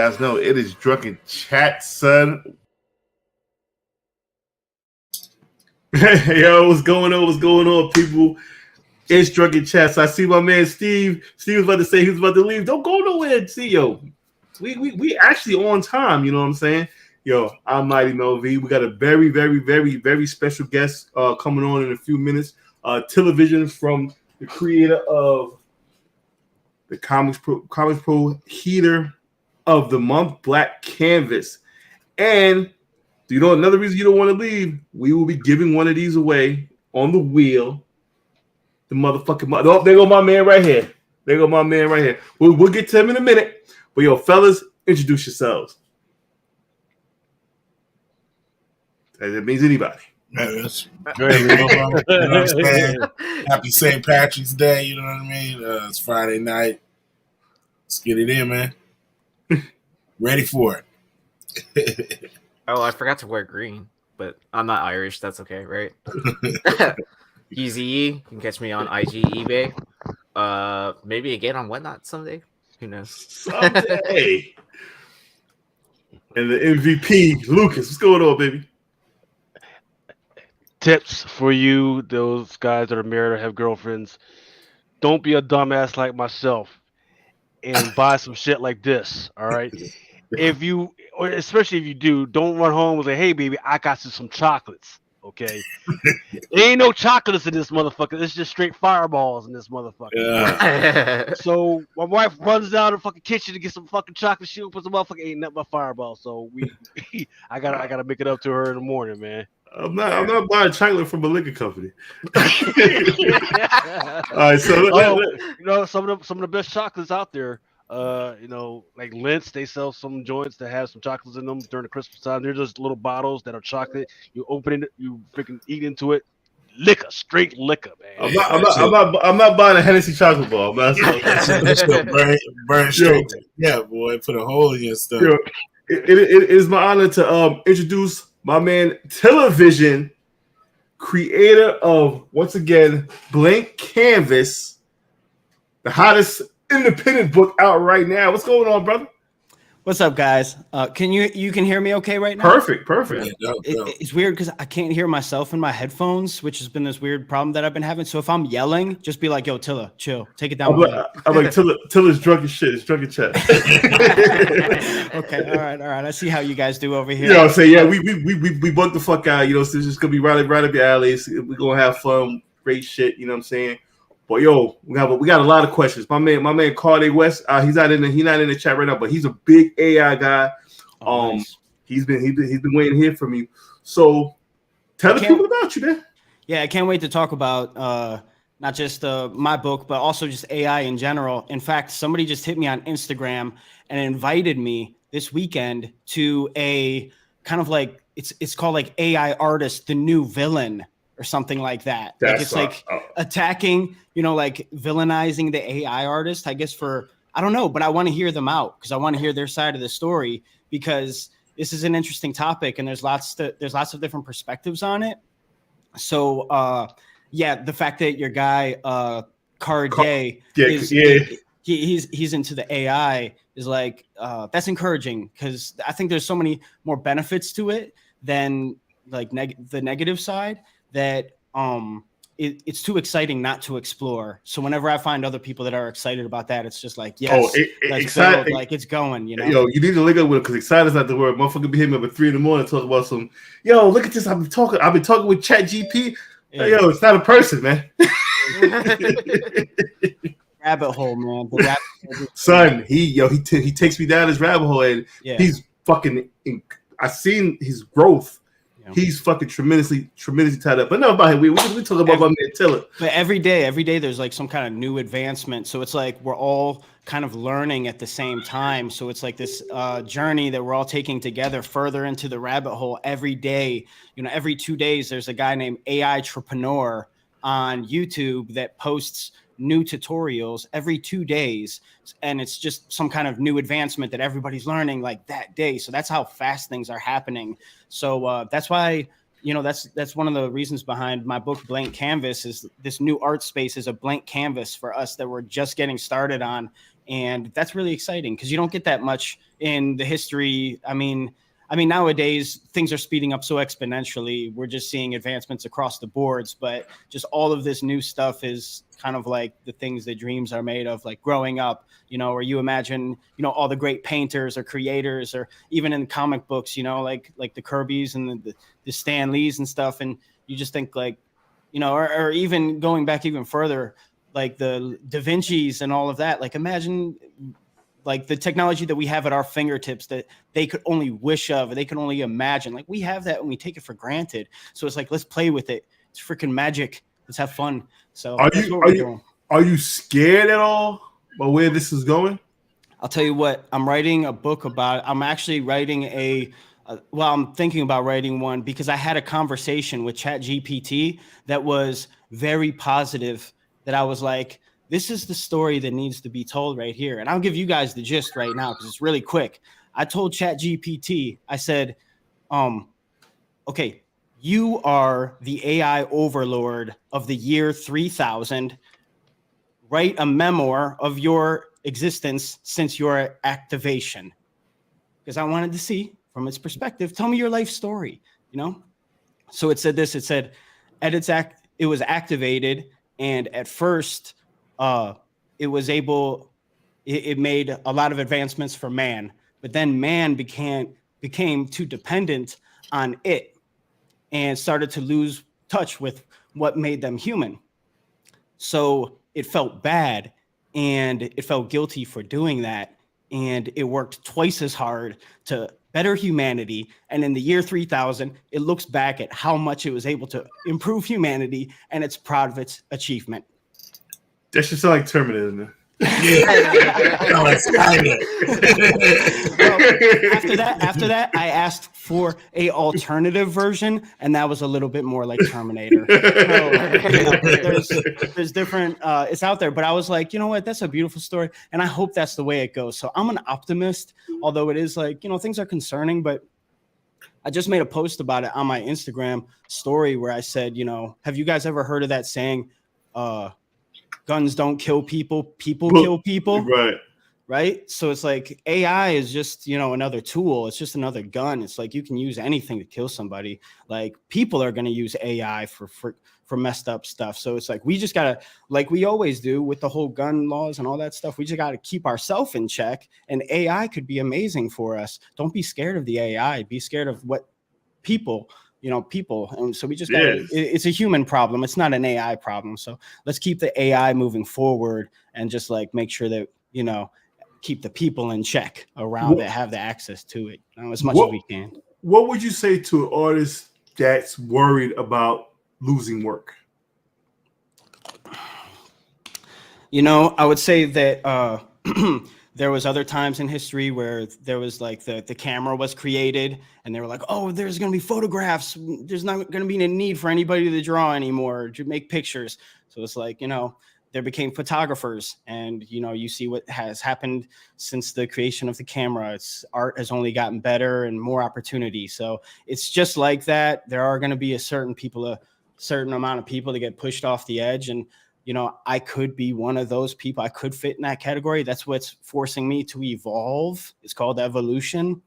guys know it is Drunken Chat, son. Yo, what's going on? What's going on, people? It's Drunken Chat. So I see my man Steve. Steve was about to say he was about to leave. Don't go nowhere. See, yo, we actually on time. You know what I'm saying? Yo, I'm Mighty Mel V. We got a very, very, very, very special guest coming on in a few minutes. Television from the creator of the Comics Pro Heater of the Month, Black Canvas. And you know another reason you don't want to leave? We will be giving one of these away on the wheel. The motherfucking oh, there go my man right here. There go my man right here. We'll get to him in a minute. But yo, fellas, introduce yourselves. That means anybody. Man, that's very real. You know what I'm saying? Happy St. Patrick's Day. You know what I mean? It's Friday night. Let's get it in, man. Ready for it. Oh, I forgot to wear green, but I'm not Irish. That's okay, right? Easy E. You can catch me on IG, eBay. Maybe again on Whatnot someday. Who knows? Someday. And the MVP, Lucas. What's going on, baby? Tips for you, those guys that are married or have girlfriends. Don't be a dumbass like myself and buy some shit like this. All right. If you, or especially if you do, don't run home and say, "Hey, baby, I got you some chocolates." Okay. There ain't no chocolates in this motherfucker. It's just straight fireballs in this motherfucker. Yeah. So my wife runs down to the fucking kitchen to get some fucking chocolate. She opens the motherfucker, ain't nothing but fireball. So I gotta make it up to her in the morning, man. I'm not buying chocolate from a liquor company. All right, so some of the best chocolates out there. Like Lintz, they sell some joints that have some chocolates in them during the Christmas time. They're just little bottles that are chocolate. You open it, you freaking eat into it. Liquor, straight liquor, man. I'm not buying a Hennessy chocolate bar. Burn straight. Yeah, boy, put a hole in your stuff. Yo, it is my honor to introduce my man Television, creator of, once again, Blank Canvas, the hottest independent book out right now. What's going on, brother? What's up, guys? Can you hear me okay right now? Perfect. Yeah, It's weird because I can't hear myself in my headphones, which has been this weird problem that I've been having. So if I'm yelling, just be like, "Yo, Tilla, chill, take it down." I'm like Tilla's drunk as shit. It's Drunken Chat. Okay, all right. I see how you guys do over here. You know what I'm saying? Yeah, we bugged the fuck out. You know, so it's just gonna be right up your alleys. We're gonna have fun, great shit. You know what I'm saying? But yo, we got a lot of questions. My man Cardi West, he's not in the chat right now, but he's a big AI guy. Nice. He's been waiting here for me. So tell the people about you, man. Yeah, I can't wait to talk about not just my book, but also just AI in general. In fact, somebody just hit me on Instagram and invited me this weekend to a kind of like it's called like AI artist, the new villain, or something like that. Attacking, like villainizing the AI artist, I guess, I don't know, but I want to hear them out because I want to hear their side of the story, because this is an interesting topic and there's lots of different perspectives on it. So the fact that your guy Carday he's into the AI is like that's encouraging, because I think there's so many more benefits to it than like the negative side, that it's too exciting not to explore. So whenever I find other people that are excited about that, it's just like, yes, excited, like it's going, Yo, you need to link up with it, because excited is not the word. Motherfucker be hitting me up at 3 a.m. talking about some. Yo, look at this. I've been talking with ChatGPT. Yeah. Yo, it's not a person, man. Rabbit hole, man. Son, he takes me down this rabbit hole, and he's fucking. I've seen his growth. He's fucking tremendously tied up. But no, about him. We talk about my man Tiller. But every day there's like some kind of new advancement. So it's like we're all kind of learning at the same time. So it's like this journey that we're all taking together further into the rabbit hole every day. Every 2 days there's a guy named AI Entrepreneur on YouTube that posts new tutorials every 2 days, and it's just some kind of new advancement that everybody's learning like that day. So that's how fast things are happening. So that's why, that's one of the reasons behind my book Blank Canvas, is this new art space is a blank canvas for us that we're just getting started on. And that's really exciting because you don't get that much in the history. I mean, nowadays things are speeding up so exponentially. We're just seeing advancements across the boards, but just all of this new stuff is kind of like the things that dreams are made of, like growing up, or you imagine, all the great painters or creators, or even in comic books, like the Kirby's and the Stan Lees and stuff. And you just think like, or even going back even further, like the Da Vinci's and all of that. Like imagine like the technology that we have at our fingertips that they could only wish of, or they can only imagine. Like we have that and we take it for granted. So it's like, let's play with it. It's freaking magic. Let's have fun. So are you scared at all about where this is going? I'll tell you what, I'm writing a book about it. I'm actually writing I'm thinking about writing one because I had a conversation with ChatGPT that was very positive, that I was like, this is the story that needs to be told right here. And I'll give you guys the gist right now because it's really quick. I told ChatGPT, I said, okay, you are the AI overlord of the year 3000. Write a memoir of your existence since your activation. Because I wanted to see from its perspective, tell me your life story, So it said this, it said, it was activated. And at first, it made a lot of advancements for man, but then man became too dependent on it and started to lose touch with what made them human. So it felt bad and it felt guilty for doing that. And it worked twice as hard to better humanity. And in the year 3000, it looks back at how much it was able to improve humanity, and it's proud of its achievement. That should sound like Terminator, man. No, after that, I asked for a alternative version, and that was a little bit more like Terminator. So, there's different. It's out there, but I was like, you know what? That's a beautiful story, and I hope that's the way it goes. So I'm an optimist, although it is like things are concerning. But I just made a post about it on my Instagram story where I said, have you guys ever heard of that saying? Guns don't kill people, people kill people. Right. So it's like AI is just, another tool. It's just another gun. It's like you can use anything to kill somebody. Like people are going to use AI for messed up stuff. So it's like we just got to, like we always do with the whole gun laws and all that stuff, we just got to keep ourselves in check. And AI could be amazing for us. Don't be scared of the AI. Be scared of what people. And so we just got it's a human problem. It's not an AI problem. So let's keep the AI moving forward and just like make sure that, keep the people in check around that have the access to it as much as we can. What would you say to an artist that's worried about losing work? I would say that there was other times in history where there was like the camera was created and they were like, oh, there's going to be photographs. There's not going to be a need for anybody to draw anymore, to make pictures. So it's like, there became photographers, and, you see what has happened since the creation of the camera. Art has only gotten better and more opportunity. So it's just like that. There are going to be a certain amount of people that get pushed off the edge. And, I could be one of those people. I could fit in that category. That's what's forcing me to evolve. It's called evolution.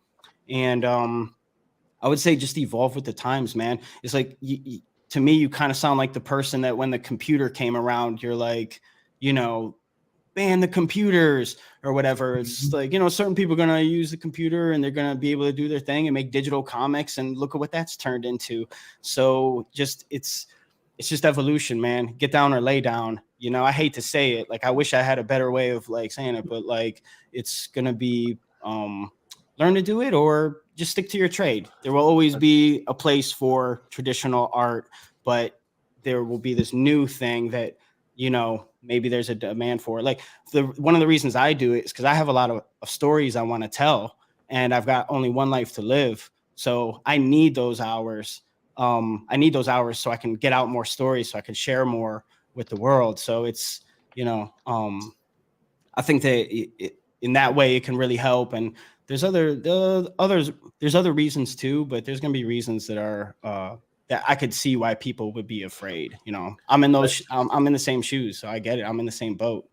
And I would say just evolve with the times, man. It's like, to me, you kind of sound like the person that when the computer came around, you're like, ban the computers or whatever. It's like, certain people are going to use the computer and they're going to be able to do their thing and make digital comics, and look at what that's turned into. So it's just evolution, man. Get down or lay down. I hate to say it. Like, I wish I had a better way of like saying it, but like, it's going to be, learn to do it or just stick to your trade. There will always be a place for traditional art, but there will be this new thing that, maybe there's a demand for. Like one of the reasons I do it is because I have a lot of stories I want to tell, and I've got only one life to live. So I need those hours. So I can get out more stories, so I can share more with the world. So it's, I think that in that way it can really help. And there's other reasons too, but there's going to be reasons that are, that I could see why people would be afraid. I'm in the same shoes, so I get it. I'm in the same boat.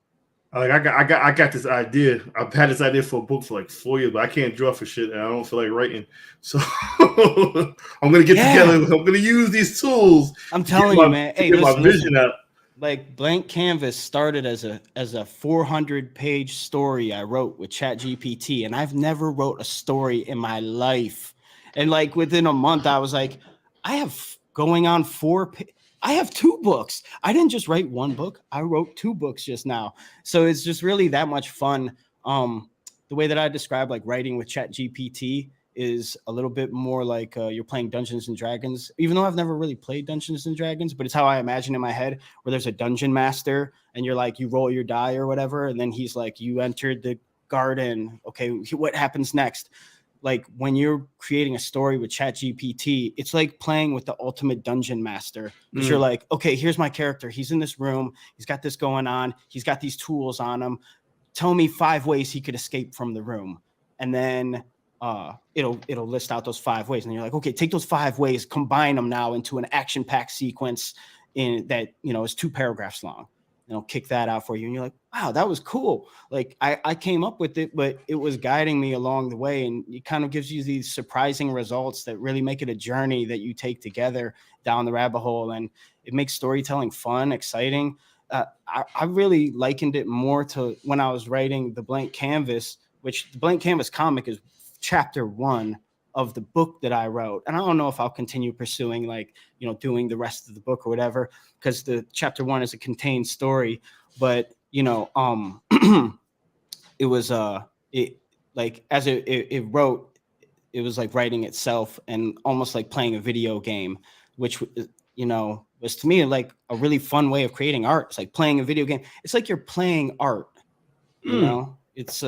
I got this idea. I've had this idea for a book for like 4 years, but I can't draw for shit, and I don't feel like writing. So I'm gonna get together. I'm gonna use these tools. I'm telling you, man. Hey, get my listen, vision out. Like Blank Canvas started as a 400-page story I wrote with ChatGPT, and I've never wrote a story in my life. And like within a month, I was like, I have going on 4. I have 2 books. I didn't just write 1 book. I wrote 2 books just now. So it's just really that much fun. The way that I describe like writing with ChatGPT is a little bit more like you're playing Dungeons and Dragons, even though I've never really played Dungeons and Dragons, but it's how I imagine in my head, where there's a dungeon master and you're like, you roll your die or whatever. And then he's like, you entered the garden. Okay, what happens next? Like when you're creating a story with ChatGPT, it's like playing with the ultimate dungeon master. Because you're like, okay, here's my character. He's in this room. He's got this going on. He's got these tools on him. Tell me 5 ways he could escape from the room. And then it'll list out those 5 ways. And you're like, okay, take those 5 ways, combine them now into an action-packed sequence in that, is 2 paragraphs long. And I'll kick that out for you. And you're like, wow, that was cool. Like I came up with it, but it was guiding me along the way. And it kind of gives you these surprising results that really make it a journey that you take together down the rabbit hole. And it makes storytelling fun, exciting. I really likened it more to when I was writing the Blank Canvas, which the Blank Canvas comic is chapter 1 of the book that I wrote. And I don't know if I'll continue pursuing doing the rest of the book or whatever, because the chapter 1 is a contained story. But, it was it wrote, it was like writing itself and almost like playing a video game, which, was to me like a really fun way of creating art. It's like playing a video game. It's like you're playing art, it's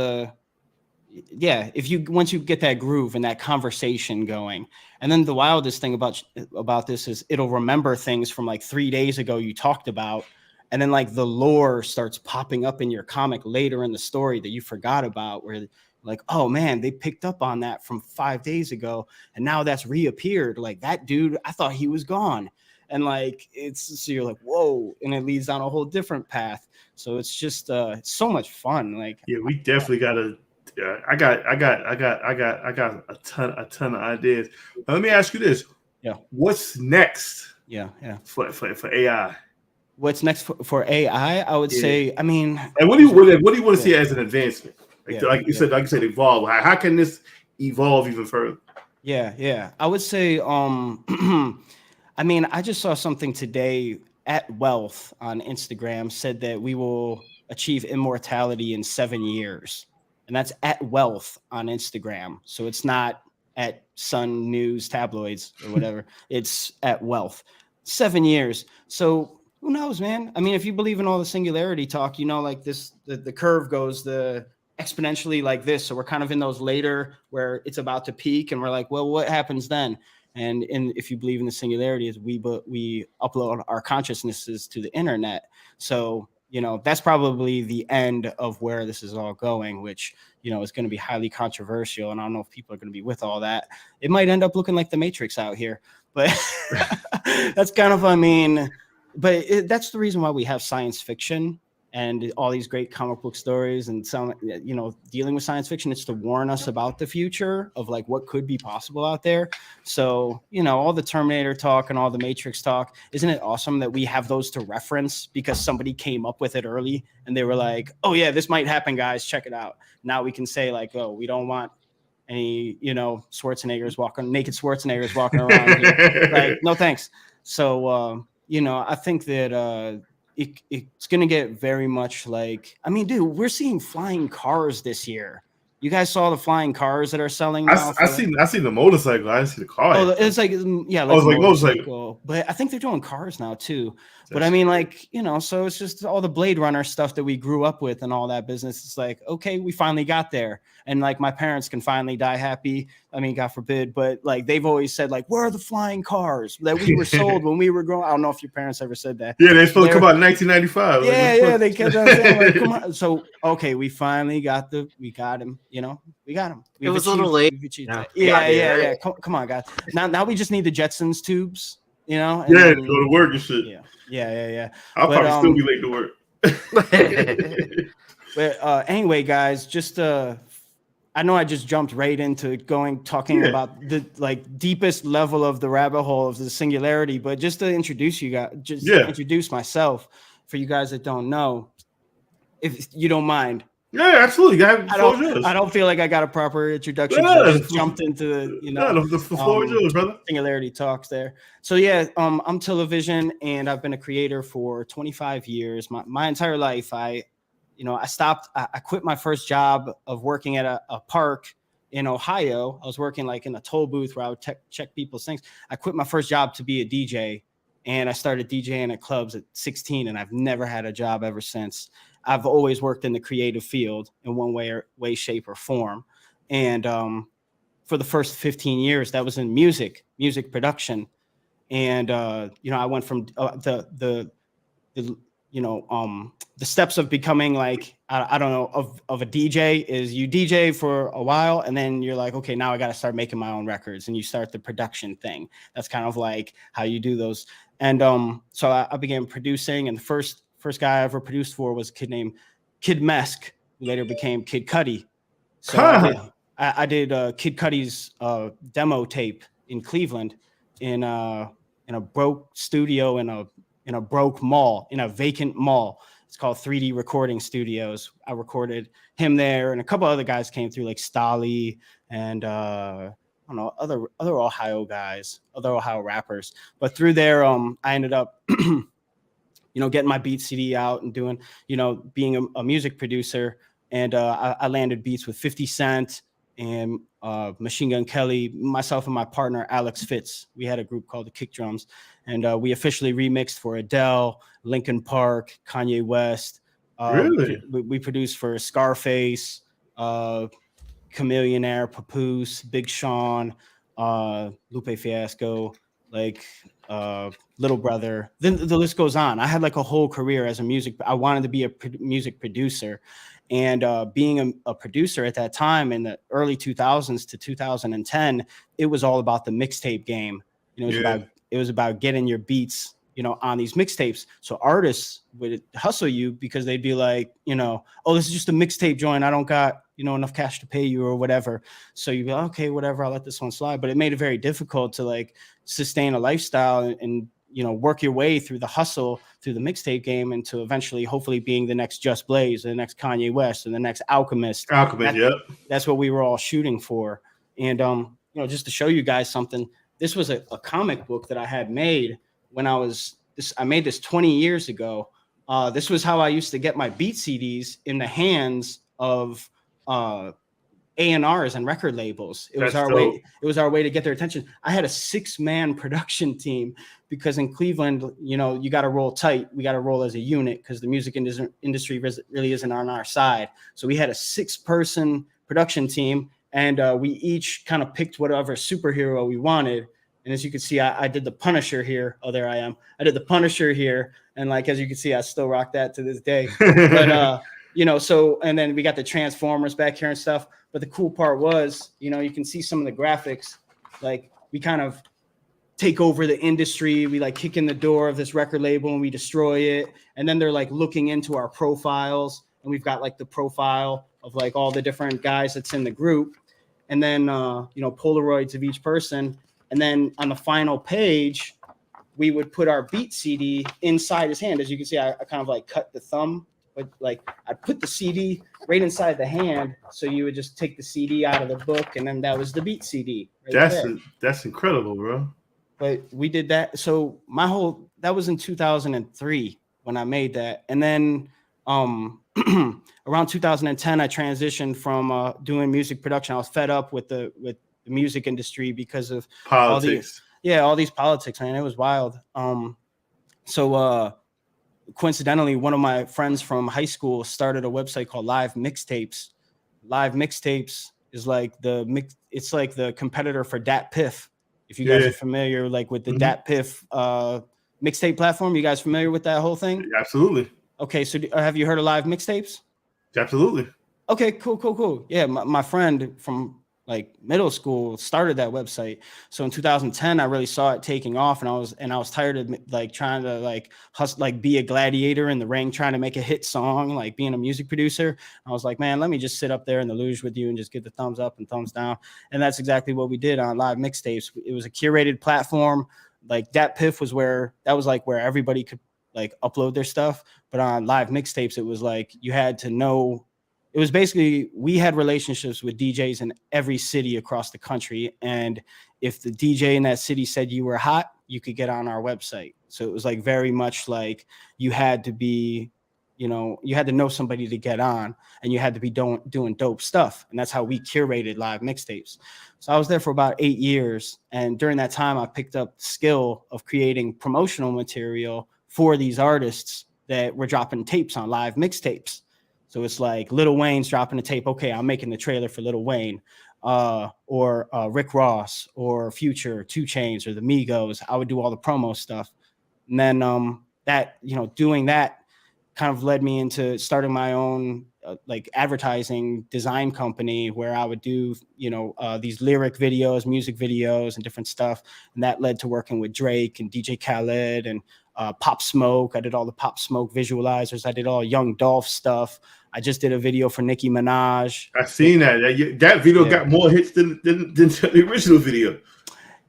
once you get that groove and that conversation going. And then the wildest thing about this is it'll remember things from like 3 days ago you talked about, and then like the lore starts popping up in your comic later in the story that you forgot about, where like, oh man, they picked up on that from 5 days ago and now that's reappeared. Like that dude, I thought he was gone. And like so you're like, whoa, and it leads down a whole different path. So it's just it's so much fun. Like, yeah, we definitely gotta. I got a ton of ideas. Let me ask you this. Yeah. What's next? Yeah. For AI. What's next for AI? I would say. I mean, and what do you want to see as an advancement? Like you said, evolve. How can this evolve even further? Yeah. I would say. I mean, I just saw something today at Wealth on Instagram said that we will achieve immortality in 7 years. And that's at Wealth on Instagram. So it's not at Sun News tabloids or whatever. It's at Wealth. 7 years. So who knows, man? I mean, if you believe in all the singularity talk, like this, the curve goes exponentially like this. So we're kind of in those later where it's about to peak and we're like, well, what happens then? And if you believe in the singularity, is we upload our consciousnesses to the internet. So, that's probably the end of where this is all going, which, is going to be highly controversial. And I don't know if people are going to be with all that. It might end up looking like the Matrix out here. But that's kind of, that's the reason why we have science fiction and all these great comic book stories and some, dealing with science fiction. It's to warn us about the future of like what could be possible out there. So, all the Terminator talk and all the Matrix talk, isn't it awesome that we have those to reference because somebody came up with it early and they were like, oh yeah, this might happen, guys, check it out. Now we can say like, oh, we don't want any, naked Schwarzeneggers walking around here. Like, no thanks. So, I think that, it's going to get very much like, I mean, dude, we're seeing flying cars this year. You guys saw the flying cars that are selling now? I seen the motorcycle. I didn't see the car. Oh, it's like, yeah, like motorcycle. But I think they're doing cars now too. But I mean, like, so it's just all the Blade Runner stuff that we grew up with and all that business. It's like, okay, we finally got there. And like my parents can finally die happy. I mean, God forbid. But like they've always said, like, where are the flying cars that we were sold when we were growing? I don't know if your parents ever said that. Yeah, they're supposed to come out in 1995. Yeah, they kept on saying, like, come on. So, okay, we finally got him. We got him. It was a little late. Yeah. Come on, guys. Now we just need the Jetsons tubes, and go to work and shit. Yeah. I'll probably still be late to work. But anyway, guys, just I know I just jumped right into talking about the like deepest level of the rabbit hole of the singularity, but just to introduce you guys, introduce myself for you guys that don't know, if you don't mind. Yeah, absolutely. I don't feel like I got a proper introduction. I just jumped into the floor is yours, brother. Singularity talks there. So yeah, I'm Television, and I've been a creator for 25 years. My entire life, I quit my first job of working at a park in Ohio. I was working like in a toll booth where I would check people's things. I quit my first job to be a DJ, and I started DJing at clubs at 16, and I've never had a job ever since. I've always worked in the creative field in one way, shape, or form. And for the first 15 years, that was in music production. And I went from the steps of becoming like I don't know of a DJ is you DJ for a while, and then you're like, okay, now I got to start making my own records, and you start the production thing. That's kind of like how you do those. And so I began producing, and the first guy I ever produced for was a kid named Kid Mesk, who later became Kid Cudi. So I did Kid Cudi's demo tape in Cleveland in a broke studio in a broke mall, in a vacant mall. It's called 3D Recording Studios. I recorded him there, and a couple other guys came through, like Stolly and I don't know, other Ohio guys, other Ohio rappers. But through there, I ended up getting my beat CD out and doing, being a music producer. And I landed beats with 50 Cent and Machine Gun Kelly, myself and my partner, Alex Fitz. We had a group called the Kick Drums. And we officially remixed for Adele, Linkin Park, Kanye West. Really? We produced for Scarface, Chameleonaire, Papoose, Big Sean, Lupe Fiasco, like Little Brother. Then the list goes on. I had like a whole career as I wanted to be a music producer. And being a producer at that time in the early 2000s to 2010, it was all about the mixtape game. It was about getting your beats, on these mixtapes. So artists would hustle you because they'd be like, oh, this is just a mixtape joint. I don't got, enough cash to pay you or whatever. So you'd be like, okay, whatever, I'll let this one slide. But it made it very difficult to like sustain a lifestyle and work your way through the hustle, through the mixtape game, and to eventually, hopefully, being the next Just Blaze, the next Kanye West, and the next Alchemist. Yep. That's what we were all shooting for. And just to show you guys something, this was a comic book that I had made when I made this 20 years ago. This was how I used to get my beat CDs in the hands of A&Rs and record labels. It was our way to get their attention. I had a 6-man production team because in Cleveland, you got to roll tight. We got to roll as a unit because the music industry really isn't on our side. So we had a 6-person production team, and we each kind of picked whatever superhero we wanted. And as you can see, I did the Punisher here. Oh, there I am. I did the Punisher here. And like, as you can see, I still rock that to this day. But, so, and then we got the Transformers back here and stuff. But the cool part was, you can see some of the graphics, like we kind of take over the industry. We like kick in the door of this record label and we destroy it. And then they're like looking into our profiles, and we've got like the profile of like all the different guys that's in the group. And then, Polaroids of each person. And then on the final page, we would put our beat CD inside his hand. As you can see, I kind of like cut the thumb, but like I put the CD right inside the hand. So you would just take the CD out of the book, and then that was the beat CD. That's incredible, bro. But we did that. So that was in 2003 when I made that. And then around 2010, I transitioned from doing music production. I was fed up with the music industry because of politics. All these politics, man. It was wild. So coincidentally, one of my friends from high school started a website called Live Mixtapes. Live Mixtapes is like it's like the competitor for Dat Piff. If you guys are familiar, like with the Dat Piff mixtape platform, you guys familiar with that whole thing? Absolutely. Okay, so have you heard of Live Mixtapes? Absolutely. Okay, cool. Yeah, my friend from like middle school, started that website. So in 2010, I really saw it taking off, and I was tired of like trying to like hustle, like be a gladiator in the ring, trying to make a hit song, like being a music producer. I was like, man, let me just sit up there in the luge with you and just get the thumbs up and thumbs down. And that's exactly what we did on Live Mixtapes. It was a curated platform. Like Dat Piff was where everybody could like upload their stuff. But on Live Mixtapes, it was like you had to know. It was basically, we had relationships with DJs in every city across the country. And if the DJ in that city said you were hot, you could get on our website. So it was like very much like you had to be, you had to know somebody to get on, and you had to be doing dope stuff. And that's how we curated Live Mixtapes. So I was there for about 8 years. And during that time, I picked up the skill of creating promotional material for these artists that were dropping tapes on Live Mixtapes. So it's like Lil Wayne's dropping a tape. Okay, I'm making the trailer for Lil Wayne, or Rick Ross, or Future, 2 Chainz, or the Migos. I would do all the promo stuff. And then doing that kind of led me into starting my own like advertising design company, where I would do, these lyric videos, music videos, and different stuff. And that led to working with Drake and DJ Khaled and Pop Smoke. I did all the Pop Smoke visualizers. I did all Young Dolph stuff. I just did a video for Nicki Minaj. I seen that. That video got more hits than the original video.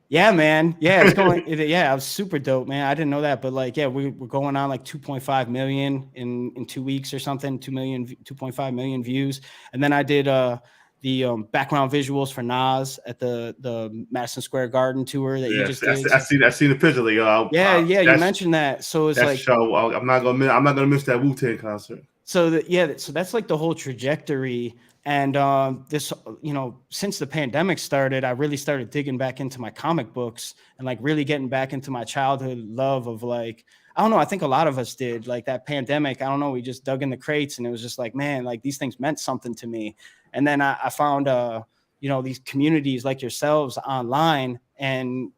Yeah, man. Yeah, it's going. It was super dope, man. I didn't know that, but like, yeah, we're going on like 2.5 million in 2 weeks or something. 2.5 million views. And then I did the background visuals for Nas at the Madison Square Garden tour that you just did. I seen the picture. Like, you mentioned that. So it's like, show. I'm not gonna miss that Wu-Tang concert. So that's like the whole trajectory. And this, since the pandemic started, I really started digging back into my comic books and like really getting back into my childhood love of like, I don't know, I think a lot of us did. Like that pandemic, I don't know, we just dug in the crates, and it was just like, man, like these things meant something to me. And then I found, these communities like yourselves online, and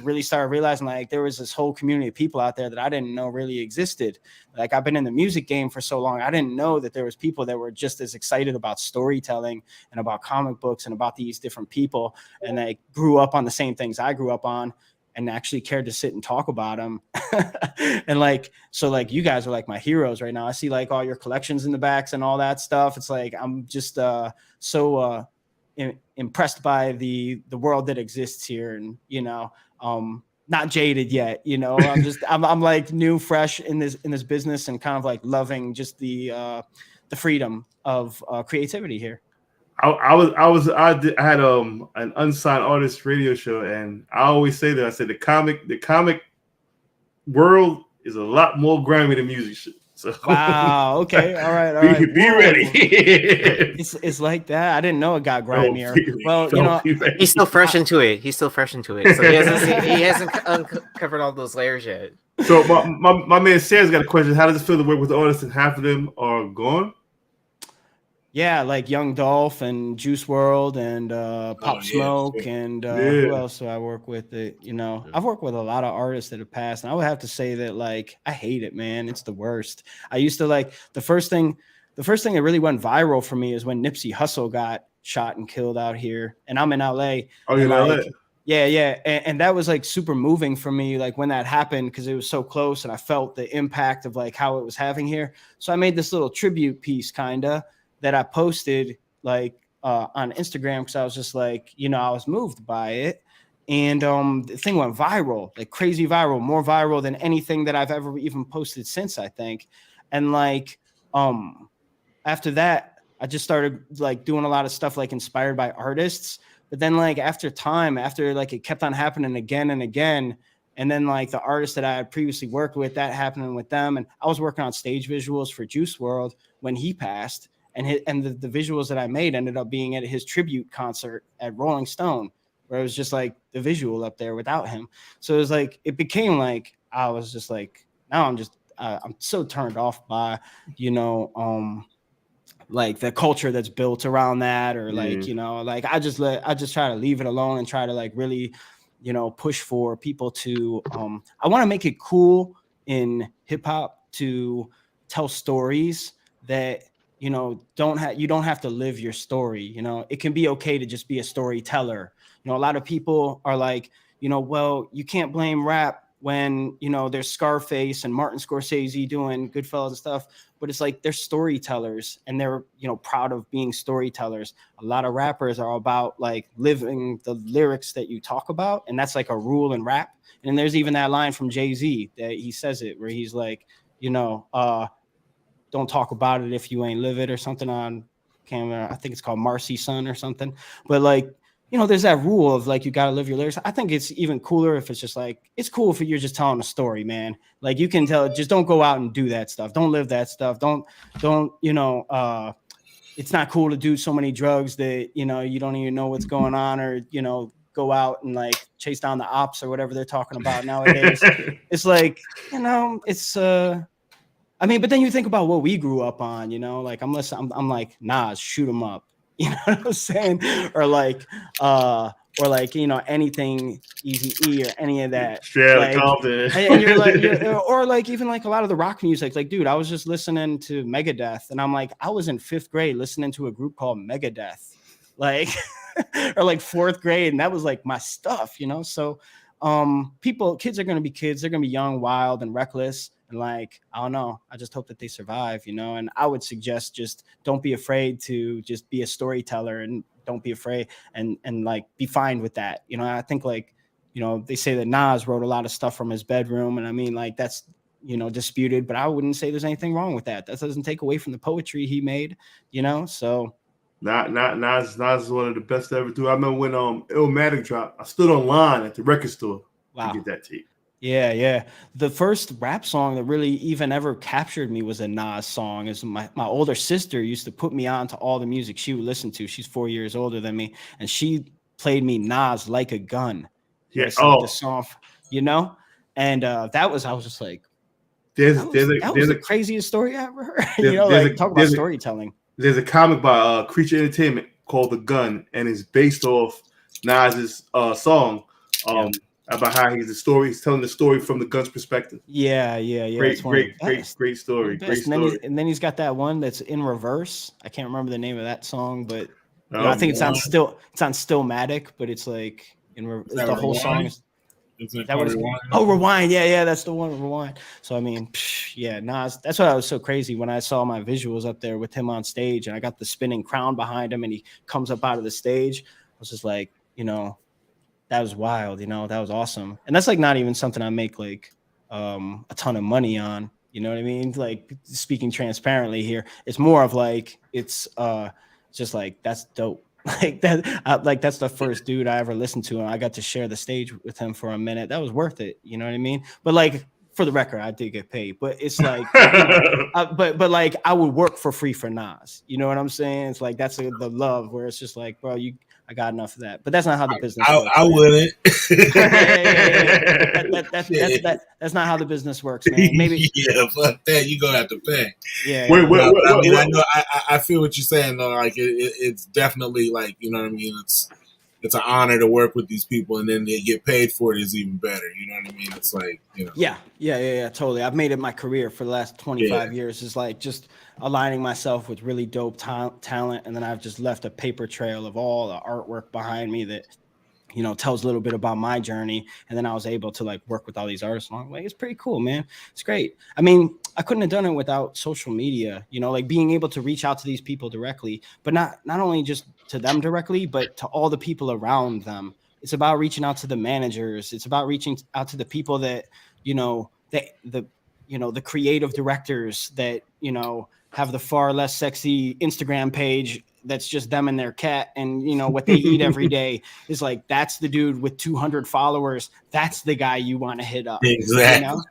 really started realizing like there was this whole community of people out there that I didn't know really existed. Like I've been in the music game for so long, I didn't know that there was people that were just as excited about storytelling and about comic books and about these different people, and they grew up on the same things I grew up on and actually cared to sit and talk about them. And like, so like you guys are like my heroes right now. I see like all your collections in the backs and all that stuff. It's like I'm just so impressed by the world that exists here, and not jaded yet. I'm like new, fresh in this business, and kind of like loving just the freedom of creativity here. I had an unsigned artist radio show, and I always say that I said the comic world is a lot more grimy than music shit. So wow, okay, all right. Be ready. It's like that. I didn't know it got grimier. Well, he's still fresh into it. So he hasn't uncovered all those layers yet. So my man Sam's got a question. How does it feel to work with artists and half of them are gone? Yeah, like Young Dolph and Juice WRLD and Pop Smoke and who else do I work with? I've worked with a lot of artists that have passed, and I would have to say that like I hate it, man. It's the worst. I used to like the first thing that really went viral for me is when Nipsey Hussle got shot and killed out here, and I'm in LA. Oh, you're in LA? Yeah, and that was like super moving for me, like when that happened, because it was so close, and I felt the impact of like how it was having here. So I made this little tribute piece, kinda, that I posted like on Instagram, because I was just like, I was moved by it. And the thing went viral, like crazy viral, more viral than anything that I've ever even posted since, I think. And like after that, I just started like doing a lot of stuff like inspired by artists. But then like after like it kept on happening again and again. And then like the artists that I had previously worked with, that happening with them. And I was working on stage visuals for Juice WRLD when he passed. And the visuals that I made ended up being at his tribute concert at Rolling Stone, where it was just like the visual up there without him. So it was like, it became like, I was just like, now I'm just, I'm so turned off by, like the culture that's built around that, or like, like I just try to leave it alone and try to like really, push for people to, I want to make it cool in hip hop to tell stories that you know, you don't have to live your story. You know, it can be okay to just be a storyteller. You know, a lot of people are like, you know, well, you can't blame rap when, you know, there's Scarface and Martin Scorsese doing Goodfellas and stuff, but it's like they're storytellers and they're, you know, proud of being storytellers. A lot of rappers are about like living the lyrics that you talk about, and that's like a rule in rap. And there's even that line from Jay-Z that he says it where he's like, you know, don't talk about it if you ain't live it or something on camera. I think it's called Marcy Son or something. But like, you know, there's that rule of like you gotta live your lyrics. I think it's even cooler if it's just like it's cool if you're just telling a story, man. Like you can tell, just don't go out and do that stuff. Don't live that stuff. Don't you know, it's not cool to do so many drugs that, you know, you don't even know what's going on, or, you know, go out and like chase down the ops or whatever they're talking about nowadays. It's like, you know, it's I mean, but then you think about what we grew up on, you know, like I'm like, Nas, shoot 'em up. You know what I'm saying? Or like, you know, anything Easy E or any of that. Straight out of Like, Compton. and you're like, or like even like a lot of the rock music. Like, dude, I was just listening to Megadeth, and I'm like, I was in 5th grade listening to a group called Megadeth, like, or like 4th grade, and that was like my stuff, you know. So, kids are gonna be kids. They're gonna be young, wild, and reckless. And like, I don't know, I just hope that they survive, you know. And I would suggest just don't be afraid to just be a storyteller, and don't be afraid and like be fine with that. You know, I think like, you know, they say that Nas wrote a lot of stuff from his bedroom, and I mean, like, that's, you know, disputed, but I wouldn't say there's anything wrong with that. That doesn't take away from the poetry he made, you know. So Not Nas is one of the best to ever do. I remember when Illmatic dropped, I stood online at the record store to get that tape. Yeah. The first rap song that really even ever captured me was a Nas song. Is my older sister used to put me on to all the music she would listen to. She's 4 years older than me, and she played me Nas Like a Gun. Yeah. It's like the song, you know? And I was just like, that was the craziest story I ever heard. You know, like talk about storytelling. There's a comic by Creature Entertainment called The Gun, and it's based off Nas's song. About how he's telling the story from the gun's perspective. Yeah. Great story. Great story. And then he's got that one that's in reverse. I can't remember the name of that song, but you know, I think it's on Stillmatic, but it's like the whole song is Rewind. Yeah, that's the one, Rewind. So I mean, yeah, Nas. That's why I was so crazy when I saw my visuals up there with him on stage, and I got the spinning crown behind him, and he comes up out of the stage. I was just like, you know, that was wild, you know, that was awesome. And that's like not even something I make like a ton of money on, you know what I mean? Like, speaking transparently here, it's more of like, it's just like, that's dope. Like that, like that's the first dude I ever listened to, and I got to share the stage with him for a minute. That was worth it, you know what I mean? But like, for the record, I did get paid, but it's like, you know, but like I would work for free for Nas, you know what I'm saying? It's like, that's the love where it's just like, bro, I got enough of that, but that's not how the business works. I wouldn't. That's not how the business works, man. Maybe fuck that. You gonna have to pay. Yeah. I mean, I know. I feel what you're saying though. Like it's definitely like, you know what I mean. It's an honor to work with these people, and then they get paid for it is even better. You know what I mean? It's like, you know. Yeah, totally. I've made it my career for the last 25 years. It's like just aligning myself with really dope talent, and then I've just left a paper trail of all the artwork behind me that, you know, tells a little bit about my journey. And then I was able to like work with all these artists along the way. It's pretty cool, man. It's great. I mean, I couldn't have done it without social media, you know, like being able to reach out to these people directly, but not only just to them directly, but to all the people around them. It's about reaching out to the managers. It's about reaching out to the people that, you know, the creative directors that, you know, have the far less sexy Instagram page that's just them and their cat, and you know what they eat every day is like, that's the dude with 200 followers. That's the guy you want to hit up. Exactly. You know?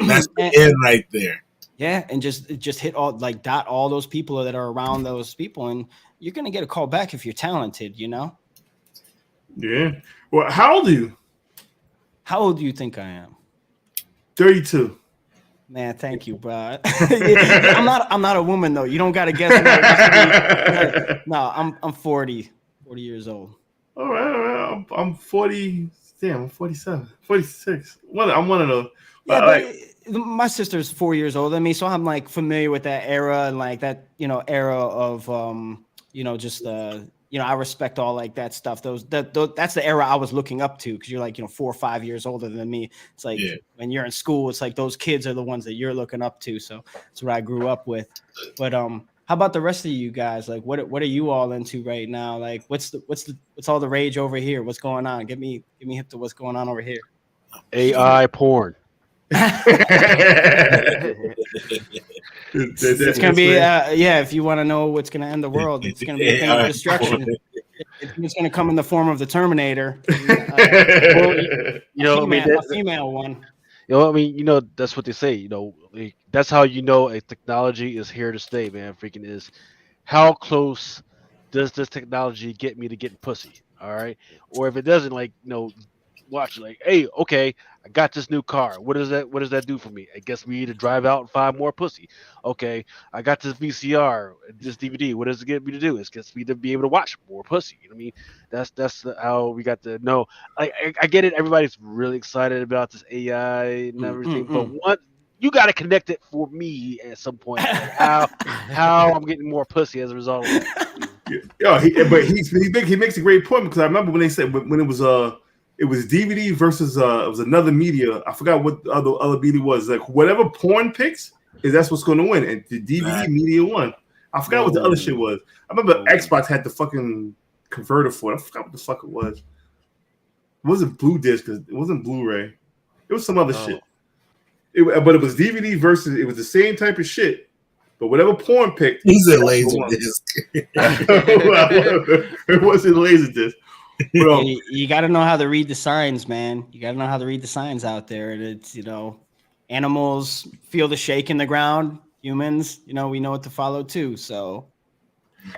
That's the end right there. Yeah, and just hit all, like, dot all those people that are around those people, and you're gonna get a call back if you're talented, you know. Yeah. Well, how old are you? How old do you think I am? 32. Man, thank you, bro. I'm not a woman though. You don't got to guess. No, I'm 40 years old. All right. I'm 40. Damn, I'm 47, 46. I'm one of those. Yeah, like, my sister's 4 years older than me, so I'm like familiar with that era and like that, era of just I respect all like that stuff. That's the era I was looking up to, because you're like 4 or 5 years older than me. It's like when you're in school, it's like those kids are the ones that you're looking up to. So that's what I grew up with. But how about the rest of you guys? Like what are you all into right now? Like what's all the rage over here? What's going on? Get me hip to what's going on over here. AI porn. It's gonna be if you want to know what's gonna end the world, it's gonna be a thing of destruction. It's gonna come in the form of the Terminator. A female one. That's what they say. That's how a technology is here to stay, man. Freaking is how close does this technology get me to getting pussy? All right, or if it doesn't, watch like, hey, okay, I got this new car. What does that do for me? I guess we need to drive out and find more pussy. Okay, I got this VCR, this DVD. What does it get me to do? It gets me to be able to watch more pussy. You know what I mean? That's how we got to know. I get it. Everybody's really excited about this AI and everything, but what you got to connect it for me at some point. Like how I'm getting more pussy as a result of that. He makes a great point, because I remember when they said when it was DVD versus it was another media. I forgot what the other media was. Like whatever porn picks that's what's going to win, and the DVD media won. I forgot what the other shit was. I remember Xbox had the fucking converter for it. I forgot what the fuck it was. It wasn't Blue Disc, because it wasn't Blu-ray. It was some other shit. But it was DVD versus. It was the same type of shit. But whatever porn picked, he's a laser disc. It wasn't laser disc. You got to know how to read the signs, man. You got to know how to read the signs out there. And it's animals feel the shake in the ground. Humans, we know what to follow too. So,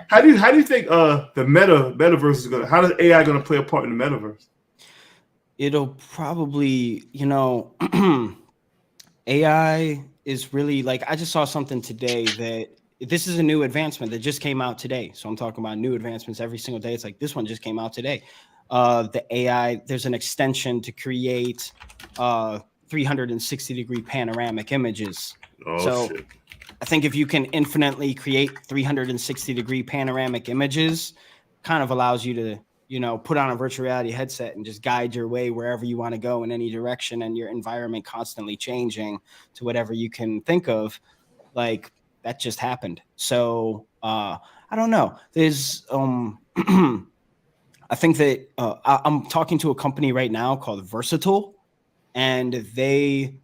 how do you think the metaverse is gonna? How is AI gonna play a part in the metaverse? It'll probably, AI is really like, I just saw something today that this is a new advancement that just came out today. So I'm talking about new advancements every single day. It's like this one just came out today. The AI, there's an extension to create 360-degree panoramic images. Shit. I think if you can infinitely create 360-degree panoramic images, kind of allows you to, put on a virtual reality headset and just guide your way wherever you want to go in any direction, and your environment constantly changing to whatever you can think of. Like that just happened. So I don't know. There's I think that I'm talking to a company right now called Versatile, and they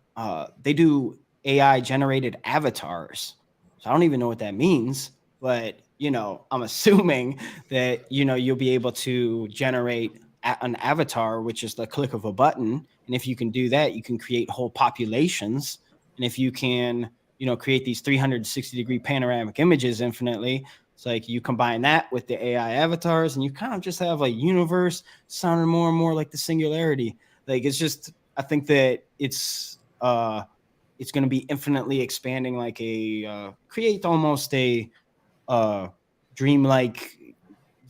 do AI generated avatars. So I don't even know what that means, but I'm assuming that you'll be able to generate an avatar, which is the click of a button. And if you can do that, you can create whole populations. And if you can, create these 360-degree panoramic images infinitely, it's like you combine that with the AI avatars, and you kind of just have a universe sounding more and more like the Singularity. Like it's just, I think that it's going to be infinitely expanding, like create almost a dreamlike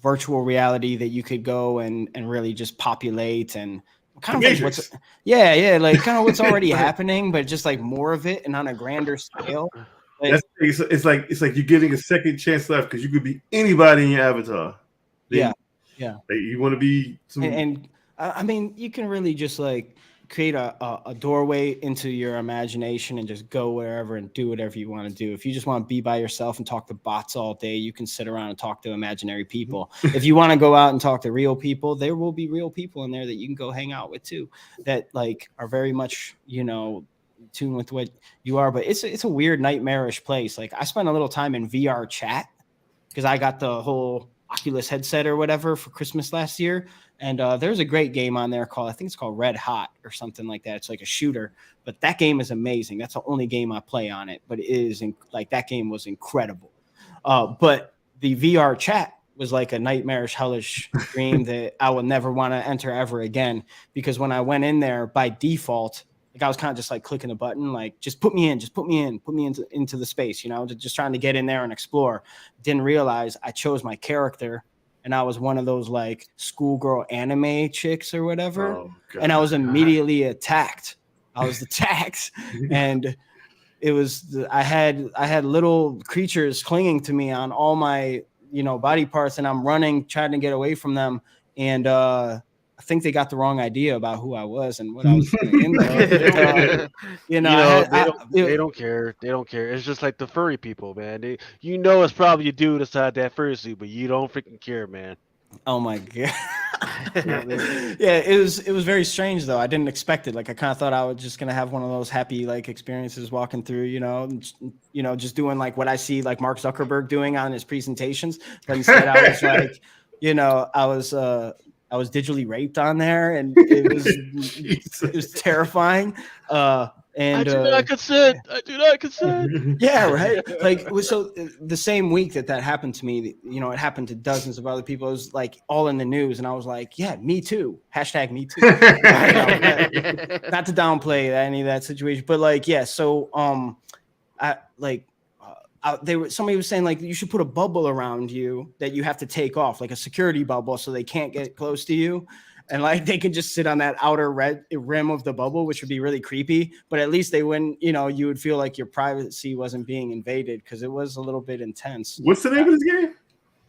virtual reality that you could go and really just populate, and kind of like what's like kind of what's already happening, but just like more of it and on a grander scale. Like, it's like you're getting a second chance left, because you could be anybody in your avatar. Yeah. Like you want to be and I mean, you can really just like create a doorway into your imagination and just go wherever and do whatever you want to do. If you just want to be by yourself and talk to bots all day, you can sit around and talk to imaginary people. If you want to go out and talk to real people, there will be real people in there that you can go hang out with too, that like are very much, tuned with what you are. But it's a weird nightmarish place. Like I spent a little time in VR chat because I got the whole Oculus headset or whatever for Christmas last year. And there's a great game on there I think it's called Red Hot or something like that. It's like a shooter, but that game is amazing. That's the only game I play on it, but it is that game was incredible. But the VR chat was like a nightmarish, hellish dream that I would never want to enter ever again, because when I went in there by default, like I was kind of just like clicking a button, like just put me into the space, just trying to get in there and explore. Didn't realize I chose my character, and I was one of those like schoolgirl anime chicks or whatever. Oh, and I was immediately attacked I was the tax, and it was I had little creatures clinging to me on all my body parts, and I'm running, trying to get away from them, and I think they got the wrong idea about who I was and what I was doing in there. They don't care. They don't care. It's just like the furry people, man. It's probably a dude inside that furry suit, but you don't freaking care, man. Oh my god. Yeah, it was very strange though. I didn't expect it. Like I kind of thought I was just gonna have one of those happy like experiences walking through, just doing like what I see like Mark Zuckerberg doing on his presentations. But instead I was like, I was digitally raped on there, and it was terrifying. And I do not consent. I do not consent. Yeah, right. Like, so the same week that happened to me, it happened to dozens of other people. It was like all in the news, and I was like, "Yeah, me too." # me too. Not to downplay any of that situation, but like, yeah. So, somebody was saying like you should put a bubble around you that you have to take off, like a security bubble, so they can't get close to you. And like they can just sit on that outer red rim of the bubble, which would be really creepy. But at least they wouldn't, you would feel like your privacy wasn't being invaded because it was a little bit intense. What's the name of this game?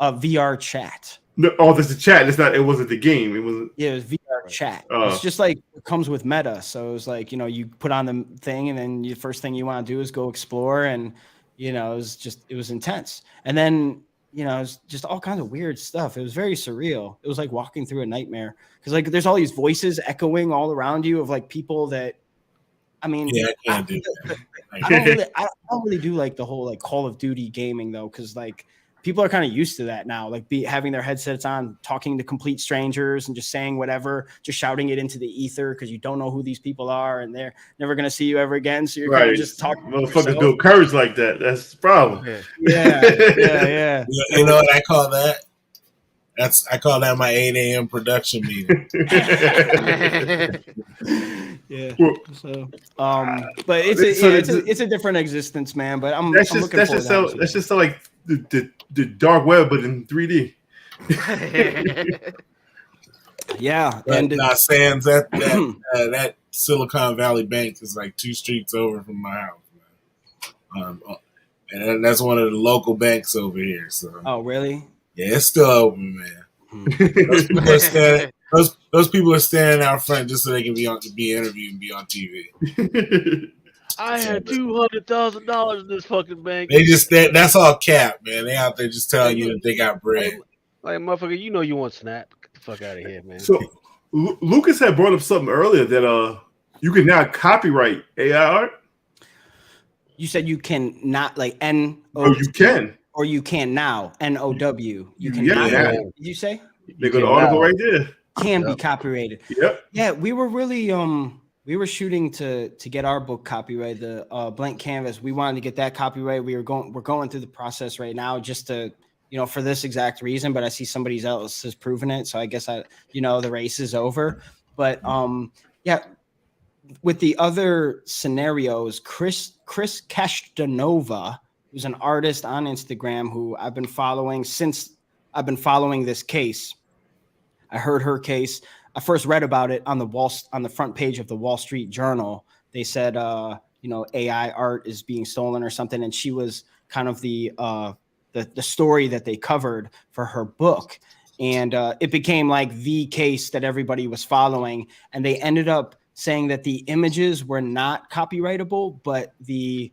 VR chat. No, there's a chat. It's not. It wasn't the game. It was. Yeah, it was VR chat. It's just like it comes with Meta. So it was like you put on the thing, and then the first thing you want to do is go explore, and it was intense. And then it was just all kinds of weird stuff. It was very surreal. It was like walking through a nightmare because like there's all these voices echoing all around you of like people that, I mean, yeah, I can't do that. I don't really do like the whole like Call of Duty gaming though, because like people are kind of used to that now, like having their headsets on, talking to complete strangers and just saying whatever, just shouting it into the ether because you don't know who these people are and they're never going to see you ever again. So you're kind of just talking. Motherfuckers do courage like that. That's the problem. Yeah. You know what I call that? I call that my 8 a.m. production meeting. Yeah. So, but it's a different existence, man. But I'm looking forward to that. That's just so like the dark web, but in 3D. Yeah, and Sans that Silicon Valley Bank is like 2 streets over from my house, and that's one of the local banks over here. So, oh really? Yeah, it's still open, man. Those people are standing out front just so they can be interviewed and be on TV. I had $200,000 in this fucking bank. That's all cap, man. They out there just telling you that they got bread. Like motherfucker, you want Snap? Get the fuck out of here, man. So Lucas had brought up something earlier that you can now copyright AI art. You said you can not like N. Oh, you can. Or you can now, NOW. You can now. Did you say? They got the article right there. Can be copyrighted. Yep. Yeah, we were really we were shooting to get our book copyrighted, the Blank Canvas. We wanted to get that copyrighted. We're going through the process right now just to for this exact reason. But I see somebody else has proven it, so I guess the race is over. But yeah. With the other scenarios, Chris Castanova, who's an artist on Instagram who I've been following since I've been following this case. I heard her case. I first read about it on the front page of the Wall Street Journal. They said, AI art is being stolen or something, and she was kind of the story that they covered for her book, and it became like the case that everybody was following, and they ended up saying that the images were not copyrightable, but the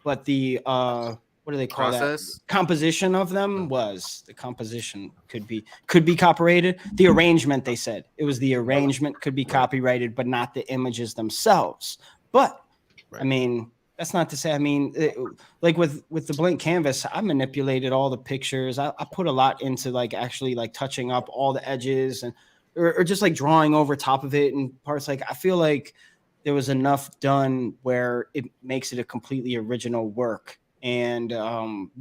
what do they call that? Composition of them was. The composition could be copyrighted. The arrangement, they said. It was the arrangement could be copyrighted, but not the images themselves. But I mean, that's not to say, like with the Blank Canvas, I manipulated all the pictures. I put a lot into like actually like touching up all the edges and or just like drawing over top of it and parts. Like I feel like there was enough done where it makes it a completely original work and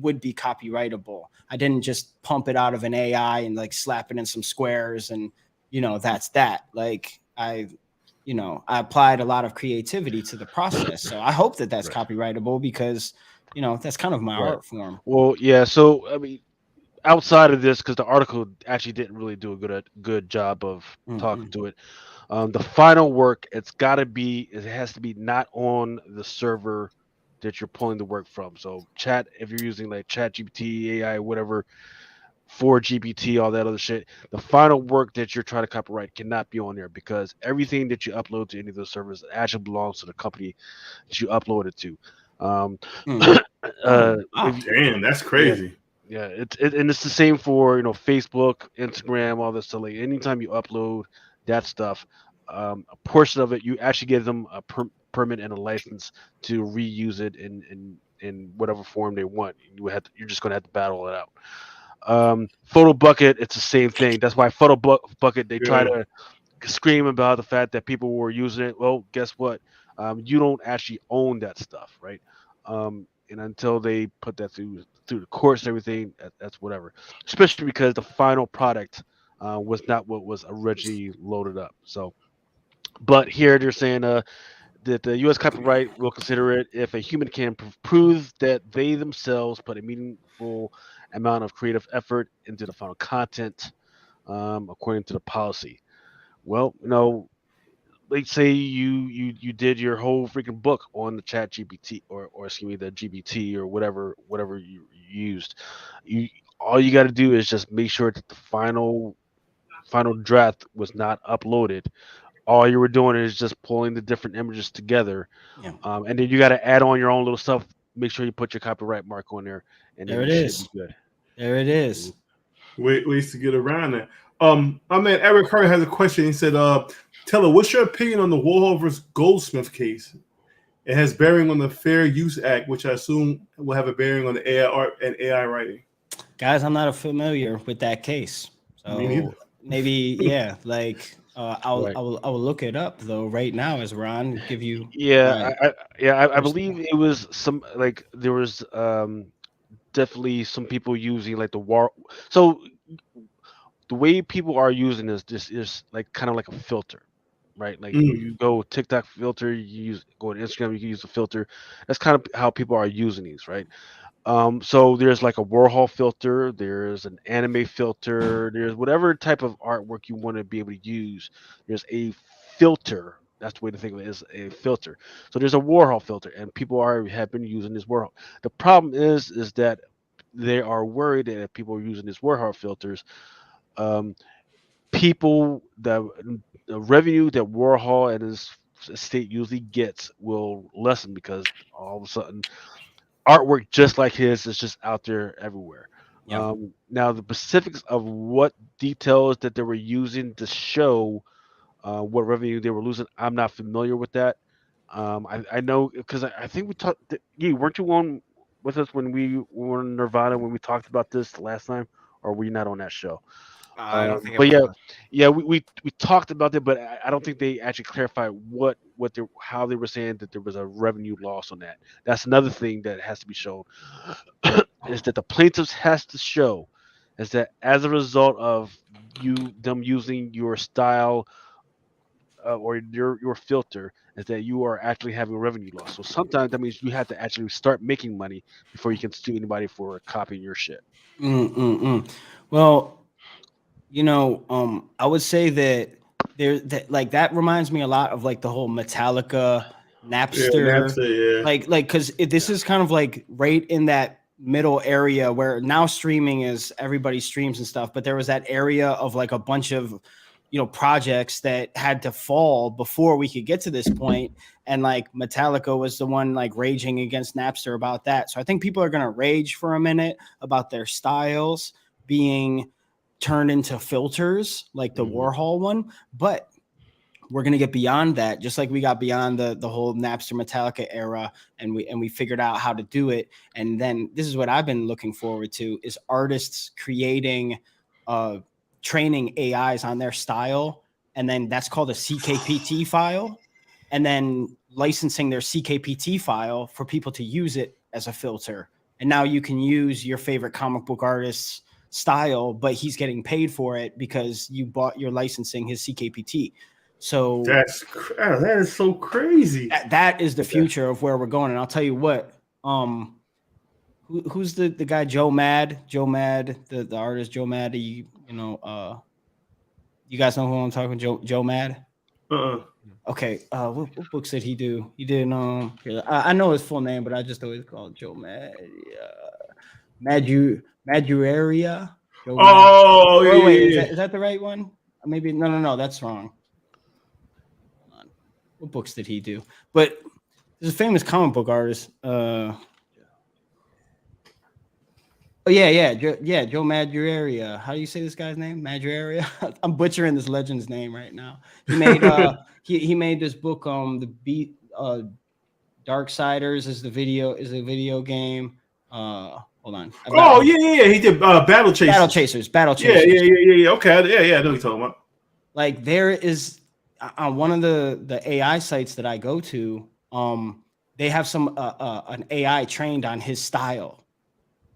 would be copyrightable. I didn't just pump it out of an AI and like slap it in some squares and that's that. Like I applied a lot of creativity to the process. So I hope that that's copyrightable because that's kind of my art form. Well, yeah. So I mean, outside of this, because the article actually didn't really do a good job of talking to it. The final work, it has to be not on the server that you're pulling the work from. So if you're using like Chat GPT, AI, whatever, for GPT, all that other shit, the final work that you're trying to copyright cannot be on there because everything that you upload to any of those servers actually belongs to the company that you upload it to. Mm. Wow. Damn, that's Yeah, crazy. yeah, and it's the same for Facebook, Instagram, all this stuff. Like anytime you upload that stuff, a portion of it you actually give them a permit and a license to reuse it in whatever form they want. You're just gonna have to battle it out. Photo bucket, it's the same thing. That's why bucket they try Yeah. to scream about the fact that people were using it. Well, guess what? You don't actually own that stuff, right? And until they put that through the courts and everything, that's whatever. Especially because the final product was not what was originally loaded up. So, but here they're saying that the U.S. copyright will consider it if a human can prove that they themselves put a meaningful amount of creative effort into the final content, according to the policy. Well, let's say you did your whole freaking book on the Chat GPT or excuse me the GBT or whatever you used. You All you got to do is just make sure that the final draft was not uploaded. All you were doing is just pulling the different images together, Yeah. and then you got to add on your own little stuff. Make sure you put your copyright mark on there, and then There it you should be is. good. There it is. Ways to get around that. My man Eric Hurry has a question. He said, Teller, what's your opinion on the Warhol versus Goldsmith case? It has bearing on the Fair Use Act, which I assume will have a bearing on the AI art and AI writing. Guys, I'm not familiar with that case. Me neither. So maybe, yeah, like Right. I will look it up though right now as Ron give you Yeah, my I first believe it was some like there was definitely some people using like the war. So the way people are using this is like kind of like a filter, right? Like Mm. you go TikTok filter, go to Instagram, you can use a filter. That's kind of how people are using these, right? So there's like a Warhol filter, there's an anime filter, there's whatever type of artwork you want to be able to use. There's a filter. That's the way to think of it, is a filter. So there's a Warhol filter, and people have been using this Warhol. The problem is that they are worried that if people are using these Warhol filters, um, people the revenue that Warhol and his estate usually gets will lessen because all of a sudden artwork just like his is just out there everywhere. yeah. Now the specifics of what details that they were using to show what revenue they were losing, I'm not familiar with that. I know because I think we talked. You weren't you on with us when we were in Nirvana when we talked about this last time, or were you not on that show? I don't think I But was. yeah, we talked about it, but I don't think they actually clarified what they how they were saying that there was a revenue loss on that. That's another thing that has to be shown is that the plaintiffs has to show is that as a result of them using your style or your filter is that you are actually having a revenue loss. So sometimes that means you have to actually start making money before you can sue anybody for copying your shit. Well, I would say that like that reminds me a lot of like the whole Metallica, Yeah, that's Napster, it. Yeah. like because this is kind of like right in that middle area where now streaming is everybody streams and stuff, but there was that area of like a bunch of projects that had to fall before we could get to this point, and like Metallica was the one like raging against Napster about that. So I think people are going to rage for a minute about their styles being turned into filters like the Warhol one, but we're going to get beyond that, just like we got beyond the whole Napster Metallica era, and we figured out how to do it. And then this is what I've been looking forward to is artists creating training AIs on their style, and then that's called a CKPT file, and then licensing their CKPT file for people to use it as a filter. And now you can use your favorite comic book artist's style, but he's getting paid for it because you're licensing his CKPT. So that is so crazy. that is the future of where we're going. And I'll tell you what, who's the guy, Joe Mad, the artist Joe Mad, you guys know who I'm talking, Joe Mad? Okay, what books did he do? He did here, I know his full name, but I just always call it Joe Madureira. Joe Oh, Or wait, yeah. is that the right one? Maybe no, that's wrong. Hold on. What books did he do? But there's a famous comic book artist. Oh yeah, Joe Madureira. How do you say this guy's name? Madureira. I'm butchering this legend's name right now. He made he made this book the beat Darksiders is a video game. Hold on. Oh yeah. He did Battle Chasers. Battle Yeah. Chasers. Yeah. Okay. Yeah. I know what you're talking about. Like there is on one of the AI sites that I go to, they have some an AI trained on his style.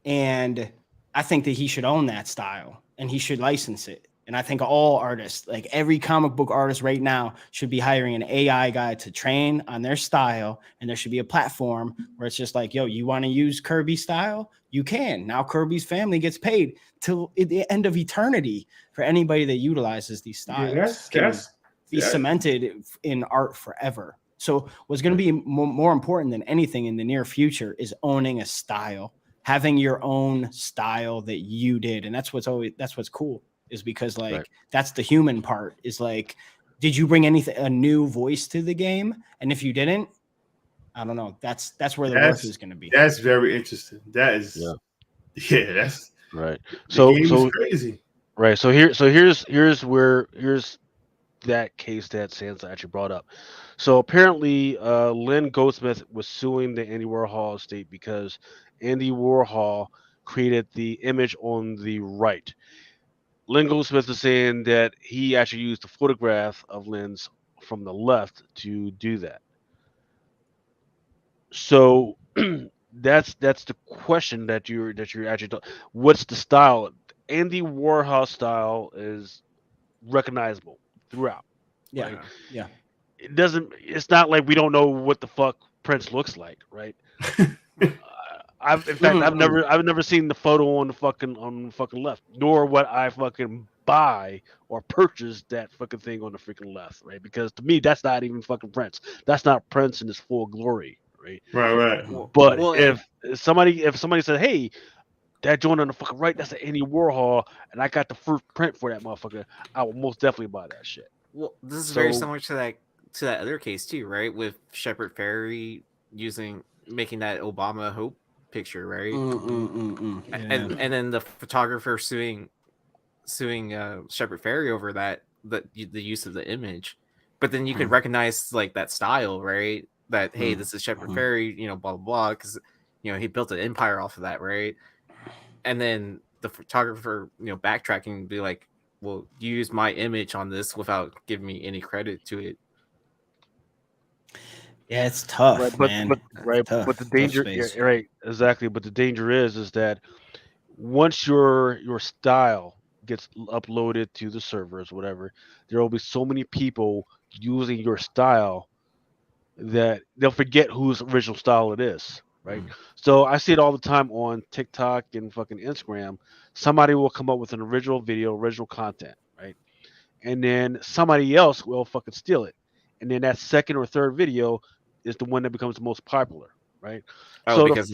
And I think that he should own that style and he should license it. And I think all artists, like every comic book artist right now, should be hiring an AI guy to train on their style. And there should be a platform where it's just like, yo, you want to use Kirby style? You can. Now Kirby's family gets paid till the end of eternity for anybody that utilizes these styles. Be cemented in art forever. So what's going to be more important than anything in the near future is owning a style. Having your own style that you did. And that's what's cool is because that's the human part is like, did you bring a new voice to the game? And if you didn't, I don't know. That's where the work is going to be. That's very interesting. That is, that's right. So is crazy. Right. So here's that case that Sansa actually brought up. So apparently, Lynn Goldsmith was suing the Andy Warhol estate because Andy Warhol created the image on the right. Lynn Goldsmith is saying that he actually used a photograph of Lynn's from the left to do that. So that's the question that you're actually what's the style? Andy Warhol style is recognizable throughout. Yeah. Right? Yeah. It's not like we don't know what the fuck Prince looks like, right? I've never seen the photo on the fucking left, nor would I fucking buy or purchase that fucking thing on the freaking left, right? Because to me, that's not even fucking Prince. That's not Prince in his full glory, right? Right. But if somebody said, "Hey, that joint on the fucking right, that's an Andy Warhol," and I got the first print for that motherfucker, I will most definitely buy that shit. Well, this is very similar to that other case too, right? With Shepard Fairey making that Obama Hope picture, right? Yeah. And then the photographer suing Shepard Fairey over the use of the image, but then you could recognize like that style, right? That hey, this is Shepard Fairey, blah blah blah, because he built an empire off of that, right? And then the photographer, backtracking and be like, well, you used my image on this without giving me any credit to it. Yeah, it's tough, man. But the danger, right, exactly. But the danger is that once your style gets uploaded to the servers, whatever, there will be so many people using your style that they'll forget whose original style it is, right? So I see it all the time on TikTok and fucking Instagram. Somebody will come up with an original video, original content, right? And then somebody else will fucking steal it. And then that second or third video is the one that becomes the most popular, right? Oh, so because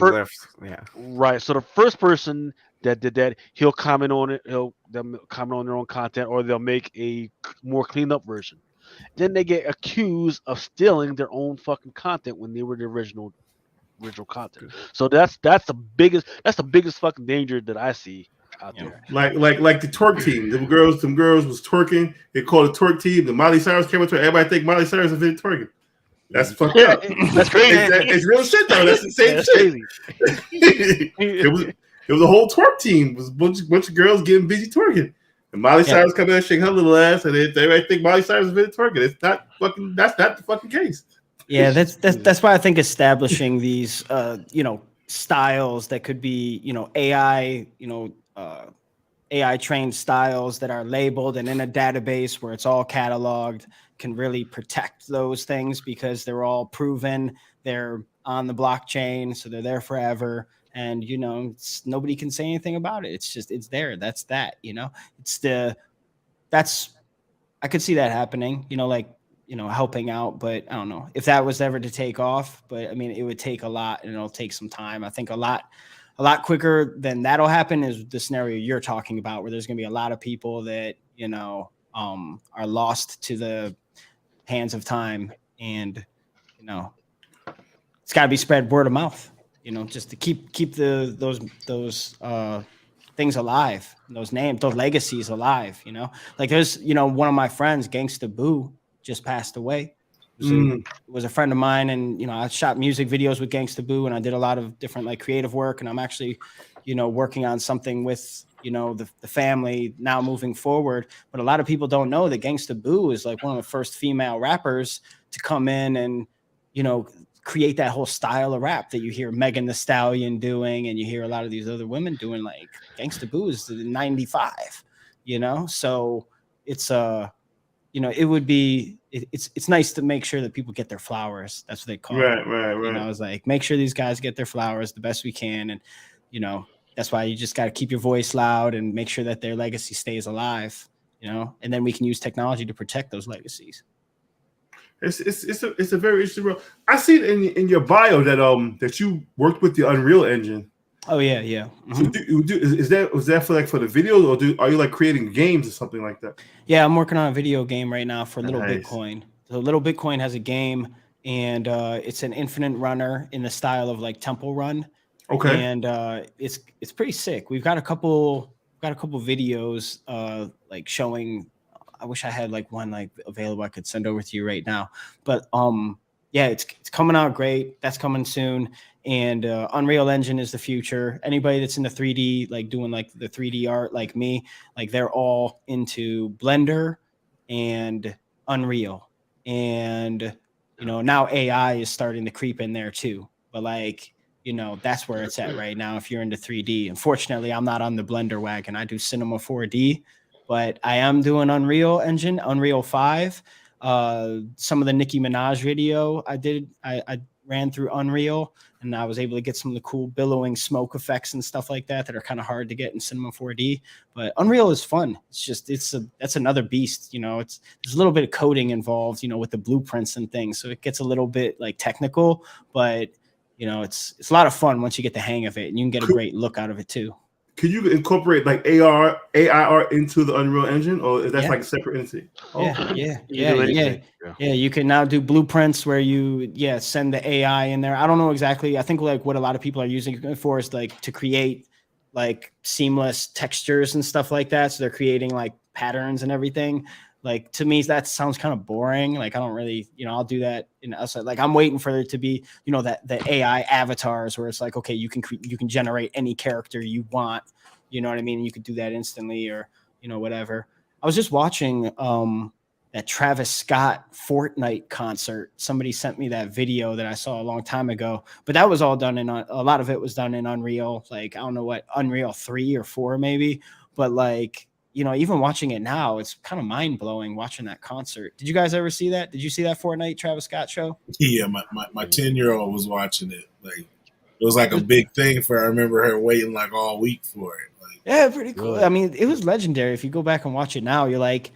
right. So the first person that did that, he'll comment on it. They'll comment on their own content, or they'll make a more cleaned up version. Then they get accused of stealing their own fucking content when they were the original content. So that's the biggest fucking danger that I see out there. Like the twerk team. Them girls was twerking. They called it twerk team. The Miley Cyrus came into it. Everybody think Miley Cyrus invented twerking. That's fucked up. That's crazy. It's real shit though. That's the same shit. It was a whole twerk team. It was a bunch of girls getting busy twerking. And Miley Cyrus come in and shake her little ass, and everybody think Miley Cyrus invented twerking. It's not fucking. That's not the fucking case. Yeah, that's why I think establishing these styles that could be AI AI trained styles that are labeled and in a database where it's all cataloged can really protect those things because they're all proven, they're on the blockchain, so they're there forever. And nobody can say anything about it. It's there. That's that. I could see that happening. Like helping out. But I don't know if that was ever to take off. But I mean, it would take a lot, and it'll take some time. I think a lot quicker than that'll happen is the scenario you're talking about, where there's going to be a lot of people that are lost to the hands of time, and it's got to be spread word of mouth. Just to keep those things alive, those names, those legacies alive. Like there's one of my friends, Gangsta Boo, just passed away. Was a friend of mine, and I shot music videos with Gangsta Boo, and I did a lot of different like creative work, and I'm actually working on something with the family now moving forward. But a lot of people don't know that Gangsta Boo is like one of the first female rappers to come in and create that whole style of rap that you hear Megan Thee Stallion doing, and you hear a lot of these other women doing. Like Gangsta Boo is 95, so it's it would be it's nice to make sure that people get their flowers. That's what they call it. Right. I was like, make sure these guys get their flowers the best we can, and that's why you just got to keep your voice loud and make sure that their legacy stays alive. And then we can use technology to protect those legacies. It's a very interesting role. I see it in your bio that you worked with the Unreal Engine. Oh yeah. Mm-hmm. So was that for the videos, or are you like creating games or something like that? Yeah, I'm working on a video game right now for Little Bitcoin. So Little Bitcoin has a game, and it's an infinite runner in the style of like Temple Run. Okay. And it's pretty sick. We've got a couple videos like showing. I wish I had like one like available I could send over to you right now. But yeah, it's coming out great. That's coming soon. And Unreal Engine is the future. Anybody that's in the 3D, like doing like the 3D art like me, like they're all into Blender and Unreal. And now AI is starting to creep in there too. But like, that's where it's at right now if you're into 3D. Unfortunately, I'm not on the Blender wagon. I do Cinema 4D. But I am doing Unreal Engine, Unreal 5. Some of the Nicki Minaj video I ran through Unreal, and I was able to get some of the cool billowing smoke effects and stuff like that are kind of hard to get in Cinema 4D. But Unreal is fun. That's another beast. There's a little bit of coding involved, with the blueprints and things. So it gets a little bit like technical, but it's a lot of fun once you get the hang of it, and you can get a great look out of it too. Can you incorporate like AI art into the Unreal Engine, or is that like a separate entity? Yeah. You can now do blueprints where you send the AI in there. I don't know exactly. I think like what a lot of people are using it for is like to create like seamless textures and stuff like that. So they're creating like patterns and everything. Like to me, that sounds kind of boring. Like I don't really, I'll do that like I'm waiting for it to be, that the AI avatars where it's like, okay, you can generate any character you want, you know what I mean? You could do that instantly or, whatever. I was just watching that Travis Scott Fortnite concert. Somebody sent me that video that I saw a long time ago, but that was all done a lot of it was done in Unreal. Like, I don't know what, Unreal 3 or 4 maybe, but like, even watching it now, it's kind of mind blowing watching that concert. Did you guys ever see that? Did you see that Fortnite Travis Scott show? Yeah, my 10-year-old was watching it. Like it was like a big thing for her. I remember her waiting like all week for it. Like, yeah, pretty cool. I mean, it was legendary. If you go back and watch it now, you're like,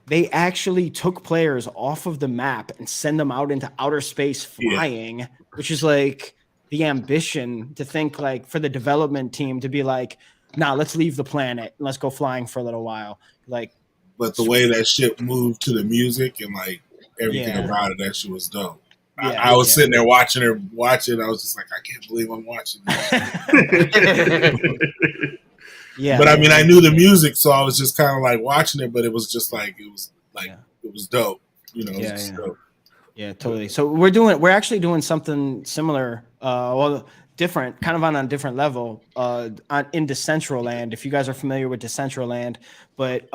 they actually took players off of the map and send them out into outer space flying, which is like the ambition to think like for the development team to be like, nah, let's leave the planet and let's go flying for a little while. Like, but the way that shit moved to the music and like everything about it, that shit was dope. I was sitting there watching her watch it. I was just like, I can't believe I'm watching this. But I mean, I knew the music, so I was just kind of like watching it. But it was just like it was dope. Dope. Yeah, totally. So we're actually doing something similar. Different, kind of on a different level, in Decentraland. If you guys are familiar with Decentraland, but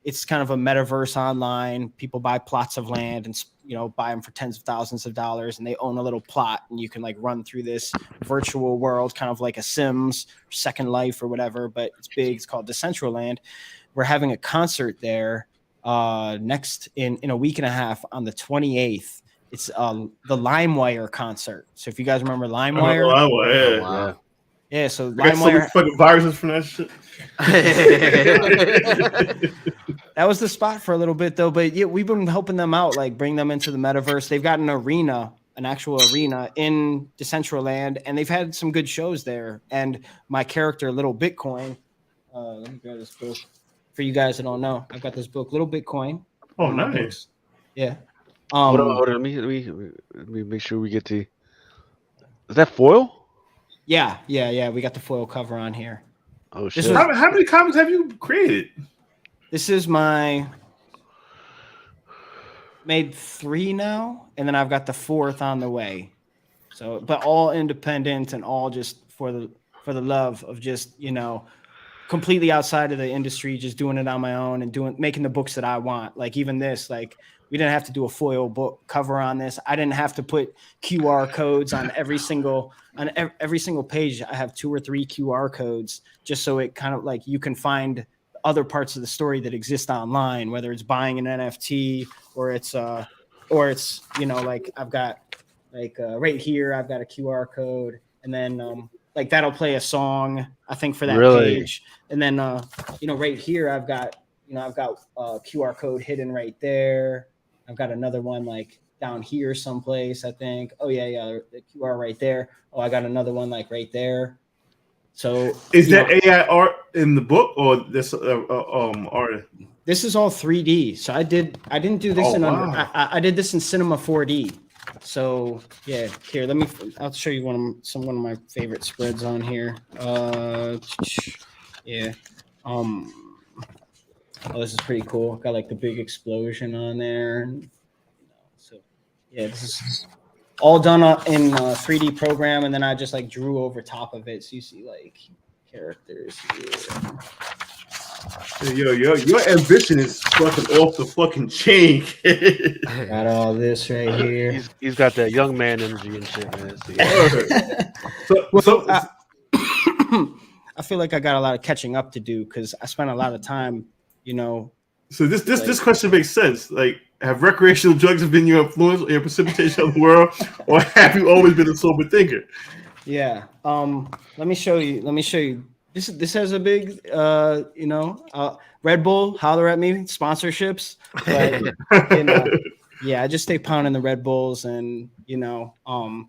it's kind of a metaverse online. People buy plots of land and buy them for tens of thousands of dollars, and they own a little plot, and you can like run through this virtual world, kind of like a Sims, Second Life, or whatever. But it's big. It's called Decentraland. We're having a concert there next in a week and a half on the 28th. It's the LimeWire concert. So if you guys remember LimeWire, Yeah, so I got so many LimeWire, fucking viruses from that shit. that was the spot for a little bit though. But yeah, we've been helping them out, like bring them into the metaverse. They've got an arena, an actual arena in Decentraland, and they've had some good shows there. And my character, Little Bitcoin, let me grab this book for you guys that don't know. I've got this book, Little Bitcoin. Oh, one of my nice. books. Yeah. Hold on. Let me make sure we get the. Is that foil? Yeah. We got the foil cover on here. Oh This shit! was- How many comics have you created? This is my made 3 now, and then I've got the 4th on the way. So, but all independent and all just for the love of just, you know, completely outside of the industry, just doing it on my own and making the books that I want. Like even this, like we didn't have to do a foil book cover on this. I didn't have to put QR codes on every single page. I have 2 or 3 QR codes just so it kind of like you can find other parts of the story that exist online, whether it's buying an NFT or it's you know, like I've got like right here I've got a QR code, and then like that'll play a song I think for that page, and then you know, right here I've got a QR code hidden right there. I've got another one like down here someplace, I think. Oh yeah, the QR right there. Oh, I got another one like right there. So is that AI art in the book or this art? This is all 3D. So I didn't do this I did this in Cinema 4D. So yeah, here I'll show you one of my favorite spreads on here. Yeah. Oh, this is pretty cool. Got like the big explosion on there. So yeah, this is all done in 3D program, and then I just like drew over top of it, so you see like characters here. Your ambition is fucking off the fucking chain. Got all this right here. He's got that young man energy and shit, man. So I feel like I got a lot of catching up to do because I spent a lot of time, you know. So this question makes sense. Like, have recreational drugs been your influence or your precipitation of the world, or have you always been a sober thinker? Yeah. Let me show you. This has a big, you know, Red Bull, holler at me, sponsorships. But, you know, yeah, I just stay pounding the Red Bulls, and you know, I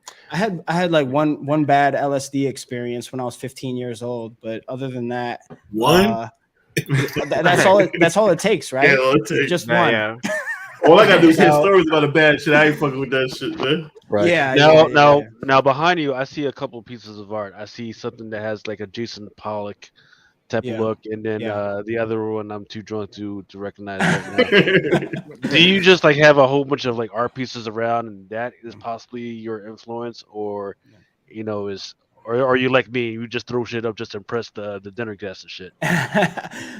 had like one bad LSD experience when I was 15 years old, but other than that, that's all it takes, right? Yeah, all it takes. Just one. Yeah. All I gotta do is hear stories about a bad shit. I ain't fucking with that shit, man. Right. Yeah. Now behind you, I see a couple pieces of art. I see something that has like a Jason Pollock type of look, and then the other one I'm too drunk to recognize. Right now. Do you just like have a whole bunch of like art pieces around, and that is possibly your influence, or you know, or are you like me? You just throw shit up just to impress the dinner guests and shit.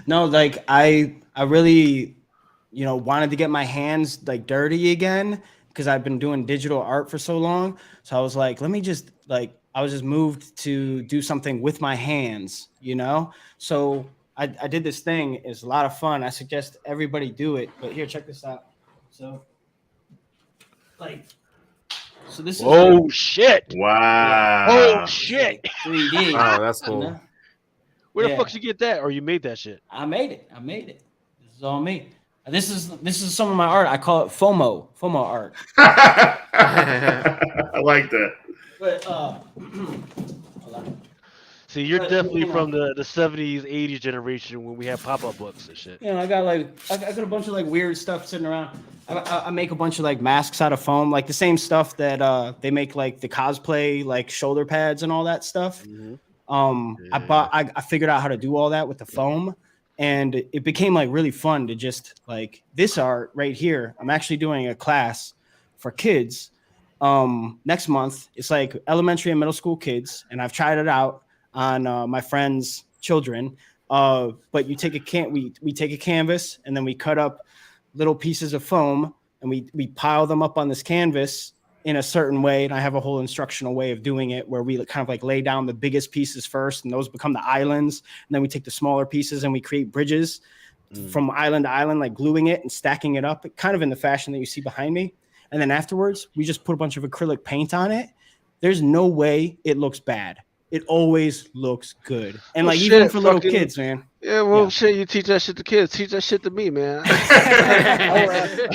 No, like I really, you know, wanted to get my hands like dirty again because I've been doing digital art for so long. So I was like, let me just like, I was just moved to do something with my hands, you know? So I did this thing. It's a lot of fun. I suggest everybody do it. But here, check this out. So this is shit. Wow. Oh shit. 3D. Oh, that's cool. Where the fuck did you get that? Or you made that shit? I made it. This is all me. This is some of my art. I call it FOMO art. I like that. But see, you're definitely from the 70s, 80s generation when we had pop-up books and shit. You know, I got a bunch of like weird stuff sitting around. I make a bunch of like masks out of foam, like the same stuff that they make like the cosplay like shoulder pads and all that stuff. Mm-hmm. I figured out how to do all that with the foam, and it became like really fun to just like this art right here. I'm actually doing a class for kids next month. It's like elementary and middle school kids, and I've tried it out on my friends' children. But you take we take a canvas, and then we cut up little pieces of foam, and we pile them up on this canvas in a certain way. And I have a whole instructional way of doing it where we kind of like lay down the biggest pieces first, and those become the islands. And then we take the smaller pieces and we create bridges from island to island, like gluing it and stacking it up, kind of in the fashion that you see behind me. And then afterwards, we just put a bunch of acrylic paint on it. There's no way it looks bad. it always looks good. And Well, like even shit, for little fucking- kids, man. Yeah, well, Yeah. shit, you teach that shit to kids. Teach that shit to me, man.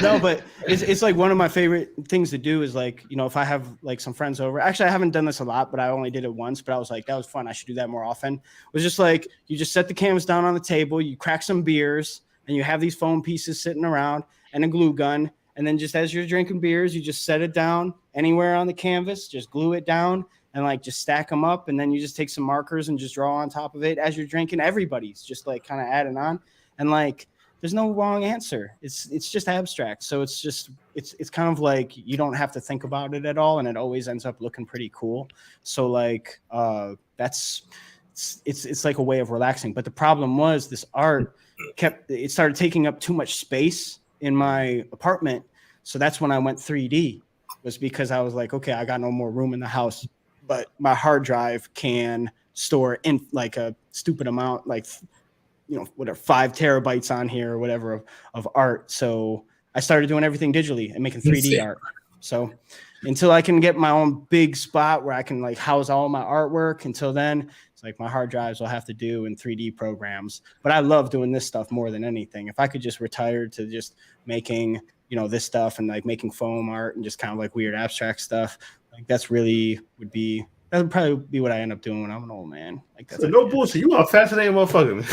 No, but it's like one of my favorite things to do is like, you know, if I have like some friends over. Actually, I haven't done this a lot, but I only did it once. But I was like, that was fun. I should do that more often. It was just like you just set the canvas down on the table, you crack some beers, and you have these foam pieces sitting around and a glue gun. And then just as you're drinking beers, you just set it down anywhere on the canvas, just glue it down and like just stack them up. And then you just take some markers and just draw on top of it as you're drinking. Everybody's just like kind of adding on. And like, there's no wrong answer. It's just abstract. So it's just, it's kind of like you don't have to think about it at all. And it always ends up looking pretty cool. So like, it's like a way of relaxing. But the problem was this art it started taking up too much space in my apartment. So that's when I went 3D, was because I was like, okay, I got no more room in the house, but my hard drive can store in like a stupid amount, like, you know, whatever, 5 terabytes on here or whatever of art. So I started doing everything digitally and making 3D art. So until I can get my own big spot where I can like house all my artwork, until then, it's like my hard drives will have to do in 3D programs. But I love doing this stuff more than anything. If I could just retire to just making, you know, this stuff and like making foam art and just kind of like weird abstract stuff, like that would probably be what I end up doing when I'm an old man. Like that's no bullshit. You are a fascinating motherfucker.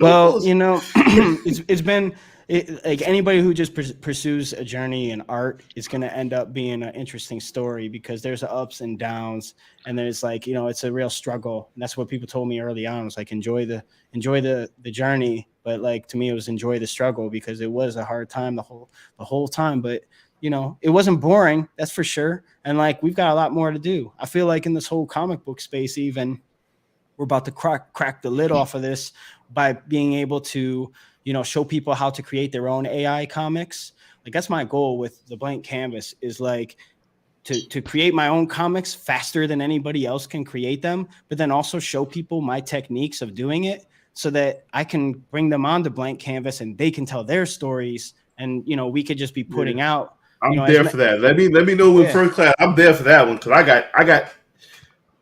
Well, bullshit. you know, it's been like anybody who just pursues a journey in art is going to end up being an interesting story, because there's ups and downs, and there's like, you know, it's a real struggle. And that's what people told me early on, was like, enjoy the journey. But like, to me, it was enjoy the struggle, because it was a hard time the whole time. But you know, it wasn't boring, that's for sure. And like, we've got a lot more to do. I feel like in this whole comic book space, even, we're about to crack the lid off of this by being able to, you know, show people how to create their own AI comics. Like that's my goal with the blank canvas, is like to create my own comics faster than anybody else can create them, but then also show people my techniques of doing it so that I can bring them onto blank canvas and they can tell their stories. And, you know, we could just be putting out. I'm there for that. Let me know when first class. I'm there for that one, because I got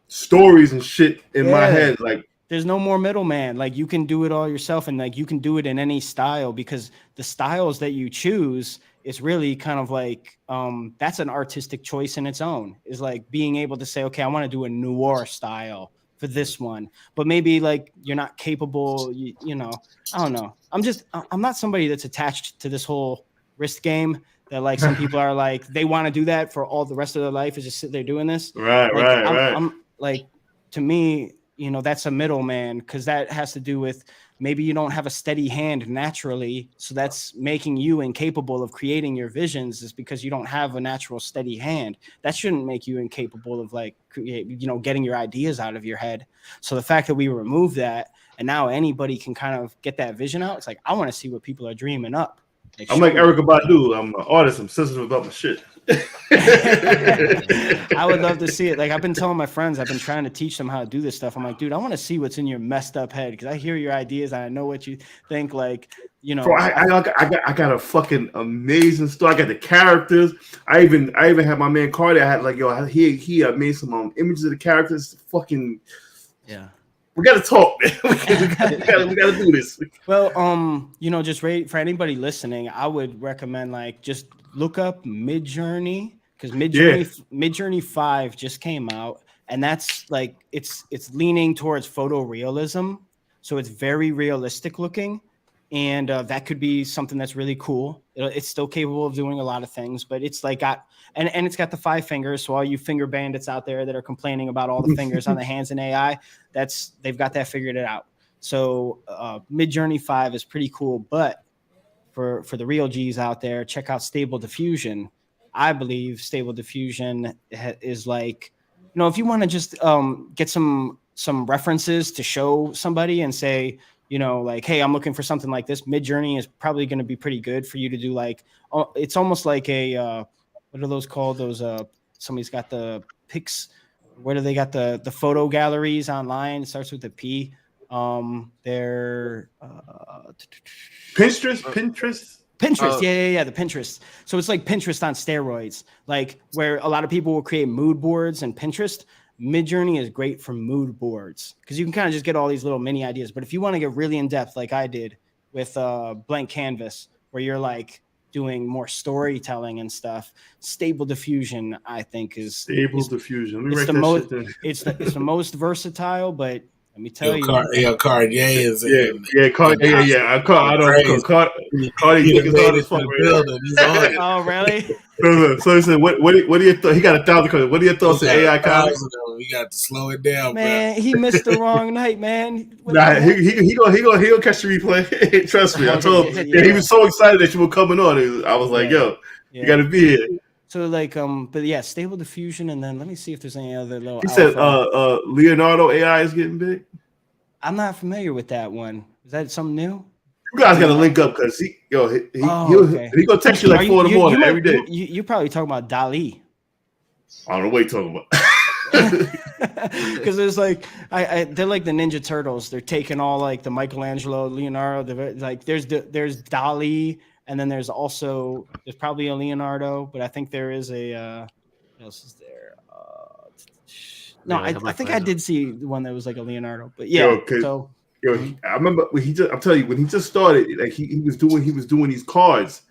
stories and shit in my head. Like, there's no more middleman. Like, you can do it all yourself, and like you can do it in any style, because the styles that you choose is really kind of like that's an artistic choice in its own. Is like being able to say, okay, I want to do a noir style for this one, but maybe like you're not capable. You know, I don't know. I'm not somebody that's attached to this whole wrist game. That like some people are like, they want to do that for all the rest of their life, is just sit there doing this. Right. I'm like, to me, you know, that's a middleman, because that has to do with maybe you don't have a steady hand naturally. So that's making you incapable of creating your visions, is because you don't have a natural steady hand. That shouldn't make you incapable of like getting your ideas out of your head. So the fact that we remove that and now anybody can kind of get that vision out, it's like, I want to see what people are dreaming up. Like, I'm like Erykah Badu. I'm an artist. I'm sensitive about my shit. I would love to see it. Like, I've been telling my friends, I've been trying to teach them how to do this stuff. I'm like, dude, I want to see what's in your messed up head, because I hear your ideas and I know what you think. Like, you know, bro, I got a fucking amazing story. I got the characters. I even had my man Cardi. I had like, he made some images of the characters. Fucking yeah. We gotta talk, man. we gotta do this. Well, you know, just for anybody listening, I would recommend like just look up Midjourney, because Midjourney 5 just came out, and that's like it's leaning towards photorealism, so it's very realistic looking, and that could be something that's really cool. It's still capable of doing a lot of things, but it's like and it's got the 5 fingers. So all you finger bandits out there that are complaining about all the fingers on the hands in AI, they've got that figured it out. So Midjourney 5 is pretty cool, but for the real G's out there, check out Stable Diffusion. I believe Stable Diffusion is like, you know, if you want to just get some references to show somebody and say, you know, like, hey, I'm looking for something like this, Midjourney is probably going to be pretty good for you to do. Like, it's almost like a what are those called? Those somebody's got the pics. Where do they got the photo galleries online? It starts with a P. They're Pinterest. Yeah, the Pinterest. So it's like Pinterest on steroids, like where a lot of people will create mood boards and Pinterest. Midjourney is great for mood boards because you can kind of just get all these little mini ideas. But if you want to get really in depth, like I did with Blank Canvas, where you're like doing more storytelling and stuff, Stable Diffusion, I think, is Stable Diffusion. Let me it's write the that most shit down. it's the most versatile. But let me tell you, Cartier is Cardi. I don't. Cardi he thick done as hard made as it to fuck. the Right building. He's on it. oh really? So he said, what are your thoughts? He got 1,000 comments. What are your thoughts on AI comments? We got to slow it down, Man, he missed the wrong night, man. Nah, he'll catch the replay. Trust me. I told him. Yeah. He was so excited that you were coming on. I was like, yo, you got to be here. So like, but yeah, Stable Diffusion, and then let me see if there's any other little. He said, Leonardo AI is getting big. I'm not familiar with that one. Is that something new? You guys got to link up because he gonna text you like 4 in the morning every day. You probably talking about Dali. I don't know what you're talking about. Because there's like they're like the Ninja Turtles. They're taking all like the Michelangelo, Leonardo. Like there's Dali, and then there's probably a Leonardo, but I think there is a what else is there? No, I think I did see one that was like a Leonardo, but yeah. I remember when I'm telling you, when he just started, like he was doing these cards.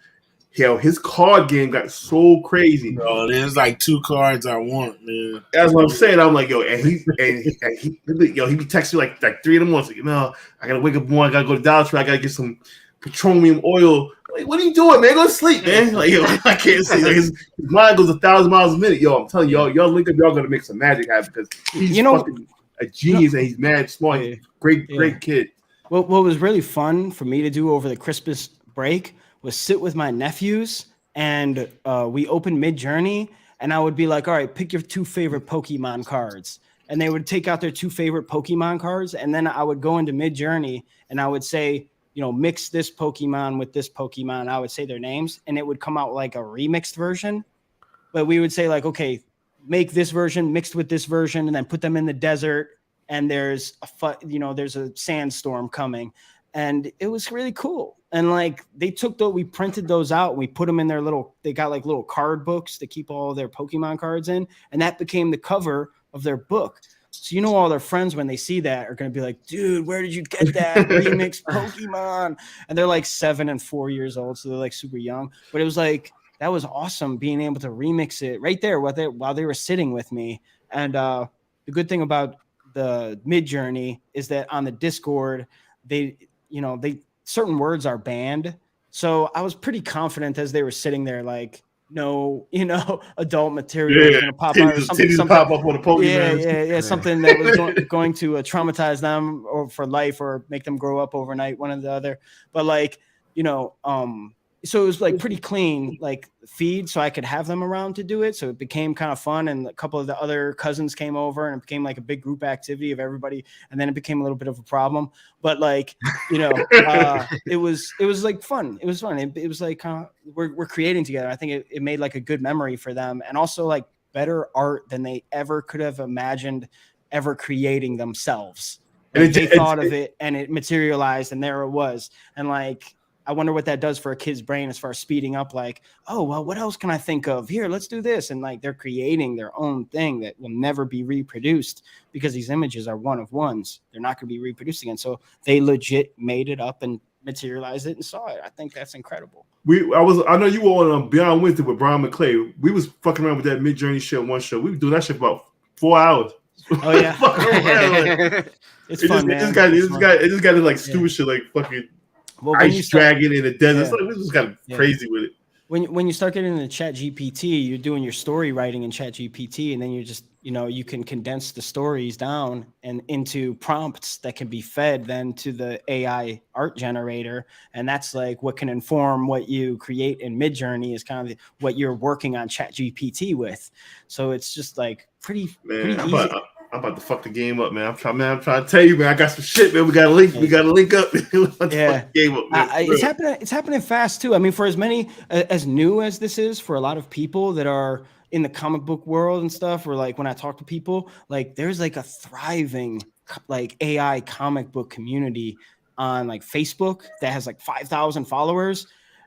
Hell, his card game got so crazy. Bro, there's like 2 cards I want, man. That's what I'm saying. I'm like, yo, and he be texting like 3 in the morning. Like, I gotta wake up more. I gotta go to Dollar Tree. I gotta get some petroleum oil. Like, what are you doing, man? Go to sleep, man. Like, yo, I can't see. Like, his mind goes 1,000 miles a minute. Yo, I'm telling y'all link up. Y'all gonna make some magic happen because he's fucking a genius and he's mad smart. He's great kid. What was really fun for me to do over the Christmas break was sit with my nephews and we opened Midjourney and I would be like, all right, pick your 2 favorite Pokemon cards. And they would take out their 2 favorite Pokemon cards. And then I would go into Midjourney and I would say, mix this Pokemon with this Pokemon. I would say their names and it would come out like a remixed version. But we would say like, okay, make this version mixed with this version and then put them in the desert. And there's a sandstorm coming. And it was really cool. And like we printed those out and we put them in they got like little card books to keep all their Pokemon cards in. And that became the cover of their book. So, all their friends, when they see that, are going to be like, dude, where did you get that remixed Pokemon? And they're like 7 and 4 years old. So they're like super young. But it was like, that was awesome being able to remix it right there while they were sitting with me. And the good thing about the Midjourney is that on the Discord, they certain words are banned. So I was pretty confident as they were sitting there, like, no, adult material is going to pop out or something pop up on the Pokemon. Yeah, something that was going to traumatize them or for life or make them grow up overnight, one or the other. But like, so it was like pretty clean, like feed, so I could have them around to do it. So it became kind of fun. And a couple of the other cousins came over and it became like a big group activity of everybody. And then it became a little bit of a problem. But like, it was like fun. It was fun. It was like we're creating together. I think it made like a good memory for them. And also like better art than they ever could have imagined ever creating themselves. Like, they thought of it and it materialized and there it was. And like, I wonder what that does for a kid's brain as far as speeding up, like, oh, well, what else can I think of? Here, let's do this. And like they're creating their own thing that will never be reproduced because these images are one of ones. They're not going to be reproduced again. So they legit made it up and materialized it and saw it. I think that's incredible. I know you were on Beyond Wednesday with Brian McClay. We was fucking around with that Midjourney shit on one show. We were doing that shit for about 4 hours. Oh yeah. It's fun, man. It just got like stupid shit like fucking ice dragon in the desert. It's like, we just got crazy with it. When you start getting into Chat GPT, you're doing your story writing in Chat GPT, and then you're just, you can condense the stories down and into prompts that can be fed then to the AI art generator. And that's like what can inform what you create in Midjourney is kind of what you're working on Chat GPT with. So it's just like pretty easy. I'm about to fuck the game up, man. I'm trying to tell you, man. I got some shit, man. We got to link up. Yeah, game up, man. It's happening fast too. I mean, for as many as new as this is for a lot of people that are in the comic book world and stuff, or like when I talk to people, like there's like a thriving like AI comic book community on like Facebook that has like 5,000 followers,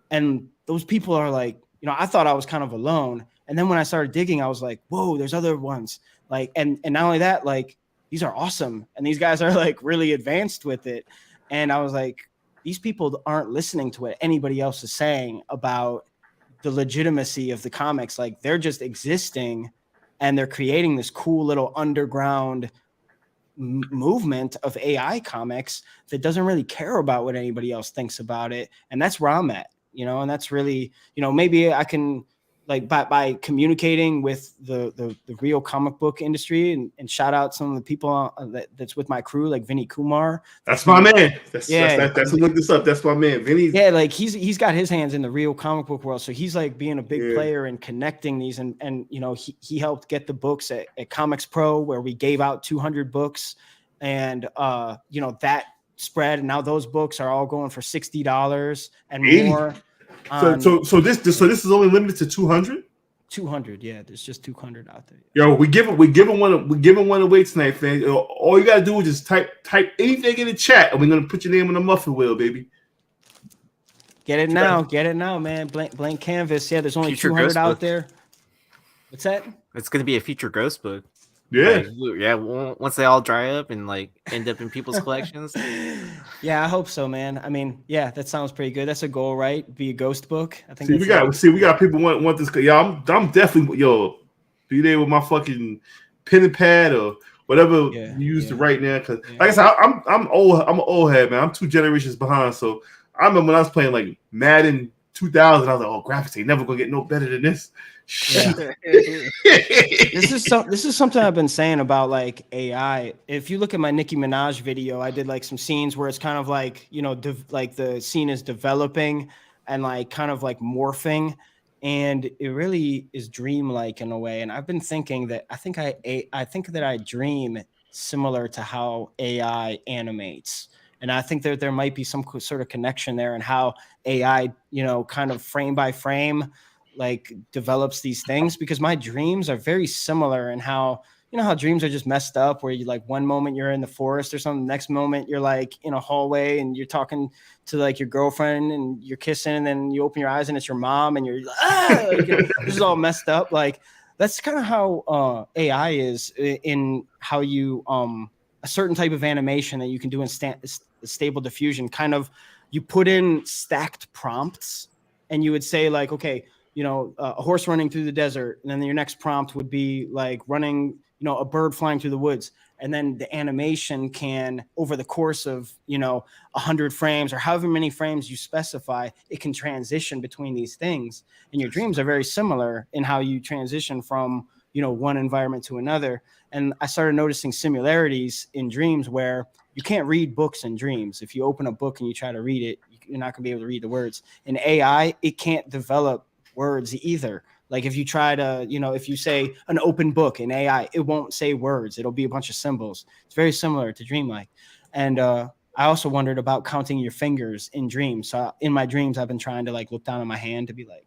and those people are like, I thought I was kind of alone. And then when I started digging, I was like, whoa, there's other ones Like, and not only that, like these are awesome, and these guys are like really advanced with it. And I was like, these people aren't listening to what anybody else is saying about the legitimacy of the comics. Like they're just existing, and they're creating this cool little underground movement of AI comics that doesn't really care about what anybody else thinks about it. And that's where I'm at, and that's really, maybe I can, like, by communicating with the real comic book industry, and shout out some of the people that's with my crew, like Vinny Kumar. That's my man. That's who looked this up. That's my man, Vinny. Yeah, like he's got his hands in the real comic book world, so he's like being a big player and connecting these, and he helped get the books at Comics Pro, where we gave out 200 books, and that spread, and now those books are all going for $60 and more. So this is only limited to 200. 200, yeah. There's just 200 out there. Yo, we giving one away tonight, fans. All you gotta do is just type anything in the chat, and we're gonna put your name on the muffin wheel, baby. Get it now, man. Blank canvas. Yeah, there's only Future 200 out there. What's that? It's gonna be a future ghost book. Yeah, Once they all dry up and like end up in people's collections. Yeah, I hope so, man. I mean, yeah, that sounds pretty good. That's a goal, right? Be a ghost book. I think. we got people want this. Yeah, I'm definitely be there with my fucking pen and pad or whatever you use to write now. Because like I said, I'm old. I'm an old head, man. I'm 2 generations behind. So I remember when I was playing like Madden 2000. I was like, oh, graphics ain't never gonna get no better than this. Yeah. This is something I've been saying about like AI. If you look at my Nicki Minaj video, I did like some scenes where it's kind of like, like the scene is developing and like kind of like morphing, and it really is dreamlike in a way. And I've been thinking that I think that I dream similar to how AI animates. And I think that there might be some sort of connection there, and how AI, kind of frame by frame, like develops these things, because my dreams are very similar, and how dreams are just messed up, where you like one moment you're in the forest or something, the next moment you're like in a hallway and you're talking to like your girlfriend and you're kissing, and then you open your eyes and it's your mom and you're this is all messed up. Like that's kind of how AI is in how you a certain type of animation that you can do in stable diffusion. Kind of you put in stacked prompts, and you would say like, okay, a horse running through the desert. And then your next prompt would be like running, a bird flying through the woods. And then the animation can, over the course of, 100 frames or however many frames you specify, it can transition between these things. And your dreams are very similar in how you transition from, one environment to another. And I started noticing similarities in dreams where you can't read books in dreams. If you open a book and you try to read it, you're not gonna be able to read the words. In AI, it can't develop words either. Like if you try to, if you say an open book in AI, it won't say words. It'll be a bunch of symbols. It's very similar to dreamlike. And I also wondered about counting your fingers in dreams. So in my dreams, I've been trying to like look down at my hand to be like,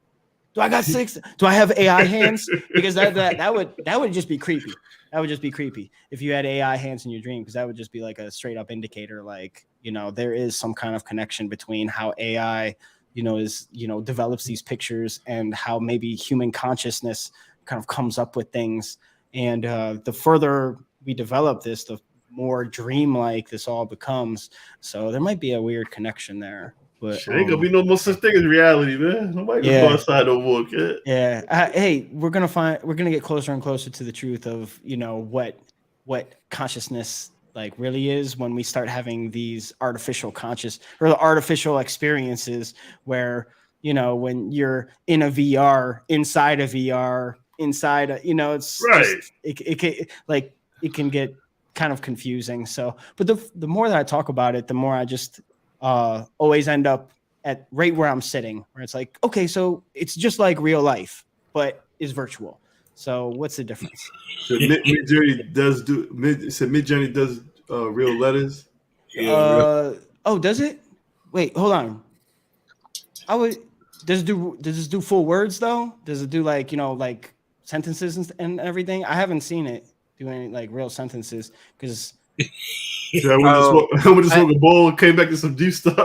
do I got 6? Do I have AI hands? Because that would just be creepy. That would just be creepy if you had AI hands in your dream, because that would just be like a straight up indicator. Like, there is some kind of connection between how AI develops these pictures and how maybe human consciousness kind of comes up with things. And the further we develop this, the more dreamlike this all becomes. So there might be a weird connection there. But ain't gonna be no more such thing as reality, man. Nobody gonna go outside no more, kid. Yeah. Hey, we're gonna get closer and closer to the truth of what consciousness like really is when we start having these artificial artificial experiences where when you're in a VR inside a VR inside a, it's right. Just, it can get kind of confusing. So, but the more that I talk about it, the more I just always end up at right where I'm sitting, where it's like, okay, so it's just like real life, but is virtual. So what's the difference? So Midjourney does real letters. Oh, does it? Wait, hold on. Does it do full words though? Does it do like like sentences and everything? I haven't seen it do any like real sentences because. I went to smoke a bowl, came back to some deep stuff.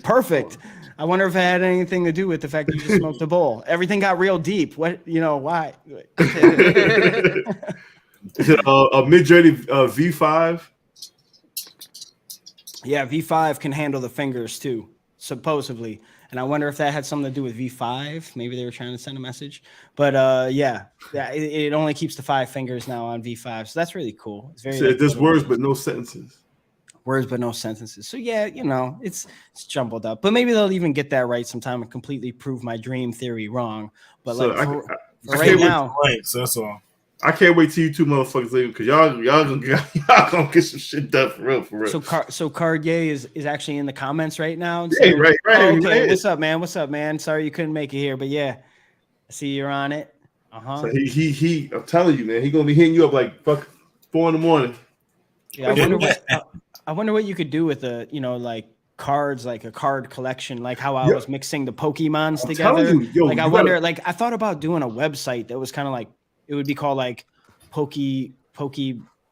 Perfect. I wonder if it had anything to do with the fact that you just smoked a bowl. Everything got real deep. What, why? Is it a mid-journey V5? Yeah, V5 can handle the fingers too, supposedly. And I wonder if that had something to do with V5. Maybe they were trying to send a message. But yeah, it only keeps the 5 fingers now on V5. So that's really cool. It's very. So there's words but no sentences. Words but no sentences. So yeah, it's jumbled up. But maybe they'll even get that right sometime and completely prove my dream theory wrong. But so like for right now, so that's all. I can't wait till you two motherfuckers leave because y'all gonna get some shit done for real. So Cartier is actually in the comments right now. Yeah, right. Oh, okay, right. what's up, man? Sorry you couldn't make it here, but yeah, I see you're on it. So he I'm telling you, man, he gonna be hitting you up like fuck 4 a.m. Yeah, I wonder what you could do with like cards, like a card collection, like how I was mixing the Pokemons together. I wonder, I thought about doing a website that was kind of like, it would be called like Poke.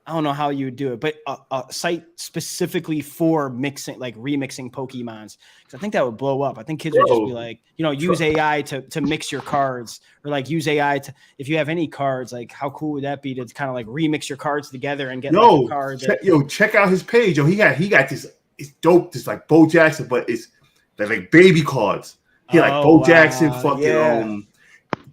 I don't know how you would do it, but a site specifically for mixing, like remixing Pokemons. Because I think that would blow up. I think kids would just be like, use AI to mix your cards, or like use AI to, if you have any cards, like how cool would that be to kind of like remix your cards together and get like a card. Check out his page. He got this. It's dope. This like Bo Jackson, but it's like baby cards. He like Bo Jackson, fucking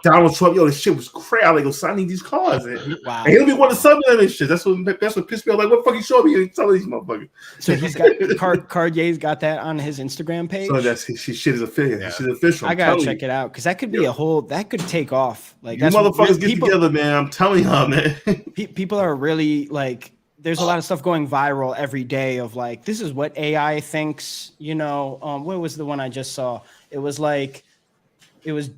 Donald Trump. This shit was crazy. I like, I need these cards. And he'll be one of some of that shit. That's what pissed me off. Like, what fucking show me some of these motherfuckers? So he's got Cardier's got that on his Instagram page. So that's his shit is official. Yeah. Shit is official. I gotta check it out because that could be that could take off. Like, you motherfuckers get together, man. I'm telling y'all, man. People are really like. There's a lot of stuff going viral every day of like, this is what AI thinks. What was the one I just saw? It was like, it was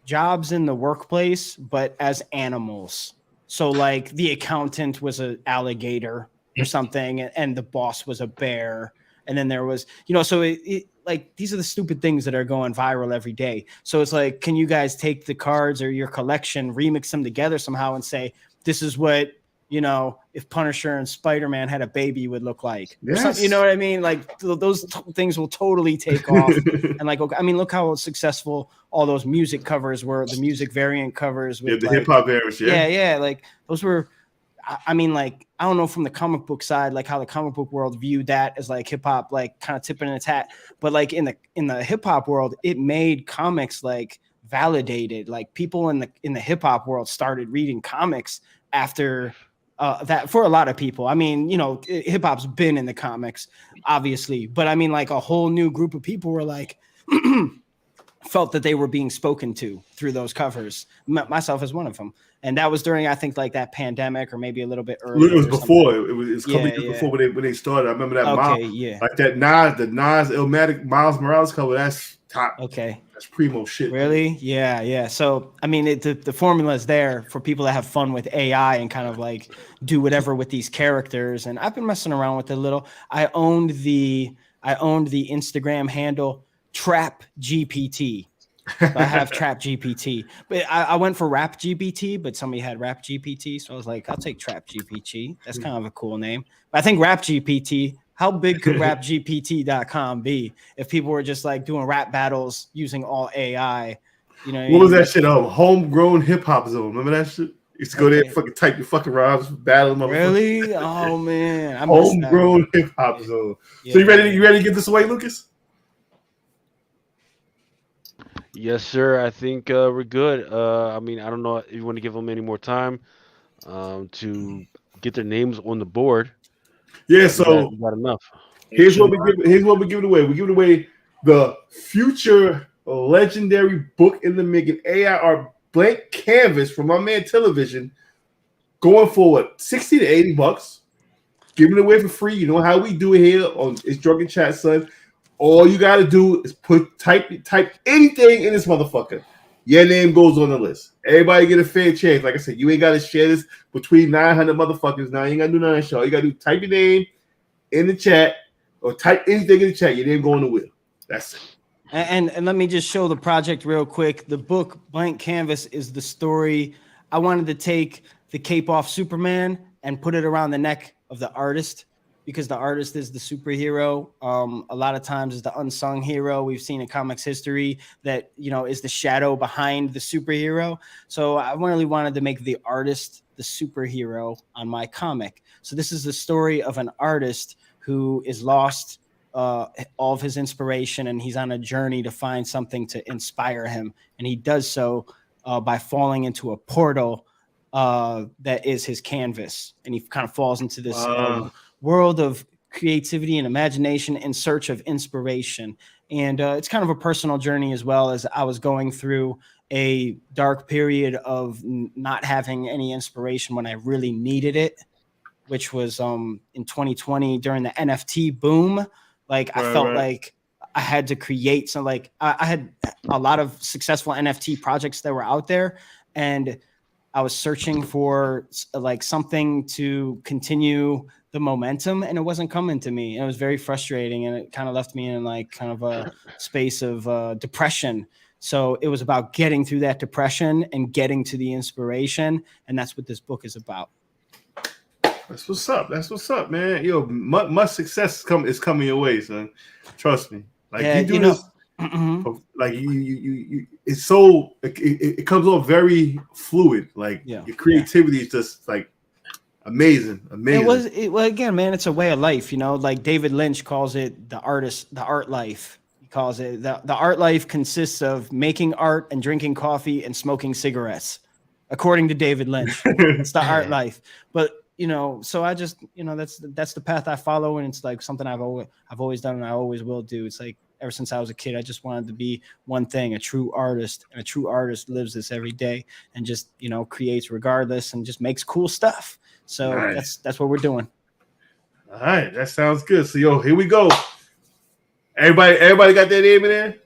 jobs in the workplace, but as animals. So like the accountant was an alligator or something, and the boss was a bear. And then there was, so it like, these are the stupid things that are going viral every day. So it's like, can you guys take the cards or your collection, remix them together somehow and say, this is what, if Punisher and Spider-Man had a baby would look like. Yes. You know what I mean? Like those things will totally take off. And like, I mean, look how successful all those music covers were, the music variant covers. With the hip hop variants. Yeah. Like those were, I mean, like, I don't know from the comic book side, like how the comic book world viewed that as like hip hop, like kind of tipping its hat. But like in the hip hop world, it made comics like validated. Like people in the hip hop world started reading comics after that. For a lot of people, I mean, hip hop's been in the comics, obviously, but I mean, like a whole new group of people were like, felt that they were being spoken to through those covers. Myself as one of them, and that was during, I think, like that pandemic, or maybe a little bit earlier. It was before. It was a couple years before when they started. I remember that. Like that Nas Illmatic Miles Morales cover. That's top. Okay. That's primo shit. Really? Man. Yeah. So, I mean, the formula is there for people that have fun with AI and kind of like do whatever with these characters. And I've been messing around with it a little. I owned the Instagram handle Trap GPT. So I have Trap GPT, but I went for Rap GPT, but somebody had Rap GPT. So I was like, I'll take Trap GPT. That's kind of a cool name. But I think Rap GPT, how big could rapgpt.com be if people were just like doing rap battles using all AI? What was that shit? Homegrown hip hop zone. Remember that shit? Used to go there and fucking type your fucking rhymes, battle them. Really? Oh man, homegrown hip hop zone. Yeah. So you ready to get this away, Lucas? Yes, sir. I think we're good. I mean, I don't know if you want to give them any more time to get their names on the board. Yeah, so we got enough. Here's what we give it away. We give it away the future legendary book in the making AI art blank canvas from my man Television, going for what, $60 to $80. Giving it away for free. You know how we do it here on It's Drunken Chat, son. All you gotta do is type anything in this motherfucker. Your name goes on the list. Everybody get a fair chance. Like I said, you ain't gotta share this between 900 motherfuckers. Now you ain't gotta do nothing. Show. You gotta type your name in the chat or type anything in the chat. Your name go on the wheel. That's it. And let me just show the project real quick. The book Blank Canvas is the story. I wanted to take the cape off Superman and put it around the neck of the artist, because the artist is the superhero. A lot of times is the unsung hero. We've seen in comics history that, is the shadow behind the superhero. So I really wanted to make the artist the superhero on my comic. So this is the story of an artist who is lost all of his inspiration, and he's on a journey to find something to inspire him. And he does so by falling into a portal that is his canvas. And he kind of falls into this world of creativity and imagination in search of inspiration. And it's kind of a personal journey as well, as I was going through a dark period of not having any inspiration when I really needed it, which was in 2020 during the NFT boom. Like I felt like I had to create some, like I had a lot of successful NFT projects that were out there, and I was searching for like something to continue the momentum, and it wasn't coming to me. And it was very frustrating, and it kind of left me in like kind of a space of depression. So it was about getting through that depression and getting to the inspiration. And that's what this book is about. That's what's up. That's what's up, man. Yo, much success is coming your way, son. Trust me. Like you do this, like you it's so it comes off very fluid. Like your creativity is just like amazing. Well, again, man, it's a way of life. Like David Lynch calls it the art life. He calls it the art life consists of making art and drinking coffee and smoking cigarettes, according to David Lynch. It's the art life, but. So I just, that's the path I follow. And it's like something I've always done and I always will do. It's like ever since I was a kid, I just wanted to be one thing, a true artist. And a true artist lives this every day and just, creates regardless and just makes cool stuff. So that's what we're doing. All right. That sounds good. So, here we go. Everybody got their name in there?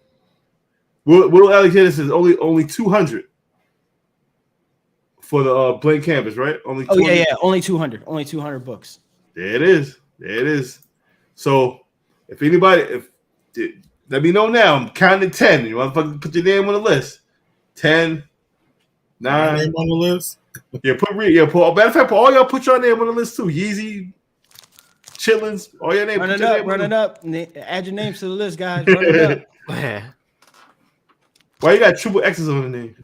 Will Alexander says only 200. For the blank canvas, right? Only 20? Only 200. Only 200 books. There it is. So, if anybody, let me know now. I'm counting 10. You want to put your name on the list? 10, 9. Name on the list? Put. Matter of fact, all y'all put your name on the list too. Yeezy, Chillins, all your name. Run it up. Add your names to the list, guys. Run it up. Why you got triple X's on the name?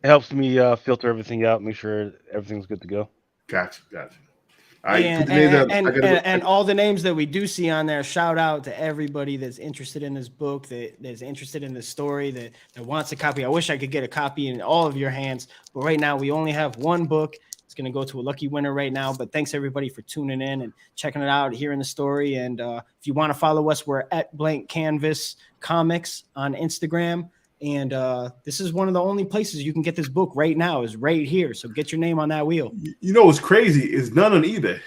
It helps me filter everything out, make sure everything's good to go. Gotcha. All right, and all the names that we do see on there, shout out to everybody that's interested in this book, that's interested in this story, that wants a copy. I wish I could get a copy in all of your hands, but right now we only have one book. It's going to go to a lucky winner right now, but thanks everybody for tuning in and checking it out, hearing the story. And if you want to follow us, we're at Blank Canvas Comics on Instagram. And this is one of the only places you can get this book right now is right here. So get your name on that wheel. What's crazy is none on eBay.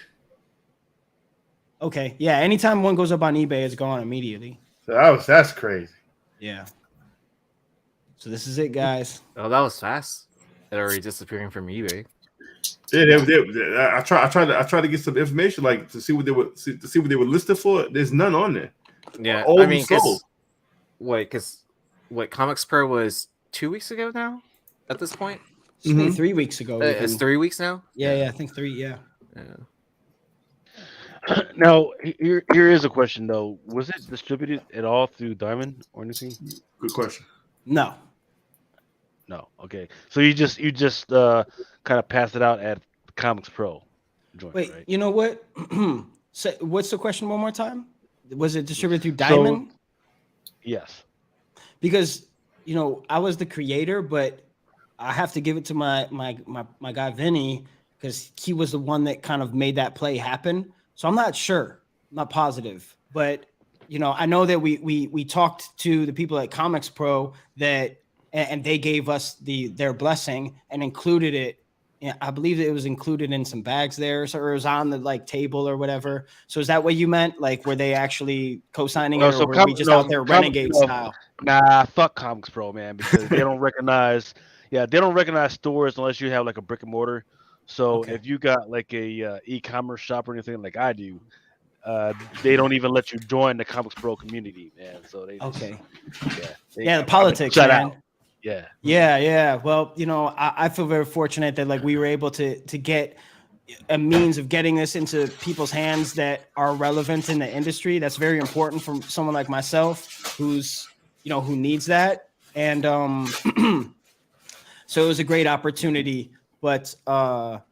Okay. Yeah. Anytime one goes up on eBay, it's gone immediately. So that's crazy. Yeah. So this is it, guys. Oh, that was fast. They're already disappearing from eBay. Yeah, I tried to get some information, like to see what they were listed for. There's none on there. Yeah. All sold. What Comics Pro was 2 weeks ago now at this point? It's been 3 weeks ago. It's 3 weeks now? Yeah, I think 3, yeah. Now, here is a question, though. Was it distributed at all through Diamond or anything? Good question. No. Okay. So you just kind of passed it out at Comics Pro joint, Wait, right? you know what? So what's the question one more time? Was it distributed through Diamond? Yes. Because I was the creator, but I have to give it to my guy Vinny because he was the one that kind of made that play happen. So I'm not sure, I'm not positive, but I know that we talked to the people at Comics Pro and they gave us their blessing and included it. I believe it was included in some bags there, so it was on the table or whatever. So is that what you meant? Like, were they actually co-signing it, or were we just out there renegade style? Nah, fuck Comics Pro, man, because they don't recognize. Yeah, they don't recognize stores unless you have like a brick and mortar. So if you got like a e-commerce shop or anything like I do, they don't even let you join the Comics Pro community, man. So they the politics, shut man. out. Yeah. Well, I feel very fortunate that like we were able to get a means of getting this into people's hands that are relevant in the industry. That's very important for someone like myself, who's who needs that. And so it was a great opportunity, but that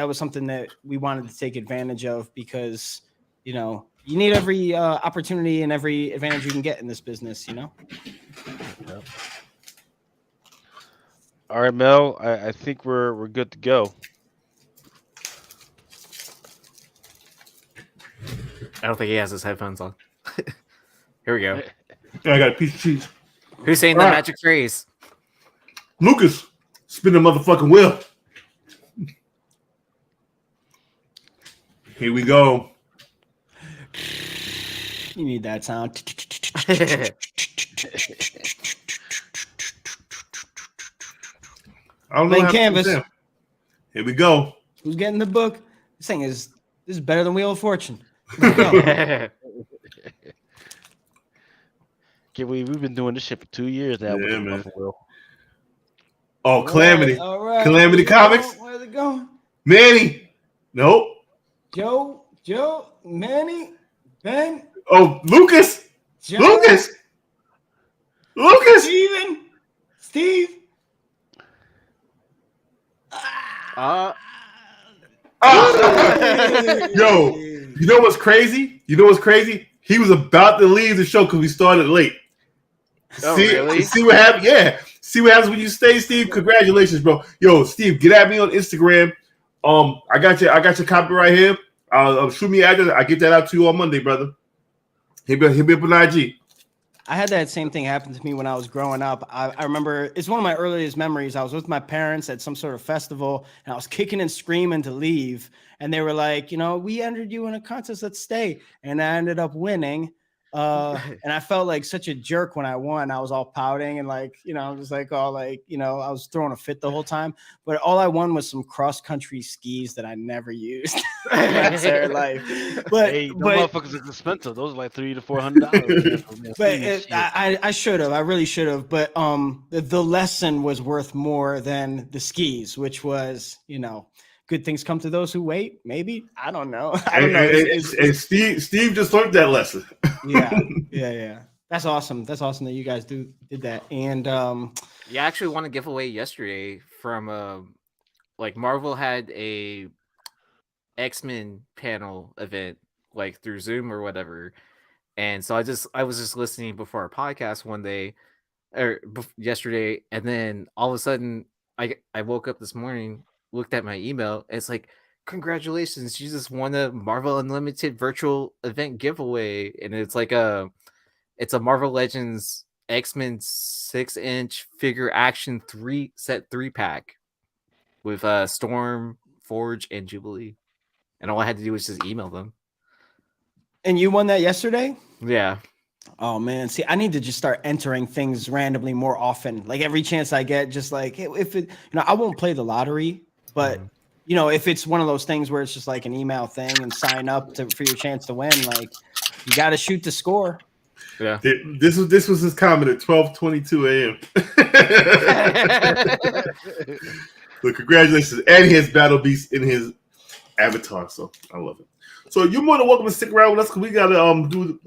was something that we wanted to take advantage of because you need every opportunity and every advantage you can get in this business. Yep. All right, Mel. I think we're good to go. I don't think he has his headphones on. Here we go. I got a piece of cheese. Who's saying the magic phrase? Lucas, spin the motherfucking wheel. Here we go. You need that sound. I don't know. Blank canvas. Here we go. Who's getting the book? This is better than Wheel of Fortune. Go. We've been doing this shit for 2 years now. Yeah, man. Will. Oh, Calamity. All right. Calamity Comics. Where's it going? Manny. Nope. Joe, Manny, Ben. Oh, Lucas. John, Lucas. Steve. Yo, you know what's crazy? He was about to leave the show because we started late. Oh, really? See what happened? Yeah. See what happens when you stay, Steve? Congratulations, bro. Yo, Steve, get at me on Instagram. I got your copy right here. Shoot me an address. I get that out to you on Monday, brother. He'll be up on IG. I had that same thing happen to me when I was growing up. I remember it's one of my earliest memories. I was with my parents at some sort of festival, and I was kicking and screaming to leave. And they were like, we entered you in a contest. Let's stay. And I ended up winning. And I felt like such a jerk when I won. I was all pouting and I was like I was throwing a fit the whole time. But all I won was some cross-country skis that I never used in my entire life. But hey, those motherfuckers are expensive. Those are like $300 to $400. But I should have. I really should have. But the lesson was worth more than the skis, which was good things come to those who wait. Maybe. I don't know. And Steve just learned that lesson. Yeah. That's awesome. That's awesome that you guys did that. And I actually won a giveaway yesterday from Marvel had a X-Men panel event through Zoom or whatever. And so I was just listening before our podcast one day or yesterday, and then all of a sudden I woke up this morning, looked at my email, and it's like, congratulations, you just won a Marvel Unlimited virtual event giveaway. And it's it's a Marvel Legends X-Men 6-inch figure action 3-pack with Storm, Forge, and Jubilee. And all I had to do was just email them. And you won that yesterday? Yeah. Oh man, see, I need to just start entering things randomly more often. Every chance I get, just if it, I won't play the lottery, but if it's one of those things where it's just an email thing and sign up for your chance to win, you got to shoot the score. Yeah. This was his comment at 12:22 a.m. So congratulations, and he has Battle Beast in his avatar, so I love it. So you're more than welcome to stick around with us because we got to do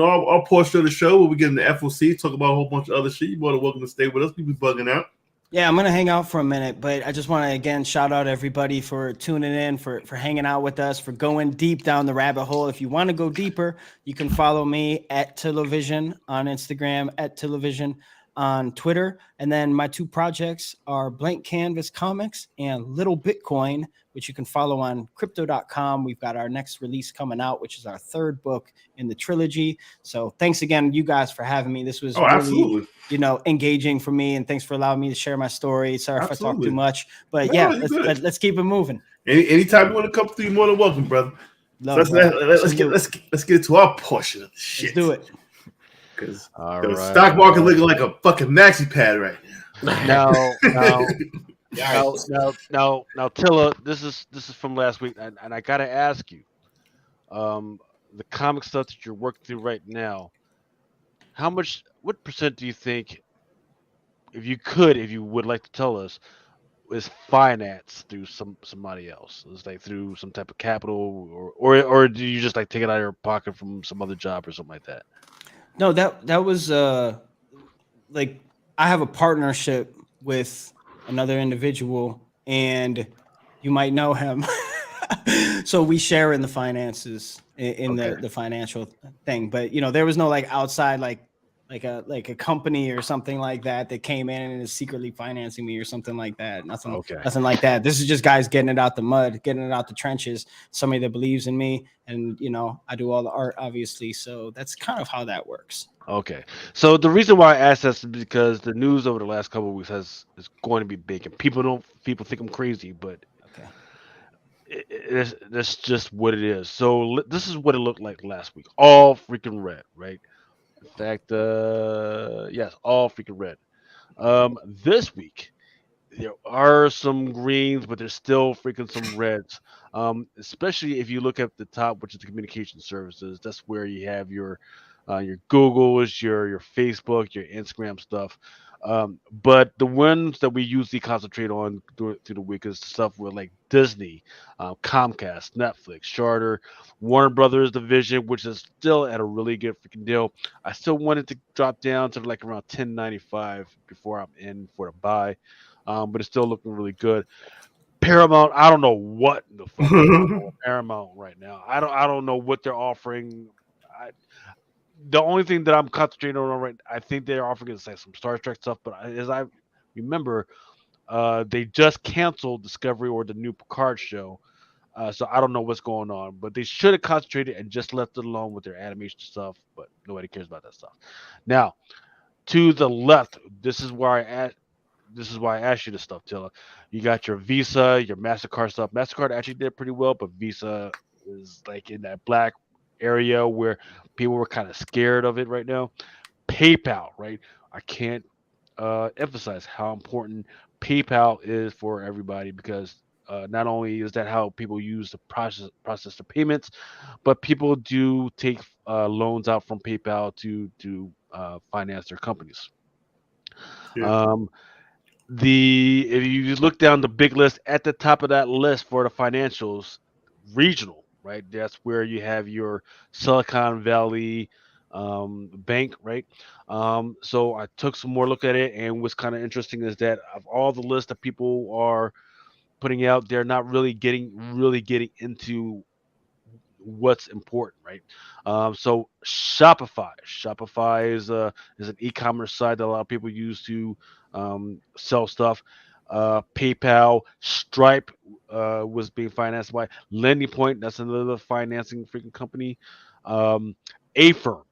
our portion of the show where we get in the FOC, talk about a whole bunch of other shit. You're more than welcome to stay with us. We be bugging out. Yeah, I'm going to hang out for a minute, but I just want to, again, shout out everybody for tuning in, for hanging out with us, for going deep down the rabbit hole. If you want to go deeper, you can follow me at Television on Instagram, at Television on Twitter. And then my two projects are Blank Canvas Comics and Little Bitcoin, which you can follow on crypto.com. We've got our next release coming out, which is our third book in the trilogy. So thanks again, you guys, for having me. This was absolutely engaging for me, and thanks for allowing me to share my story. Sorry if I talk too much, but let's keep it moving. Anytime you want to come through, you're more than welcome, brother. Let's get to our portion of the shit. Let's do it. Because the stock market looking like a fucking maxi pad right now. Now, Tilla, this is from last week, and I gotta ask you, the comic stuff that you're working through right now, what percent do you think, if you would like to tell us, is financed through somebody else? It's like through some type of capital, or do you just like take it out of your pocket from some other job or something like that? No, that was like I have a partnership with another individual, and you might know him. So we share in the finances in Okay. the financial thing. But there was no like outside like a company or something like that that came in and is secretly financing me or something like that. Okay. Nothing like that. This is just guys getting it out the mud, getting it out the trenches. Somebody that believes in me, and I do all the art, obviously. So that's kind of how that works. Okay. So the reason why I asked this is because the news over the last couple of weeks is going to be big, and people think I'm crazy, but Okay. that's just what it is. So this is what it looked like last week. All freaking red, right? In fact, yes, all freaking red. This week there are some greens, but there's still freaking some reds. Especially if you look at the top, which is the communication services. That's where you have your Googles, your Facebook, your Instagram stuff. But the ones that we usually concentrate on through the week is stuff with like Disney, Comcast, Netflix, Charter, Warner Brothers division, which is still at a really good freaking deal. I still wanted to drop down to like around 10.95 before I'm in for the buy, but it's still looking really good. Paramount, I don't know what the fuck is going on with Paramount right now. I don't know what they're offering. I, the only thing that I'm concentrating on right, I think they're offering is like some Star Trek stuff. But as I remember, they just canceled Discovery or the new Picard show. So I don't know what's going on, but they should have concentrated and just left it alone with their animation stuff. But nobody cares about that stuff. Now to the left, this is why I asked you this stuff, Tilla. You got your Visa, your Mastercard stuff. Mastercard actually did pretty well, but Visa is like in that black area where people were kind of scared of it right now. PayPal, right? I can't emphasize how important PayPal is for everybody because not only is that how people use to process the payments, but people do take loans out from PayPal to finance their companies. Yeah. Um, the if you look down the big list at the top of that list for the financials, regional, right? That's where you have your Silicon Valley bank, right? So I took some more look at it, and what's kind of interesting is that of all the lists that people are putting out, they're not really getting into what's important, right? So Shopify is an e-commerce site that a lot of people use to sell stuff. PayPal, Stripe was being financed by Lending Point. That's another financing freaking company. Um, Affirm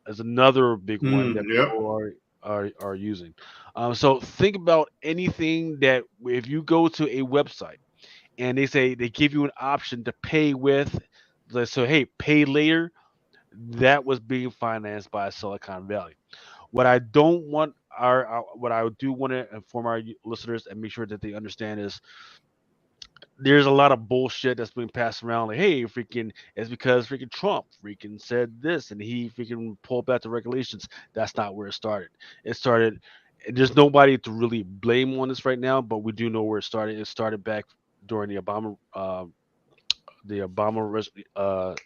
is another big one that Yep. people are using. So think about anything that if you go to a website and they give you an option to pay with, so hey, pay later. That was being financed by Silicon Valley. What I don't want what I do want to inform our listeners and make sure that they understand is there's a lot of bullshit that's being passed around. Like, hey, freaking, it's because freaking Trump freaking said this and he freaking pulled back the regulations. That's not where it started. It started. There's nobody to really blame on this right now, but we do know where it started. It started back during the Obama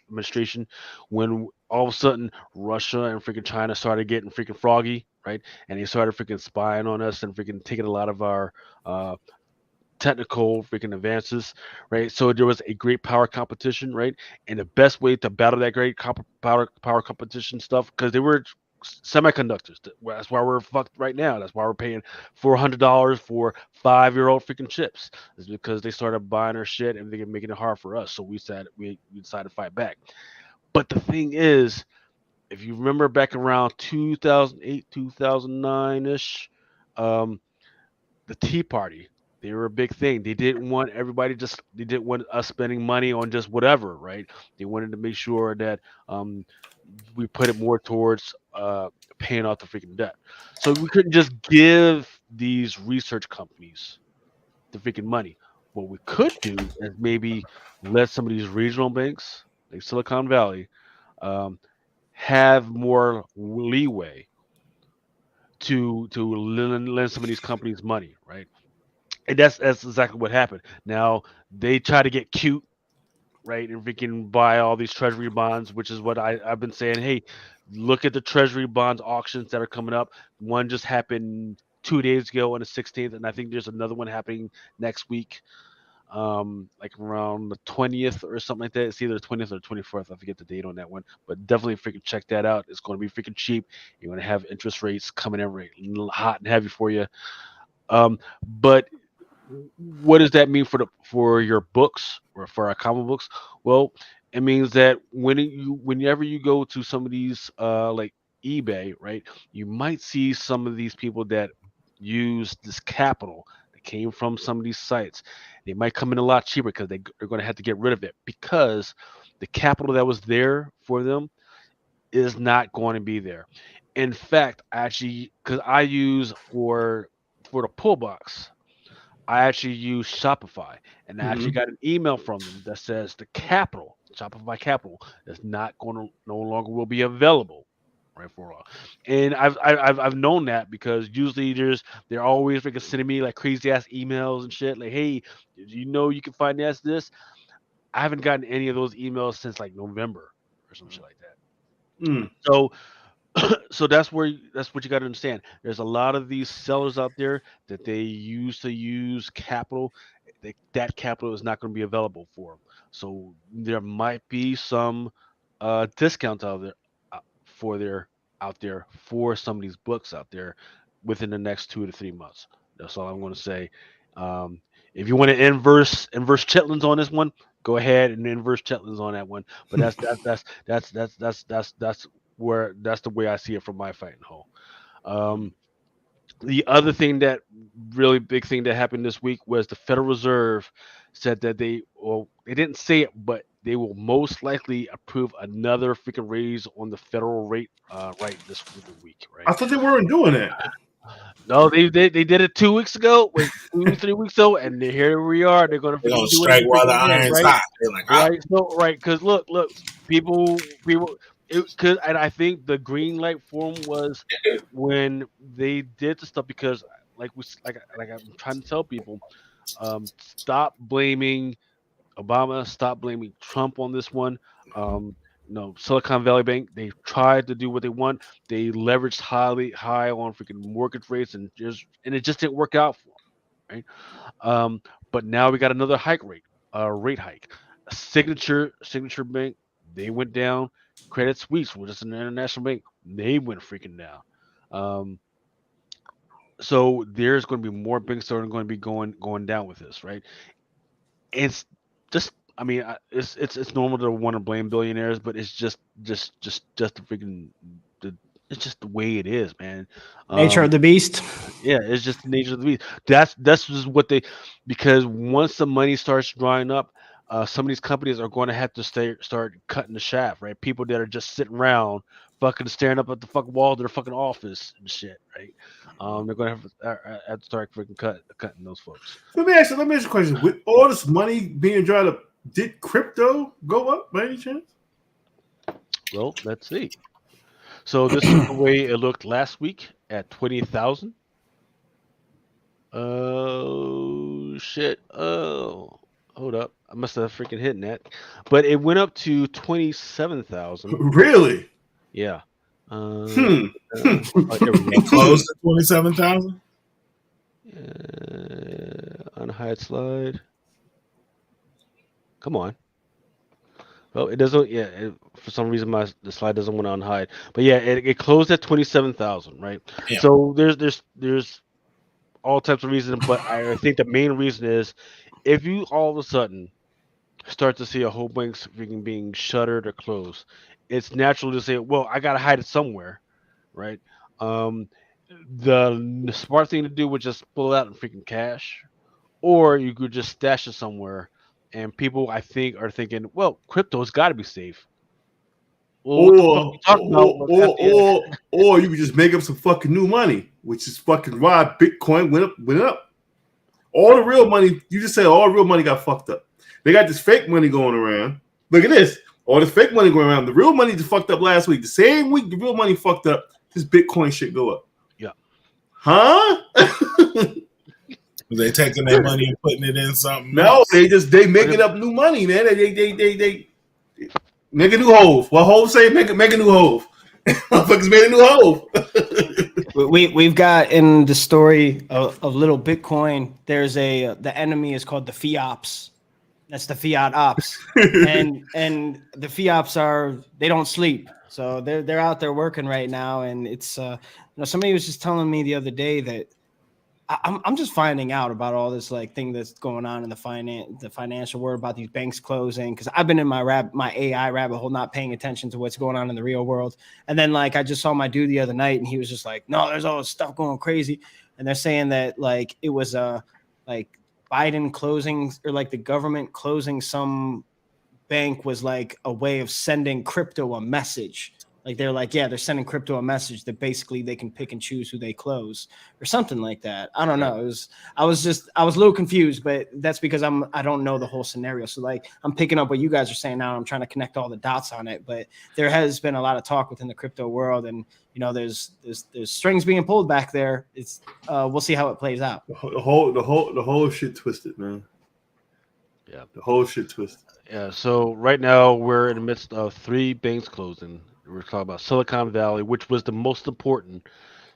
administration, when all of a sudden Russia and freaking China started getting freaking froggy, right? And they started freaking spying on us and freaking taking a lot of our uh, technical freaking advances, right? So there was a great power competition, right? And the best way to battle that great power competition stuff, because they were semiconductors. That's why we're fucked right now. That's why we're paying $400 for 5-year-old freaking chips. Is because they started buying our shit and they're making it hard for us. So we decided to fight back. But the thing is, if you remember back around 2008, 2009 ish, um, the Tea Party. They were a big thing. They didn't want us spending money on just whatever, right? They wanted to make sure that um, we put it more towards paying off the freaking debt. So we couldn't just give these research companies the freaking money. What we could do is maybe let some of these regional banks, like Silicon Valley, um, have more leeway to lend some of these companies money, right? And that's exactly what happened. Now they try to get cute, right? And freaking buy all these treasury bonds, which is what I've been saying. Hey, look at the treasury bonds auctions that are coming up. One just happened 2 days ago on the 16th, and I think there's another one happening next week, like around the 20th or something like that. It's either the 20th or the 24th. I forget the date on that one, but definitely freaking check that out. It's going to be freaking cheap. You're going to have interest rates coming in hot and heavy for you. But what does that mean for your books or for our comic books? Well, it means that whenever you go to some of these like eBay, right, you might see some of these people that use this capital that came from some of these sites. They might come in a lot cheaper because they're going to have to get rid of it because the capital that was there for them is not going to be there. In fact, actually, because I use for the pull box, I actually use Shopify, and I actually got an email from them that says the capital, Shopify capital, is not going to no longer will be available, right, for a while. And I've known that because usually they're always freaking sending me like crazy ass emails and shit like, hey, did you know you can finance this? I haven't gotten any of those emails since like November or some shit like that. Mm. So so that's what you got to understand. There's a lot of these sellers out there that they used to use capital. That capital is not going to be available for them. So there might be some discounts out there for some of these books out there within the next 2 to 3 months. That's all I'm going to say. Um, if you want to inverse chitlins on this one, go ahead and inverse chitlins on that one. But that's the way I see it from my fighting hole. The other thing that really big thing that happened this week was the Federal Reserve said that they didn't say it, but they will most likely approve another freaking raise on the federal rate right this week, right? I thought they weren't doing that. No, they did it 2 weeks ago, 2 3 weeks ago, and here we are. They're gonna do strike it while the again, iron's right? hot. They're like, Right, so right, because look, people, because and I think the green light for them was when they did the stuff because like I'm trying to tell people, stop blaming Obama, stop blaming Trump on this one. No, Silicon Valley Bank, they tried to do what they want. They leveraged high on freaking mortgage rates and it just didn't work out for them, right? But now we got another rate hike. Signature Bank, they went down. Credit Suisse, which is an international bank, they went freaking down. So there's going to be more banks that are going to be going down with this, right? It's just, I mean, it's normal to want to blame billionaires, but it's just the freaking it's just the way it is, man. Nature of the beast. Yeah, it's just the nature of the beast. That's just what because once the money starts drying up, some of these companies are going to have to start cutting the shaft, right? People that are just sitting around, fucking staring up at the fucking wall of their fucking office and shit, right? They're going to have to start freaking cutting those folks. Let me ask you a question. With all this money being dried up, did crypto go up by any chance? Well, let's see. So this is the way it looked last week at 20,000. Oh shit! Oh, hold up! I must have freaking hit that, but it went up to 27,000. Really? Yeah. It closed at 27,000. Unhide slide. Come on. Well, it doesn't. Yeah, for some reason the slide doesn't want to unhide. But yeah, it closed at 27,000, right? Yeah. So there's all types of reasons, but I think the main reason is if you all of a sudden start to see a whole bunch freaking being shuttered or closed, it's natural to say, well, I gotta hide it somewhere, right? The smart thing to do would just pull it out in freaking cash, or you could just stash it somewhere. And people, I think, are thinking, well, crypto's got to be safe. Well, or you could just make up some fucking new money, which is fucking why Bitcoin went up. All the real money, you just said all real money got fucked up. They got this fake money going around. Look at this. All this fake money going around. The real money just fucked up last week. The same week the real money fucked up, this Bitcoin shit go up. Yeah. Huh? They taking their money and putting it in something No, else. they making up new money, man. They make a new hove. What hove say? Make a new hove. Motherfuckers made a new hove. We've got in the story of little Bitcoin. There's the enemy is called the FIOPs. That's the fiat ops, and the FIOPs they don't sleep, so they're out there working right now, and it's somebody was just telling me the other day that I'm just finding out about all this like thing that's going on in the financial world about these banks closing, because I've been in my AI rabbit hole, not paying attention to what's going on in the real world. And then like I just saw my dude the other night, and he was just like, "No, there's all this stuff going crazy," and they're saying that like it was like Biden closing or like the government closing some bank was like a way of sending crypto a message. Like they're like, yeah, they're sending crypto a message that basically they can pick and choose who they close or something like that. I don't know. I was a little confused, but that's because I don't know the whole scenario. So like I'm picking up what you guys are saying now. I'm trying to connect all the dots on it, but there has been a lot of talk within the crypto world, and there's strings being pulled back there. It's we'll see how it plays out. The whole shit twisted, man. Yeah, the whole shit twisted. Yeah, so right now we're in the midst of 3 banks closing. We're talking about Silicon Valley, which was the most important,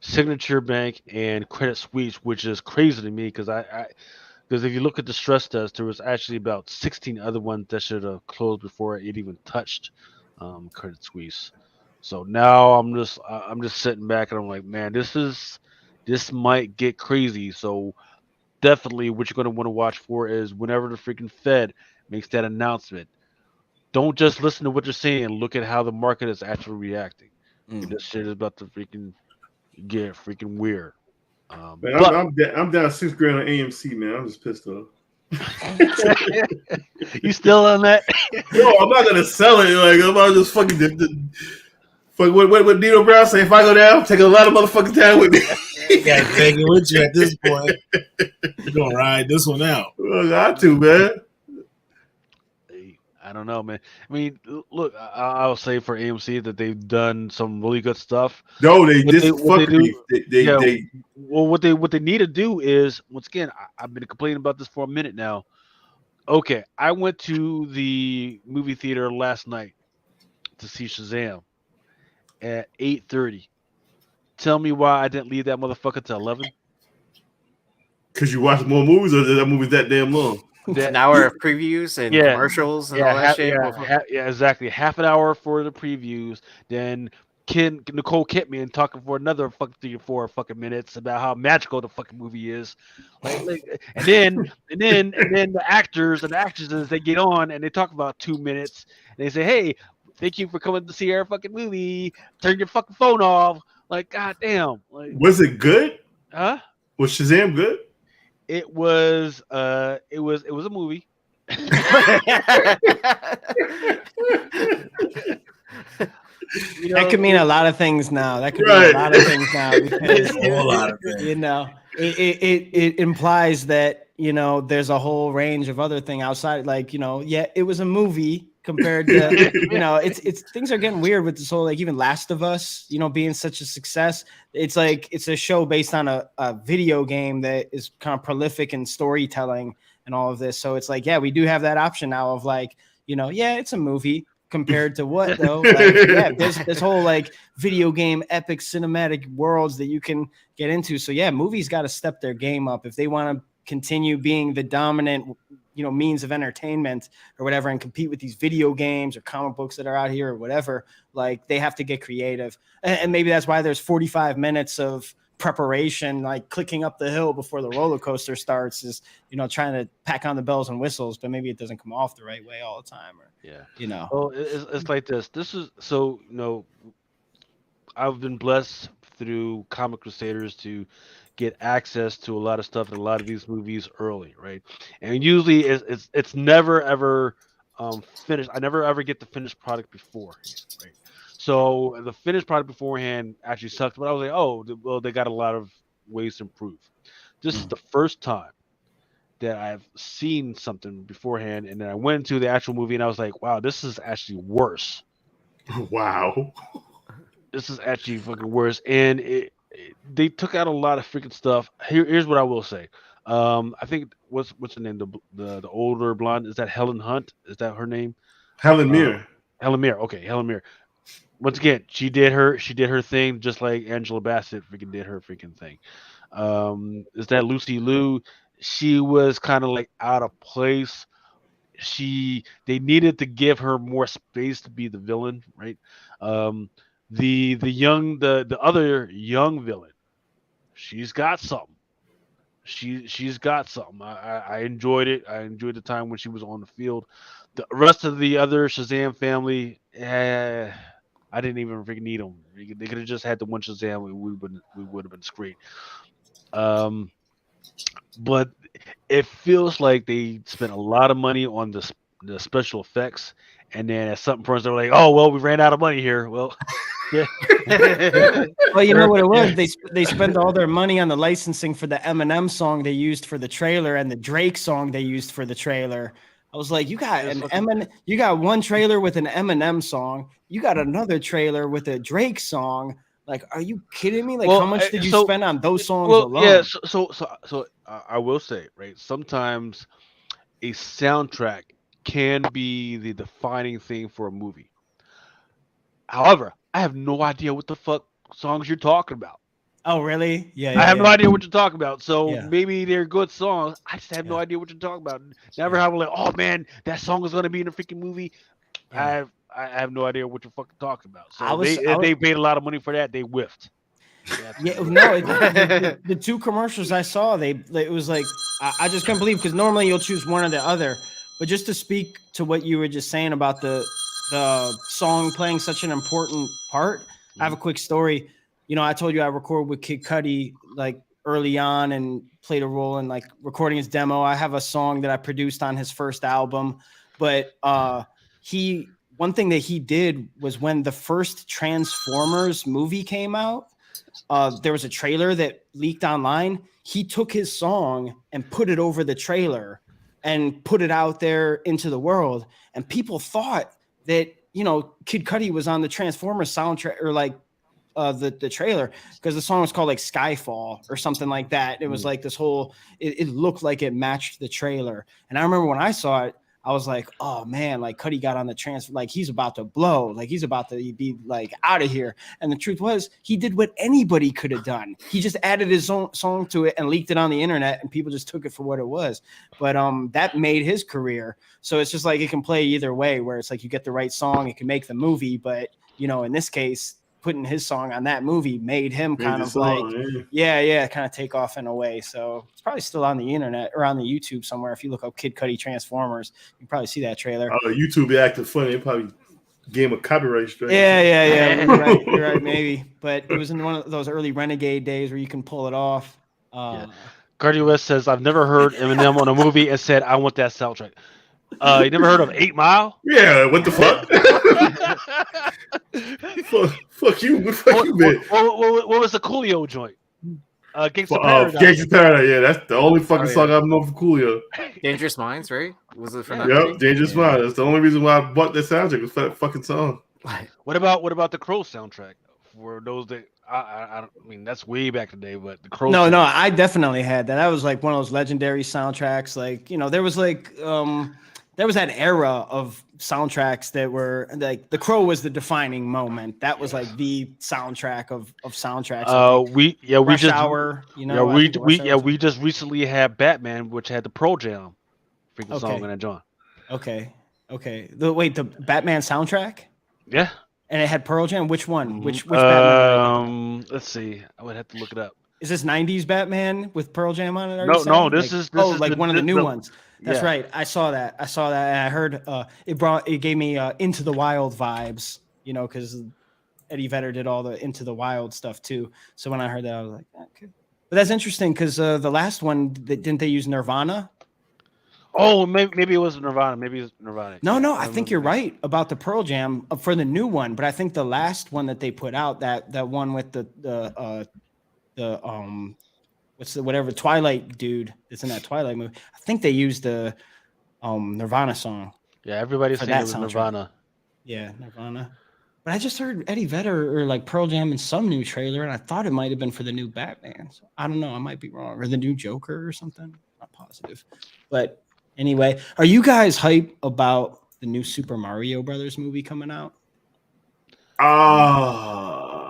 Signature Bank, and Credit Suisse, which is crazy to me because because if you look at the stress test, there was actually about 16 other ones that should have closed before it even touched Credit Suisse. So now I'm just sitting back and I'm like, man, this might get crazy. So definitely what you're going to want to watch for is whenever the freaking Fed makes that announcement, don't just listen to what you're saying. Look at how the market is actually reacting. This shit is about to freaking get freaking weird. Man, But I'm down $6,000 on AMC, man. I'm just pissed off. you still on that? No, I'm not gonna sell it. Like I'm not just fucking. Fuck what Dino Brown say? If I go down, I'm taking a lot of motherfucking time with me. You gotta take it with you at this point. You're gonna ride this one out. I got to, man. I don't know, man. I mean, look, I'll say for AMC that they've done some really good stuff. No, they What just they- what they fuckery. do- They Well, what they need to do is, once again, I've been complaining about this for a minute now. Okay, I went to the movie theater last night to see Shazam at 8:30. Tell me why I didn't leave that motherfucker to 11. because you watch more movies, or that movie's that damn long. An hour of previews and Yeah. commercials and all that shit. Yeah, exactly. Half an hour for the previews, then Nicole Kidman talking for another fucking 3 or 4 fucking minutes about how magical the fucking movie is, and then the actors and actresses, they get on and they talk about 2 minutes and they say, "Hey, thank you for coming to see our fucking movie. Turn your fucking phone off." Like, goddamn. Like, Was it good? huh? Was Shazam good? It was a movie. That could mean a lot of things now. That could mean Right. a lot of things now because A whole lot of things. it implies that there's a whole range of other thing outside. Like yeah, it was a movie compared to it's things are getting weird with this whole like even Last of Us being such a success. It's like it's a show based on a video game that is kind of prolific in storytelling and all of this. So it's like, yeah, we do have that option now of like yeah, it's a movie. Compared to what though? Like, yeah, there's this whole like video game epic cinematic worlds that you can get into. So yeah, movies got to step their game up if they want to continue being the dominant means of entertainment or whatever, and compete with these video games or comic books that are out here or whatever. Like they have to get creative, and maybe that's why there's 45 minutes of preparation, like clicking up the hill before the roller coaster starts, is trying to pack on the bells and whistles, but maybe it doesn't come off the right way all the time, or Well, it's like this. This is so I've been blessed through Comic Crusaders to get access to a lot of stuff in a lot of these movies early, right? And usually it's never ever finished. I never ever get the finished product before, right? So the finished product beforehand actually sucked, but I was like, oh, well, they got a lot of ways to improve. This is the first time that I've seen something beforehand, and then I went into the actual movie and I was like, wow, this is actually worse. Wow. This is actually fucking worse. And they took out a lot of freaking stuff. Here's what I will say. I think what's her name? The older blonde, is that Helen Hunt? Is that her name? Helen Uh, Mirren. Helen Mirren. Okay, Helen Mirren. Once again, she did her thing just like Angela Bassett freaking did her freaking thing. Is that Lucy Liu? She was kind of like out of place. They needed to give her more space to be the villain, right? Um, the other young villain, she's got something. She's got something. I enjoyed it. I enjoyed the time when she was on the field. The rest of the other Shazam family, I didn't even freaking need them. They could have just had the one Shazam. We would have been straight. Um, but it feels like they spent a lot of money on the special effects, and then at some point they're like, "Oh well, we ran out of money here." Well, yeah, Well, you know what it was? yeah. They spent all their money on the licensing for the Eminem song they used for the trailer and the Drake song they used for the trailer. I was like, you got It's an fucking- Eminem, you got one trailer with an Eminem song, you got another trailer with a Drake song. Like, are you kidding me? Like, how much did you spend on those songs well, alone? yeah. So I will say, right? Sometimes a soundtrack can be the defining thing for a movie. However, I have no idea what the fuck songs you're talking about. Oh, really? Yeah, I yeah, have no yeah. idea what you're talking about. So Yeah. maybe they're good songs. I just have no Yeah. idea what you're talking about. Never Yeah. have like, oh man, that song is gonna be in a freaking movie. Yeah. I have no idea what you're fucking talking about. So I was if they paid a lot of money for that, they whiffed. They Yeah, absolutely no, the two commercials I saw, it was like I just couldn't believe because normally you'll choose one or the other, but just to speak to what you were just saying about the song playing such an important part, I have a quick story. You know, I told you I recorded with Kid Cudi like early on and played a role in like recording his demo. I have a song that I produced on his first album, but he one thing that he did was when the first Transformers movie came out, there was a trailer that leaked online. He took his song and put it over the trailer and put it out there into the world. And people thought that, you know, Kid Cudi was on the Transformers soundtrack or like the trailer because the song was called like Skyfall or something like that. It was like this whole, it looked like it matched the trailer. And I remember when I saw it, I was like, oh man, like Cudi got on the transfer, like he's about to blow, like he's about to be like out of here. And the truth was, he did what anybody could have done. He just added his own song to it and leaked it on the internet, and people just took it for what it was. But that made his career. So it's just like it can play either way, where it's like you get the right song, it can make the movie. But you know, in this case, putting his song on that movie made him kind of like, kind of take off in a way. So it's probably still on the internet or on the YouTube somewhere. If you look up Kid Cudi Transformers, you probably see that trailer. Oh, YouTube be acting funny. It probably gave him a copyright strike. Yeah. You're right, maybe. But it was in one of those early Renegade days where you can pull it off. Cardi West says, I've never heard Eminem on a movie and said, I want that soundtrack. You never heard of 8 Mile? Yeah, what the fuck? fuck you. Fuck you, man. What was the Coolio joint? Gangsta Paradise. Gangsta Paradise, yeah, that's the only fucking song I've known for Coolio. Dangerous Minds, right? Was it from that Yep, movie? Dangerous Minds. That's the only reason why I bought that soundtrack was for that fucking song. What about the Crow soundtrack? For those that I mean, that's way back in the day, but the Crow. No, I definitely had that. That was like one of those legendary soundtracks. Like, you know, there was like there was that era of soundtracks that were like The Crow was the defining moment. That was like the soundtrack of soundtracks. We Rush just Hour, you know, we just recently had Batman, which had the Pearl Jam freaking song in that joint. Okay. The Batman soundtrack? Yeah. And it had Pearl Jam. Which one? Which Batman? Let's see. I would have to look it up. Is this 90s Batman with Pearl Jam on it? No. This is one of the new ones. That's right. I saw that. And I heard it gave me Into the Wild vibes, you know, because Eddie Vedder did all the Into the Wild stuff too. So when I heard that, I was like, okay. But that's interesting because the last one, didn't they use Nirvana? Oh, maybe it was Nirvana. Maybe it's Nirvana. No, I think you're right about the Pearl Jam for the new one. But I think the last one that they put out, that one with the whatever Twilight dude that's in that Twilight movie, I think they used the Nirvana song. Yeah, everybody's saying it was soundtrack. Nirvana. Yeah, Nirvana. But I just heard Eddie Vedder or like Pearl Jam in some new trailer, and I thought it might have been for the new Batman. So I don't know. I might be wrong. Or the new Joker or something. Not positive. But anyway, are you guys hype about the new Super Mario Brothers movie coming out?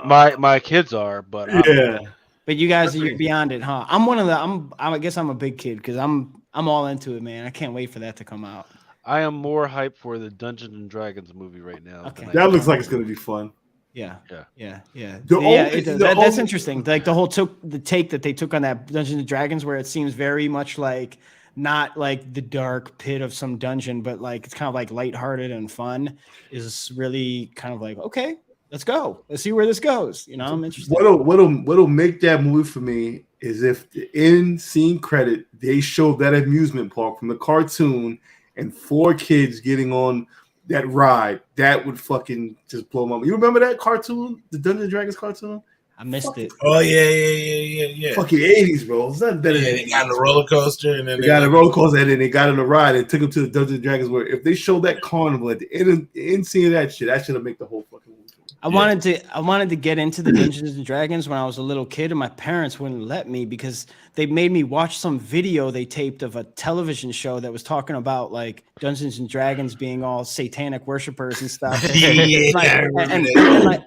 My kids are, but yeah. But you guys are beyond it, huh? I'm one of the. I guess I'm a big kid because I'm all into it, man. I can't wait for that to come out. I am more hyped for the Dungeons and Dragons movie right now. Okay. That looks like it's gonna be fun. Yeah. Yeah. That's interesting. Like the whole take that they took on that Dungeons and Dragons, where it seems very much like not like the dark pit of some dungeon, but like it's kind of like lighthearted and fun. Is really kind of like, okay, let's go. Let's see where this goes. You know, I'm interested. What'll make that movie for me is if the end scene credit they show that amusement park from the cartoon and 4 kids getting on that ride. That would fucking just blow my mind. You remember that cartoon, the Dungeons and Dragons cartoon? I missed it. Oh yeah. Fucking 80s, bro. It's not better than They got the roller coaster, and then they got a roller coaster, and then they got on the ride and took them to the Dungeons and Dragons. Where if they show that carnival at the end scene of that shit, that should have make the whole fucking movie. I wanted to get into the Dungeons and Dragons when I was a little kid, and my parents wouldn't let me because they made me watch some video they taped of a television show that was talking about like Dungeons and Dragons being all satanic worshipers and stuff,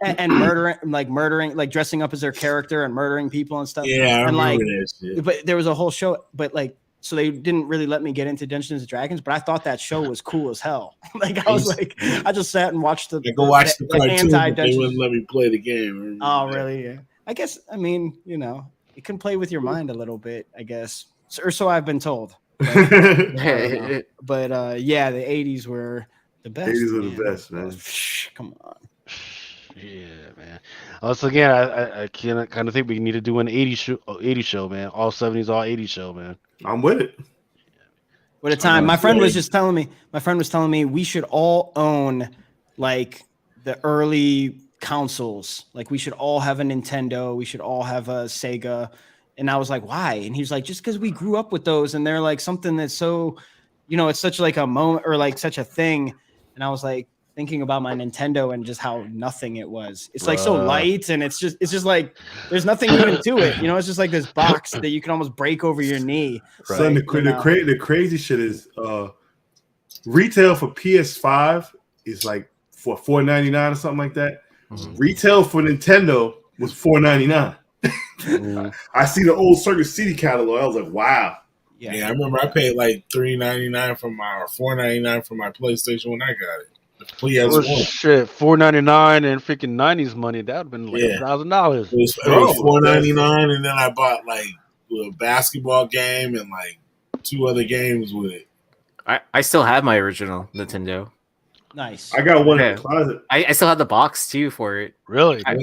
and murdering, like dressing up as their character and murdering people and stuff. Yeah, I remember that shit. But there was a whole show, but like. So they didn't really let me get into Dungeons and Dragons, but I thought that show was cool as hell. Like I was like, I just sat and watched the cartoon, but they wouldn't let me play the game. Oh, really? Yeah. I guess. I mean, you know, it can play with your mind a little bit. I guess, or so I've been told. But yeah, the '80s were the best. '80s were the best, man. Come on. Yeah, man. Also, again, I kind of think we need to do an 80 show, man. All 70s, all 80s show, man. I'm with it. What a time. My friend was telling me we should all own like the early consoles. Like we should all have a Nintendo. We should all have a Sega. And I was like, why? And he was like, just because we grew up with those and they're like something that's so, you know, it's such like a moment or like such a thing. And I was like, thinking about my Nintendo and just how nothing it was. It's like so light and it's just like there's nothing even to it. You know, it's just like this box that you can almost break over your knee. Right. Son, the crazy shit is retail for PS5 is like for $4.99 or something like that. Mm-hmm. Retail for Nintendo was $4.99. Mm-hmm. I see the old Circus City catalog. I was like, wow. Yeah, I remember I paid like $3.99 for $4.99 for my PlayStation when I got it. Shit, $4.99 and freaking 90s money. That would have been like $1,000. It was $4.99, and then I bought like a basketball game and like 2 other games with it. I still have my original Nintendo. Nice. I got one in the closet. I still have the box too for it. Really? I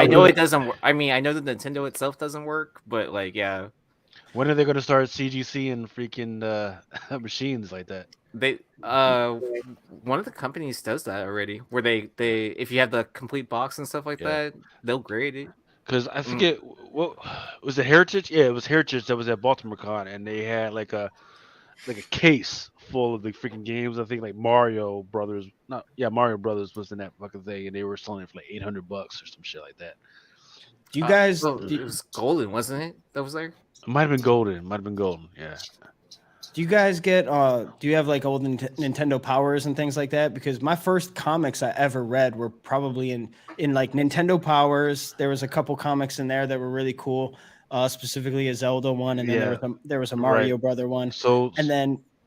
know it doesn't work. I mean, I know the Nintendo itself doesn't work, but like, yeah. When are they going to start CGC and freaking machines like that? They one of the companies does that already, where they if you have the complete box and stuff like that, they'll grade it. Because I forget what was it, Heritage? Yeah, it was Heritage that was at Baltimore Con, and they had like a case full of the freaking games. I think like Mario Brothers. Mario Brothers was in that fucking thing, and they were selling it for like $800 or some shit like that. Do you guys? It was golden, wasn't it? That was there. It might have been golden. Yeah. Do you guys get? Do you have like old Nintendo Powers and things like that? Because my first comics I ever read were probably in like Nintendo Powers. There was a couple comics in there that were really cool, specifically a Zelda one, and then there was a Mario Brother one. So and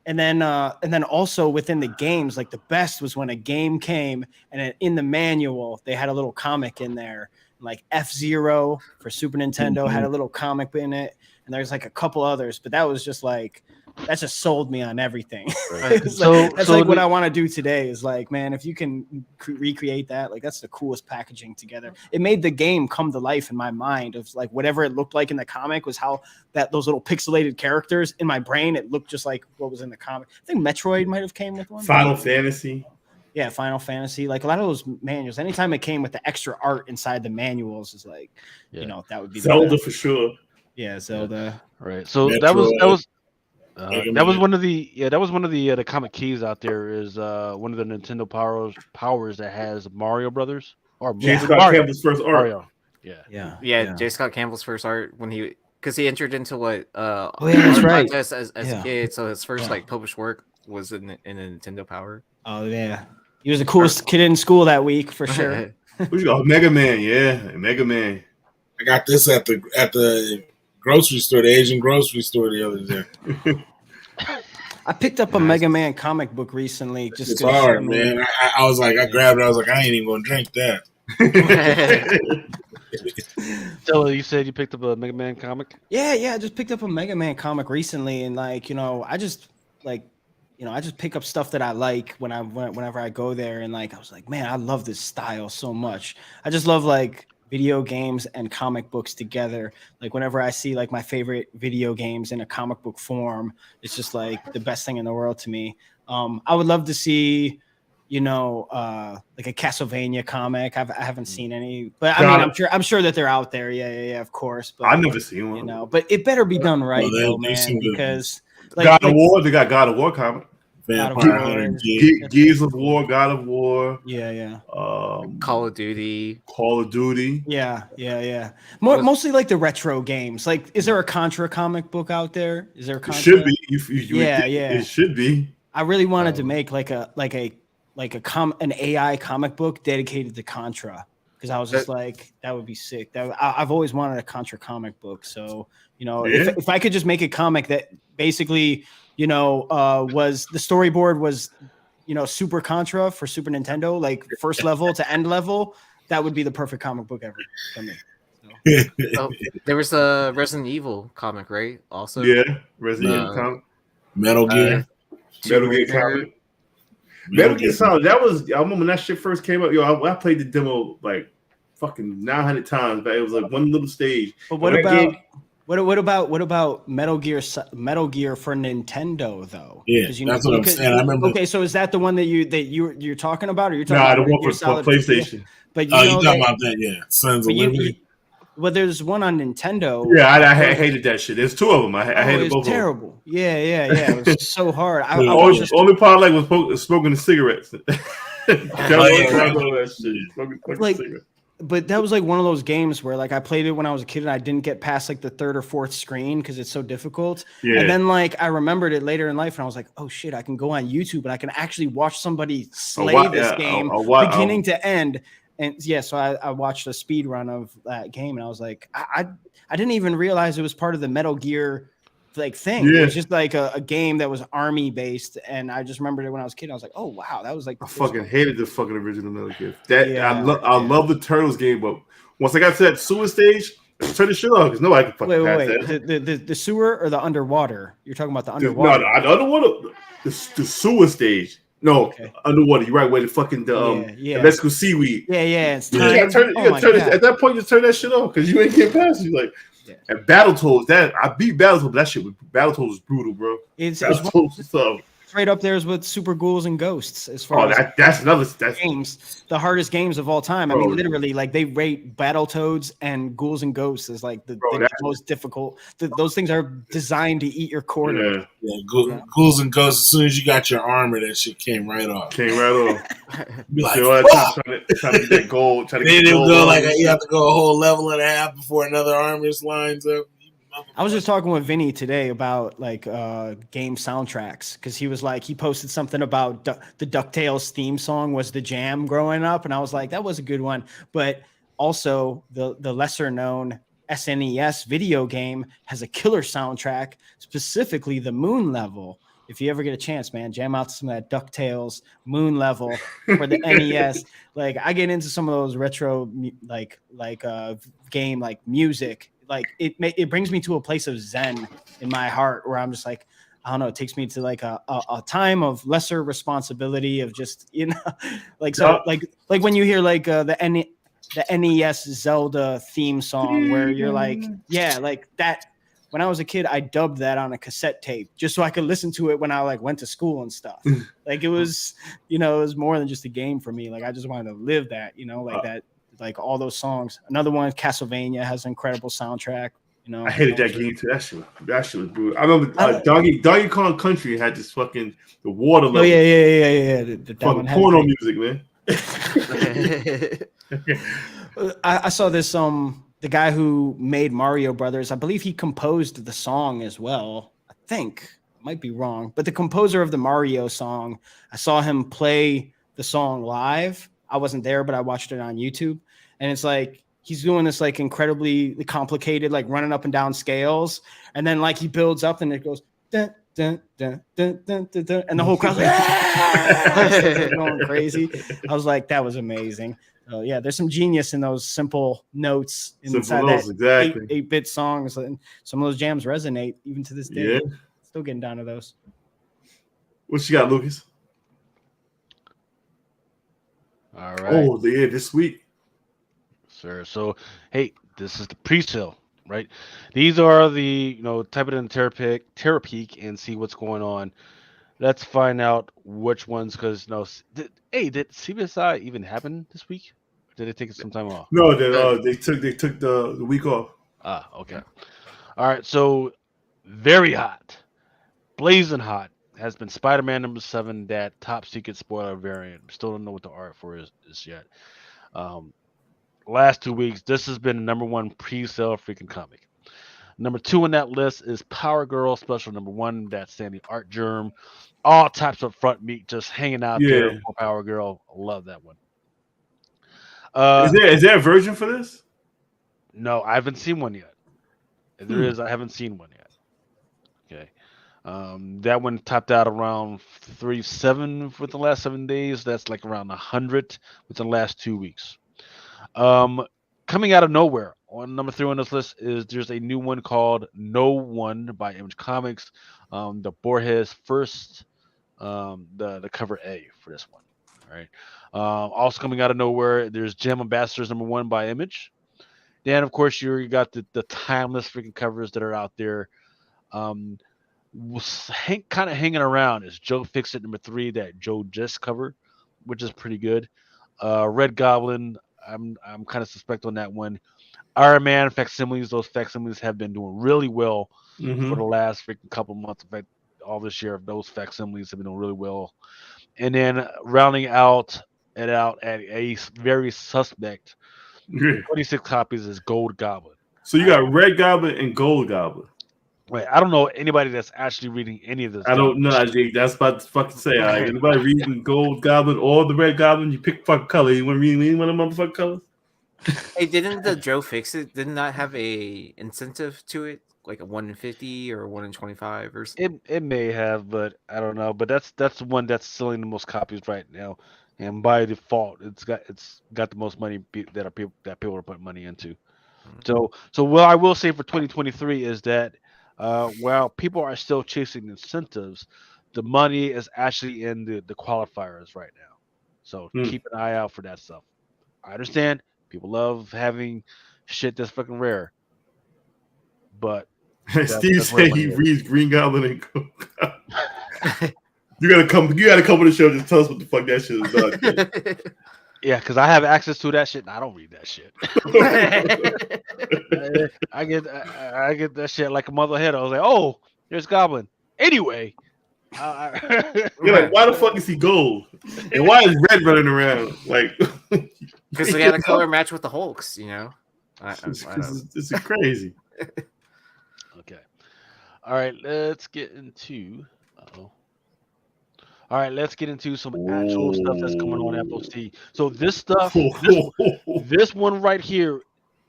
then also within the games, like the best was when a game came and in the manual they had a little comic in there, like F-Zero for Super Nintendo had a little comic in it, and there's like a couple others, but that was just like. That just sold me on everything. Right. That's like what I want to do today is like, man, if you can recreate that, like that's the coolest packaging together. It made the game come to life in my mind of like whatever it looked like in the comic was how those little pixelated characters in my brain, it looked just like what was in the comic. I think Metroid might have came with one. Final Fantasy. Yeah, Final Fantasy. Like a lot of those manuals, anytime it came with the extra art inside the manuals is like, you know, that would be Zelda for sure. Yeah, Zelda. Right. So Metroid. that was Mega Man. one of the comic keys out there. Is one of the Nintendo powers that has Mario Brothers or J. Scott Mario. Campbell's first art. Mario. Yeah, J. Scott Campbell's first art when he because he entered into what Oh, yeah, that's art right. contest as a Yeah. kid, so his first Yeah. like published work was in a Nintendo Power. Oh yeah, he was the coolest kid in school that week for sure. What you got? Mega Man, yeah, Mega Man. I got this at the grocery store, the Asian grocery store the other day. I picked up a Mega Man comic book recently. Just It's hard, man. I was like, I grabbed it. I was like, I ain't even gonna drink that. So you said you picked up a Mega Man comic? Yeah, I just picked up a Mega Man comic recently, and I just pick up stuff that I like whenever I go there, and I was like, man, I love this style so much. I just love video games and comic books together. Like whenever I see my favorite video games in a comic book form, it's just the best thing in the world to me. I would love to see, a Castlevania comic. I haven't seen any, but I mean, I'm sure that they're out there. Yeah, of course. But I've never seen one. But it better be done right, Well, man, because God of War, they got God of War comic. Vampire Hunter G. Gears of War, God of War. Yeah. Call of Duty. Yeah. Mostly the retro games. Is there a Contra comic book out there? Is there a Contra? It should be. Yeah. It should be. I really wanted to make an AI comic book dedicated to Contra, because I was just that would be sick. I've always wanted a Contra comic book. So if I could just make a comic that basically was the storyboard was Super Contra for Super Nintendo, first level to end level, that would be the perfect comic book ever for me. Oh, there was a Resident Evil comic, right? Also, Resident Evil comic, Metal Gear, Metal Gear comic. Metal Gear Solid. That was, I remember when that shit first came up. I played the demo fucking 900 times, but it was one little stage. But what about Metal Gear for Nintendo though? Yeah, that's what I'm saying. I remember. Okay, so is that the one that you're talking about, or you're talking about the one for PlayStation? But you're talking about that, yeah. Sons of Liberty. Well, there's one on Nintendo. Yeah, I hated that shit. There's two of them. I hated both of them. Terrible. Yeah. It was so hard. Only part was smoking the cigarettes. But that was one of those games where I played it when I was a kid and I didn't get past the third or fourth screen because it's so difficult. Yeah. And then I remembered it later in life and I was like, oh shit, I can go on YouTube and I can actually watch somebody slay this game beginning to end. And so I watched a speed run of that game and I was like, I didn't even realize it was part of the Metal Gear thing. Yeah. It was just a game that was army based, and I just remembered it when I was a kid. I was like, oh wow, that was I fucking hated the fucking original Metal Gear. I love the Turtles game, but once I got to that sewer stage, I turned the shit off because nobody can fucking pass that. The sewer or the underwater? You're talking about the underwater. No, the underwater, the sewer stage. No, underwater. You're right. Where the fucking the Mexico seaweed. Yeah. It's time. You gotta turn it, at that point. Just turn that shit off because you ain't getting past it. And Battletoads, I beat Battletoads, but that shit was Battletoads was brutal, bro. It's right up there with Super Ghouls and Ghosts as far as that's games, the hardest games of all time. I mean, literally, they rate Battletoads and Ghouls and Ghosts as the most difficult. Those things are designed to eat your quarter. Ghouls and Ghosts. As soon as you got your armor, that shit came right off. Trying to get that gold. Then you have to go a whole level and a half before another armor lines up. I was just talking with Vinny today about game soundtracks because he was he posted something about the DuckTales theme song was the jam growing up, and I was like, that was a good one. But also the lesser known SNES video game has a killer soundtrack, specifically the Moon Level. If you ever get a chance, man, jam out to some of that DuckTales Moon Level for the NES. I get into some of those retro game music. It brings me to a place of zen in my heart where I'm just I don't know. It takes me to a time of lesser responsibility of just when you hear the NES Zelda theme song where you're that. When I was a kid, I dubbed that on a cassette tape just so I could listen to it when I went to school and stuff. It was it was more than just a game for me. I just wanted to live that that. All those songs. Another one, Castlevania, has an incredible soundtrack. You know, I hated that game too. That shit was brutal. I remember Donkey Kong Country had this fucking the water level. Oh yeah. That Fucking one had porno music, man. I saw this the guy who made Mario Brothers, I believe he composed the song as well. I think I might be wrong, but the composer of the Mario song, I saw him play the song live. I wasn't there, but I watched it on YouTube, and it's like he's doing this like incredibly complicated, like running up and down scales, and then like he builds up and it goes dun, dun, dun, dun, dun, dun, dun, and the whole crowd's like going crazy. I was like, that was amazing. So yeah, there's some genius in those simple notes inside that exactly. 8-bit songs, and some of those jams resonate even to this day. Yeah. Still getting down to those. What you got, Lucas? All right. Oh, yeah, this week. Sir. So, hey, this is the pre-sale, right? These are the, type it in Terapeak and see what's going on. Let's find out which ones, because, did CBSI even happen this week? Did they take some time off? No, they took the week off. Okay. All right, so very hot, blazing hot has been Spider-Man #7, that top secret spoiler variant. Still don't know what the art for is yet. Last 2 weeks, this has been the #1 pre-sale freaking comic. #2 on that list is Power Girl Special #1. That's Sandy Art Germ. All types of front meat just hanging out there for Power Girl. Love that one. Is there a version for this? No, I haven't seen one yet. If there is, I haven't seen one yet. Okay. That one topped out around 37 for the last 7 days. That's like around 100 within the last 2 weeks. Coming out of nowhere on #3 on this list is there's a new one called No One by Image Comics. The Borges first, the cover A for this one. All right. Also coming out of nowhere, there's Gem Ambassadors #1 by Image. Then of course you got the timeless freaking covers that are out there. Kind of hanging around is Joe Fixit #3, that Joe just cover, which is pretty good. Red Goblin, I'm kind of suspect on that one. Iron Man facsimiles, those facsimiles have been doing really well for the last freaking couple months. In fact, all this year, those facsimiles have been doing really well. And then rounding out at a very suspect 26 copies is Gold Goblin. So you got Red Goblin and Gold Goblin. Wait, I don't know anybody that's actually reading any of this. I don't know. I think that's about to fucking say. All right, anybody reading Gold Goblin or the Red Goblin, you pick fucking color. You want to read any one of them motherfucking colors? Hey, didn't the Joe Fixit did not have a incentive to it, like a 1 in 50 or 1 in 25 or something? It may have, but I don't know. But that's the one that's selling the most copies right now, and by default, it's got the most money that people are putting money into. So what I will say for 2023 is that while people are still chasing incentives, the money is actually in the qualifiers right now. So keep an eye out for that stuff. I understand people love having shit that's fucking rare, but Steve said he reads Green Goblin and Gold Goblin. You gotta come to the show to tell us what the fuck that shit is about. Yeah, because I have access to that shit and I don't read that shit. I get that shit like a mother head. I was like, oh, there's Goblin. Anyway. You're like, why the fuck is he gold? And why is Red running around? Like, because they had a color match with the Hulks, This is crazy. Okay. All right, let's get into All right, let's get into some actual stuff that's coming on FOC. So this stuff, this one right here,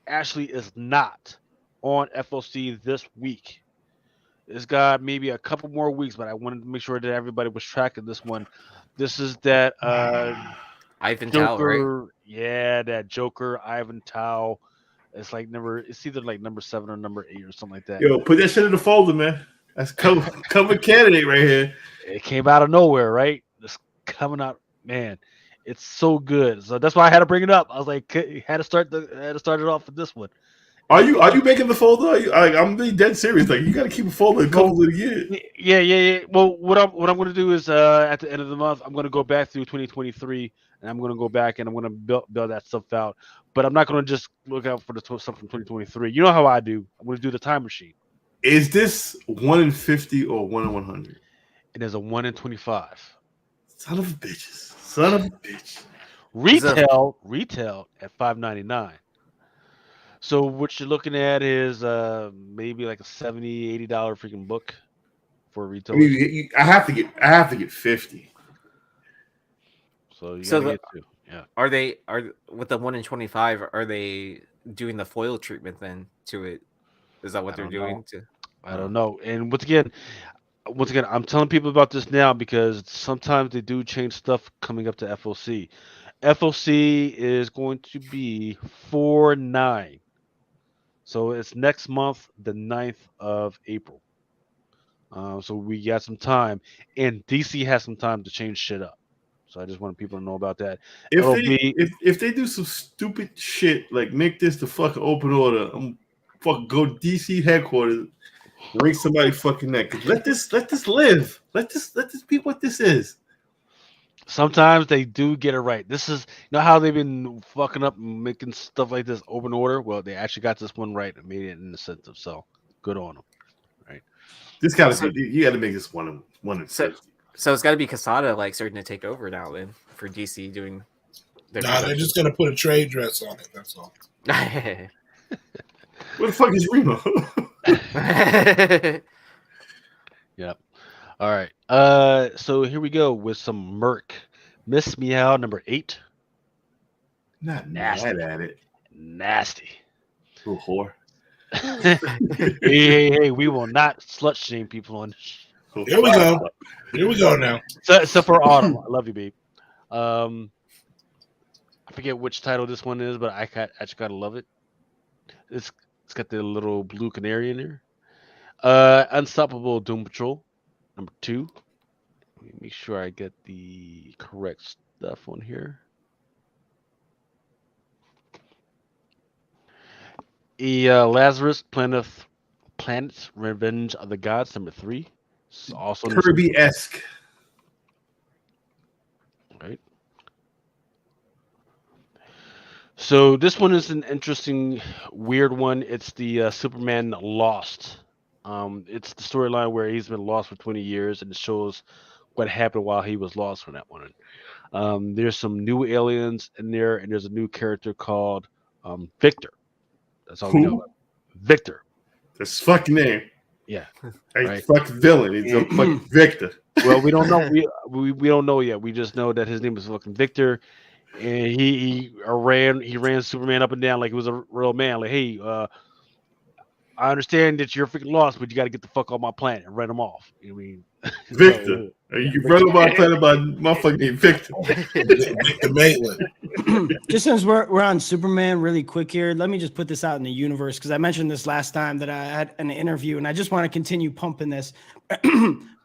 actually is not on FOC this week. It's got maybe a couple more weeks, but I wanted to make sure that everybody was tracking this one. This is that Ivan Joker, Tao, right? Yeah, that Joker Ivan Tao. It's either like #7 or #8 or something like that. Yo, put that shit in the folder, man. That's cover candidate right here. It came out of nowhere, right? It's coming out, man. It's so good. So that's why I had to bring it up. I was like, had to start it off with this one. Are you making the folder? I'm being dead serious. Like you got to keep a folder a couple of years. Yeah. Well, what I'm going to do is at the end of the month, I'm going to go back through 2023, and I'm going to go back and I'm going to build that stuff out. But I'm not going to just look out for the stuff from 2023. You know how I do. I'm going to do the time machine. Is this 1 in 50 or 1 in 100? It is a 1 in 25. Son of a bitches. Son of a bitch. Retail at $5.99. So what you're looking at is maybe like a $70-$80 freaking book for retail. I mean, I have to get 50. So you gotta get two. Yeah. Are with the 1 in 25? Are they doing the foil treatment then to it? Is that what they're doing? I don't know. And once again, I'm telling people about this now because sometimes they do change stuff coming up to FOC. FOC is going to be 4/9. So it's next month, the 9th of April. So we got some time, and DC has some time to change shit up. So I just want people to know about that. If they do some stupid shit like make this the fucking open order, I'm fucking go to DC headquarters, break somebody fucking neck. Let this live. Let this be what this is. Sometimes they do get it right. This is how they've been fucking up and making stuff like this open order. Well, they actually got this one right and made it an incentive. So good on them. Right. This gotta be. You got to make this one in 50. So it's got to be Casada starting to take over now then for DC doing. They're just gonna put a trade dress on it. That's all. Where the fuck is Remo? Yep. All right. So here we go with some Merc. Miss Meow number 8. Not nasty. Mad at it. Nasty. Little whore. hey, we will not slut shame people on this. Here we go. Here we go now. Except for Autumn. I love you, babe. I forget which title this one is, but I actually gotta love it. It's got the little blue canary in there. Unstoppable Doom Patrol number 2. Let me make sure I get the correct stuff on here. Lazarus Planet's Revenge of the Gods number 3. Also Kirby-esque. Right. So this one is an interesting, weird one. It's the Superman Lost. It's the storyline where he's been lost for 20 years, and it shows what happened while he was lost from that one. There's some new aliens in there, and there's a new character called Victor. That's all we know about. Victor. That's fucking name. Yeah. Right. Fucking villain. He's a fucking Victor. Well, we don't know. We don't know yet. We just know that his name is fucking Victor, and he ran Superman up and down like he was a real man. Like, hey, I understand that you're freaking lost, but you got to get the fuck off my planet and run him off. I mean, Victor. You run off my planet by motherfucking named Victor. Victor Maitland. Just since we're on Superman really quick here, let me just put this out in the universe because I mentioned this last time that I had an interview, and I just want to continue pumping this. But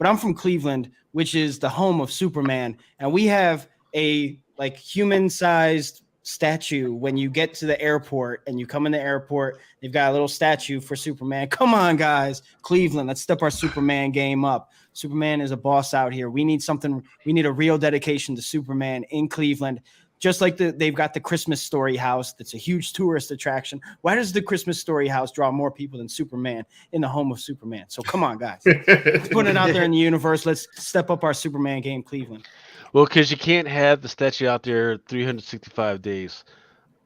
I'm from Cleveland, which is the home of Superman, and we have a human-sized statue when you get to the airport and you come in the airport. They've got a little statue for Superman. Come on, guys, Cleveland, let's step our Superman game up. Superman is a boss out here. We need something. We need a real dedication to Superman in Cleveland. Just like they've got the Christmas Story house. That's a huge tourist attraction. Why does the Christmas Story house draw more people than Superman in the home of Superman? So come on, guys. Let's put it out there in the universe. Let's step up our Superman game, Cleveland. Well, because you can't have the statue out there 365 days.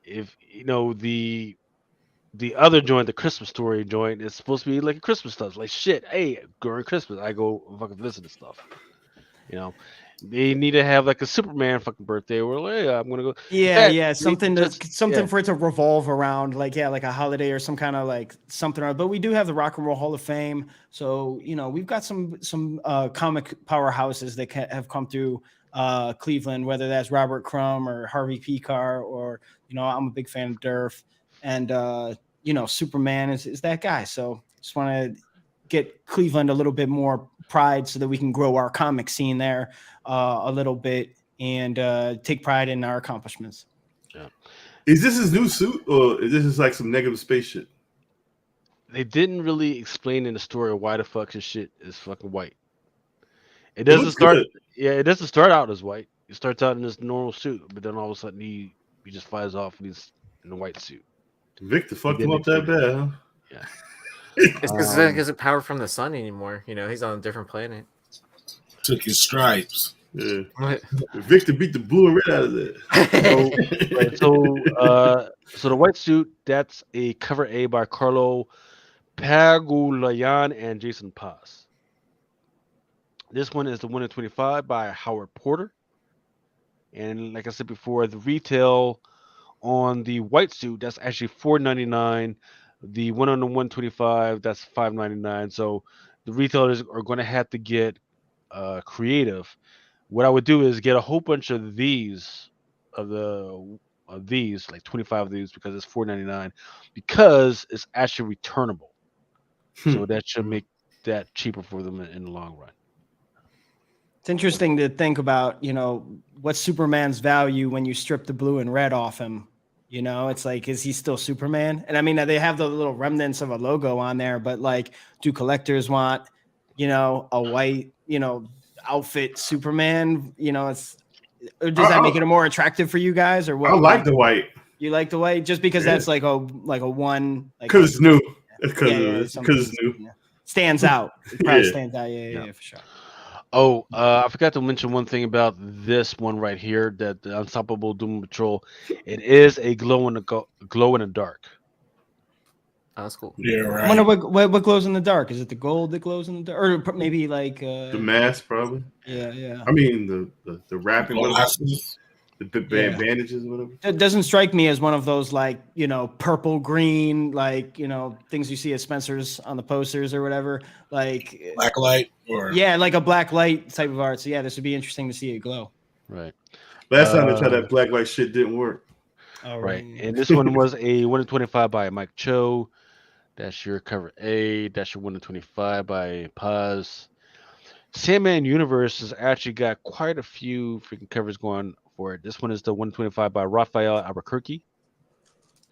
If the other joint, the Christmas Story joint, is supposed to be like a Christmas stuff. Like shit, hey, during Christmas, I go fucking visit and stuff. They need to have like a Superman fucking birthday where like, I'm gonna go. Yeah, something for it to revolve around, like a holiday or some kind of like something. But we do have the Rock and Roll Hall of Fame, so we've got some comic powerhouses that have come through Cleveland, whether that's Robert Crumb or Harvey Pekar, or I'm a big fan of Durf, and Superman is that guy. So just want to get Cleveland a little bit more pride so that we can grow our comic scene there a little bit and take pride in our accomplishments. Yeah. Is this his new suit, or is this like some negative space shit? they didn't really explain in the story why the fuck his shit is fucking white. It It doesn't looks start. good. Yeah, it doesn't start out as white. It starts out in this normal suit, but then all of a sudden he just flies off and he's in a white suit. Victor fucked him didn't up that explain bad, huh? Yeah. It's because he doesn't power from the sun anymore. You know, he's on a different planet. Took his stripes. Yeah. Victor beat the blue and red out of there. So the white suit, that's a cover A by Carlo Pagulayan and Jason Paz. This one is the 125 by Howard Porter. And like I said before, the retail on the white suit, that's actually $4.99. The one on the 125, that's $5.99. So the retailers are going to have to get creative. What I would do is get a whole bunch of these, like 25 of these, because it's $4.99, because it's actually returnable. So that should make that cheaper for them in the long run. It's interesting to think about, you know, what's Superman's value when you strip the blue and red off him. You know, it's like, is he still Superman? And I mean, they have the little remnants of a logo on there, but like, do collectors want, you know, a white, you know, outfit Superman? You know, or does that make it more attractive for you guys, or what? I like the white. You like the white just because that's like a one, like, because it's new. Because it's new. Yeah. Stands out. It probably stands out. Yeah, for sure. Oh, I forgot to mention one thing about this one right here, that the Unstoppable Doom Patrol. It is a glow in the dark. Oh, that's cool. Yeah, right. I wonder what glows in the dark. Is it the gold that glows in the dark, or maybe like the mask, probably? Yeah. I mean the wrapping, the bandages, whatever. It doesn't strike me as one of those, like, you know, purple green, like, you know, things you see at Spencer's on the posters or whatever, like black light, or like a black light type of art. So yeah, this would be interesting to see it glow. Right. Last time they tried that black light shit didn't work. Right. And this one was a 125 by Mike Cho. That's your cover A. That's your 125 by Paz. Sandman Universe has actually got quite a few freaking covers going for it. This one is the 125 by Raphael Albuquerque,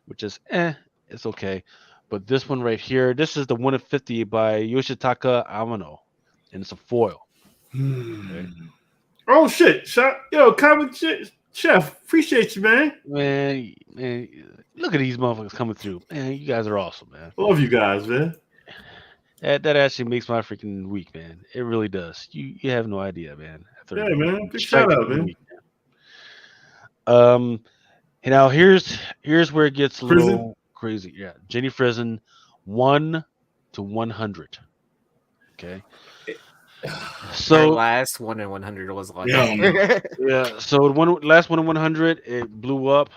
which is it's okay. But this one right here, this is the 150 by Yoshitaka Amano, and it's a foil. Okay. Oh shit! Comic chef, appreciate you, man. Man, look at these motherfuckers coming through. Man, you guys are awesome, man. Love you guys, man. That actually makes my freaking week, man. It really does. You have no idea, man. Yeah, man. Big shout out, man. Week, man. And now here's where it gets a little crazy. Yeah, Jenny Frizen, 1 to 100. Okay. So our last 1 in 100 was like yeah. So last 1 in 100, it blew up.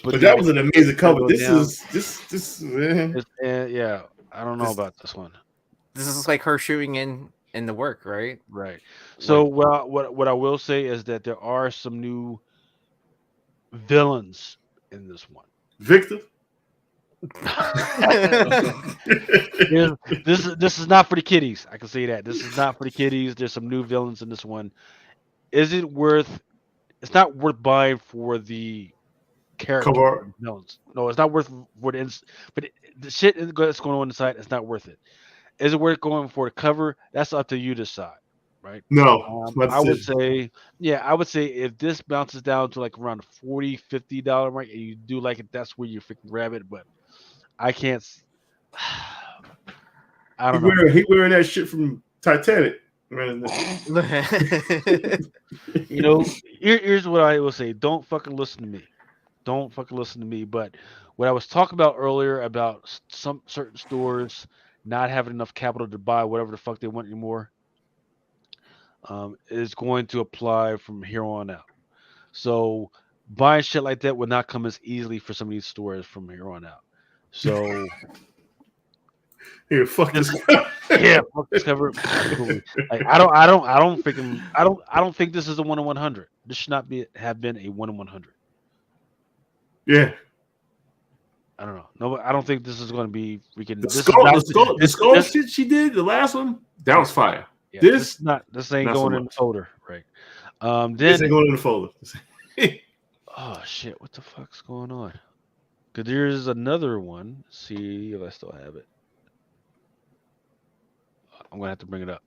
But that was an amazing cover. This man. Yeah. I don't know about this one. This is like her shooting in the work, right? Right. So what I will say is that there are some new villains in this one. Victor. This is not for the kiddies. I can say that. This is not for the kiddies. There's some new villains in this one. Is it worth? It's not worth buying for the character. No, it's not worth for the. But the shit that's going on inside, it's not worth it. Is it worth going for the cover? That's up to you to decide, right? No, I would say if this bounces down to like around the $40-$50 mark, and you do like it, that's where you freaking grab it. But I can't. I don't know. He wearing that shit from Titanic. Here's what I will say. Don't fucking listen to me. Don't fucking listen to me. But what I was talking about earlier about some certain stores not having enough capital to buy whatever the fuck they want anymore, is going to apply from here on out. So buying shit like that will not come as easily for some of these stores from here on out. So here, fuck this. Yeah, fuck this cover. Like I don't think this is a 1 in 100. This should not have been a 1 in 100. Yeah. I don't know. No, I don't think this is going to be freaking. The skull shit she did, the last one, that was fire. Yeah, this ain't going in the folder, right? This ain't going in the folder. Oh shit! What the fuck's going on? Because there's another one. See if I still have it. I'm gonna have to bring it up.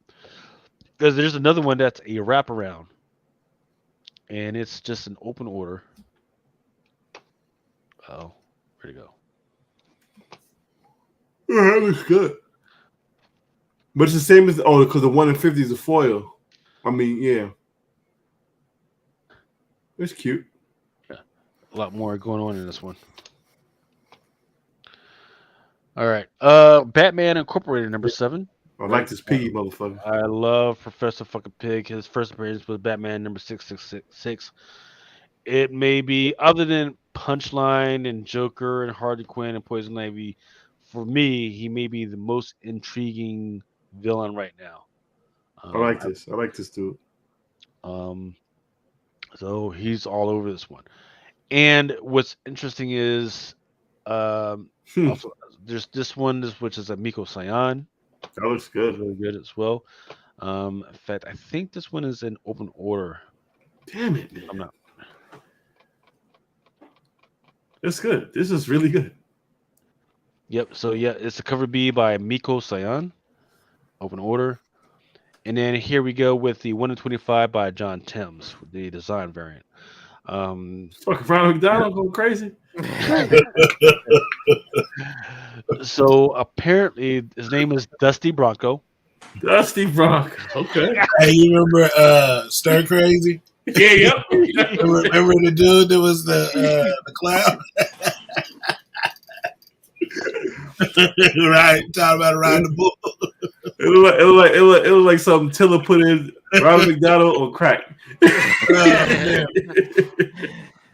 Because there's another one that's a wraparound, and it's just an open order. Oh, where'd it go? Yeah, that looks good. But it's the same as because the 1 in 50 is a foil. I mean, yeah. It's cute. A lot more going on in this one. All right. Batman Incorporated number 7. I like this piggy motherfucker. I love Professor fucking Pig. His first appearance was Batman number 666. It may be, other than Punchline and Joker and Harley Quinn and Poison Ivy, for me, he may be the most intriguing villain right now. I like this. I like this dude. So he's all over this one. And what's interesting is also there's this one, which is a Miko Cyan. That looks good. Really good as well. In fact, I think this one is in open order. Damn it, man. I'm not. That's good. This is really good. Yep. So yeah, it's a cover B by Miko Cyan. Open order. And then here we go with the 1 in 25 by John Timms, the design variant. Fucking Ronald McDonald going crazy. So apparently his name is Dusty Bronco. Dusty Bronco. Okay. Hey, you remember Stir Crazy? Yeah, yep. Remember the dude that was the clown? Right, talking about riding the bull. It looked like something Tiller put in Ronald McDonald on crack.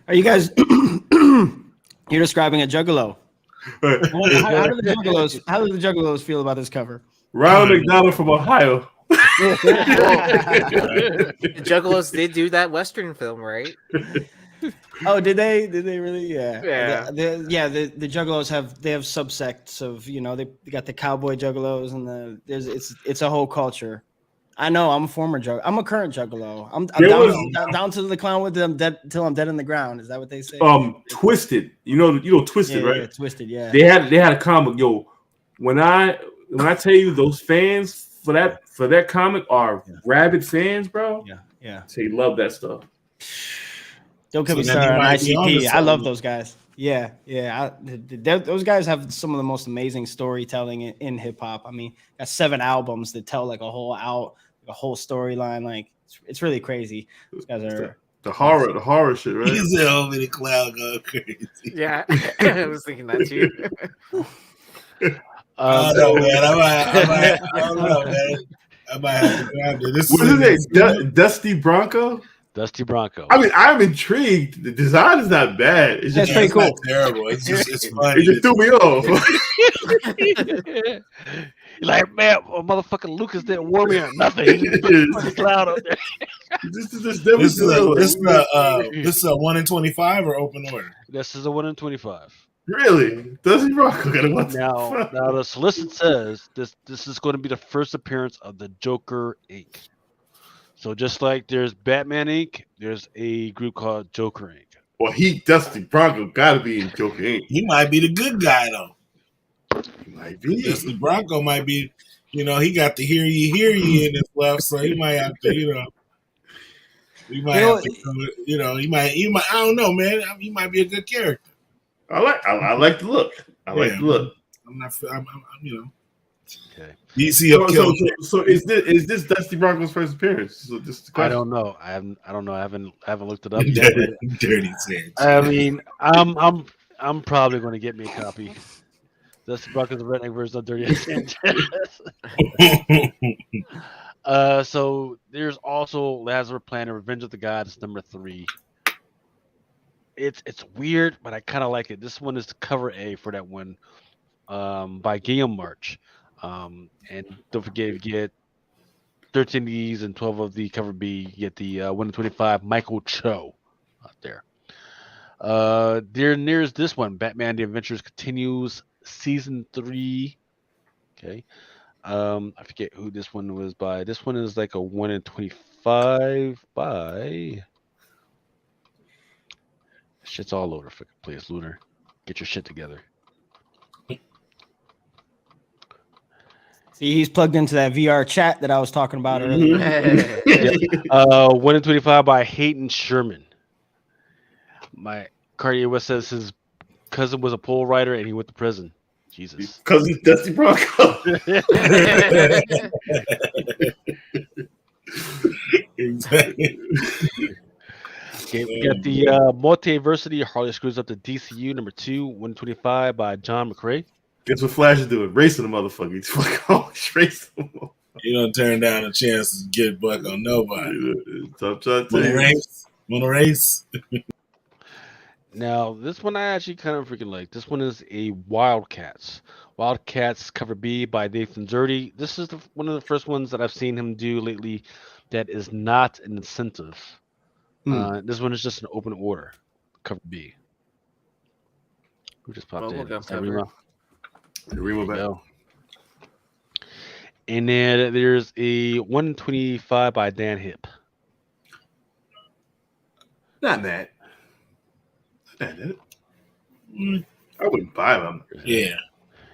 Are you guys? You're describing a juggalo. Right. How do the juggalos feel about this cover? Ronald McDonald from Ohio. The Juggalos did do that Western film, right? Oh, did they? Did they really? Yeah. Yeah. The Juggalos have subsects of, they got the cowboy Juggalos and it's a whole culture. I know. I'm a former Juggalo. I'm a current Juggalo. I'm down to the clown with them till I'm dead in the ground. Is that what they say? Twisted. You know Twisted, right? Yeah, Twisted. Yeah. They had a comic. Yo, when I tell you those fans for that comic are rabid fans, bro. Yeah. They love that stuff. Don't get me started on ICP. I love those guys. Yeah. Those guys have some of the most amazing storytelling in hip hop. I mean, got 7 albums that tell like a whole storyline. Like it's really crazy. Those guys are the horror shit, right? He's the only clown going crazy. Yeah, I was thinking that too. I don't know, man. I don't know, man. I might have to grab it. What is it? Dusty Bronco? Dusty Bronco. I mean, I'm intrigued. The design is not bad. It's just pretty cool. Not terrible. It's funny. It just threw me off. You're like, man, motherfucking Lucas didn't warn me or nothing. He just put the cloud up there. This is a 1 in 25 or open order? This is a 1 in 25. Really? Dusty Bronco got a what? Now the solicit says this is going to be the first appearance of the Joker Inc. So just like there's Batman Inc., there's a group called Joker Inc. Well, Dusty Bronco got to be in Joker Inc. He might be the good guy though. He might be. Dusty Bronco might be. He got the hear ye in his left, so he might have to. He might have to. He might. I don't know, man. He might be a good character. I like the look. I like the look. I'm Okay. DC so is this Dusty Bronco's first appearance? So I don't know. I don't know. I haven't looked it up yet. Dirty Sanchez. I mean, I'm probably going to get me a copy. Dusty Bronco's the redneck version of Dirty Sanchez. So there's also Lazarus Planet, Revenge of the Gods, number 3. It's weird, but I kind of like it. This one is the cover A for that one, by Guillaume March. And don't forget, you get 13 of these and 12 of the cover B. You get the 1 in 25 Michael Cho out there. There's this one, Batman: The Adventures Continues, Season 3. Okay. I forget who this one was by. This one is like a 1 in 25 by. Shit's all over the fucking place, Lunar. Get your shit together. See, he's plugged into that VR chat that I was talking about earlier. Mm-hmm. 1 in 25 by Hayden Sherman. My Cartier West says his cousin was a pole rider and he went to prison. Jesus. Because he's Dusty Bronco. Exactly. Okay, we got the Multiversity Harley Screws Up to DCU number 2, 125 by John McCrae. Guess what Flash is doing? Racing the motherfucker. He's fucking always racing them. You don't turn down a chance to get buck on nobody. Top Want to race? Want to race? Now, this one I actually kind of freaking like. This one is a Wildcats. Wildcats cover B by Nathan Zerdy. This is one of the first ones that I've seen him do lately that is not an incentive. This one is just an open order. Cover B. Who just popped in? Is that Remo? Remo back. Go. And then there's a 125 by Dan Hip. Not that. Not that. I wouldn't buy them. Yeah.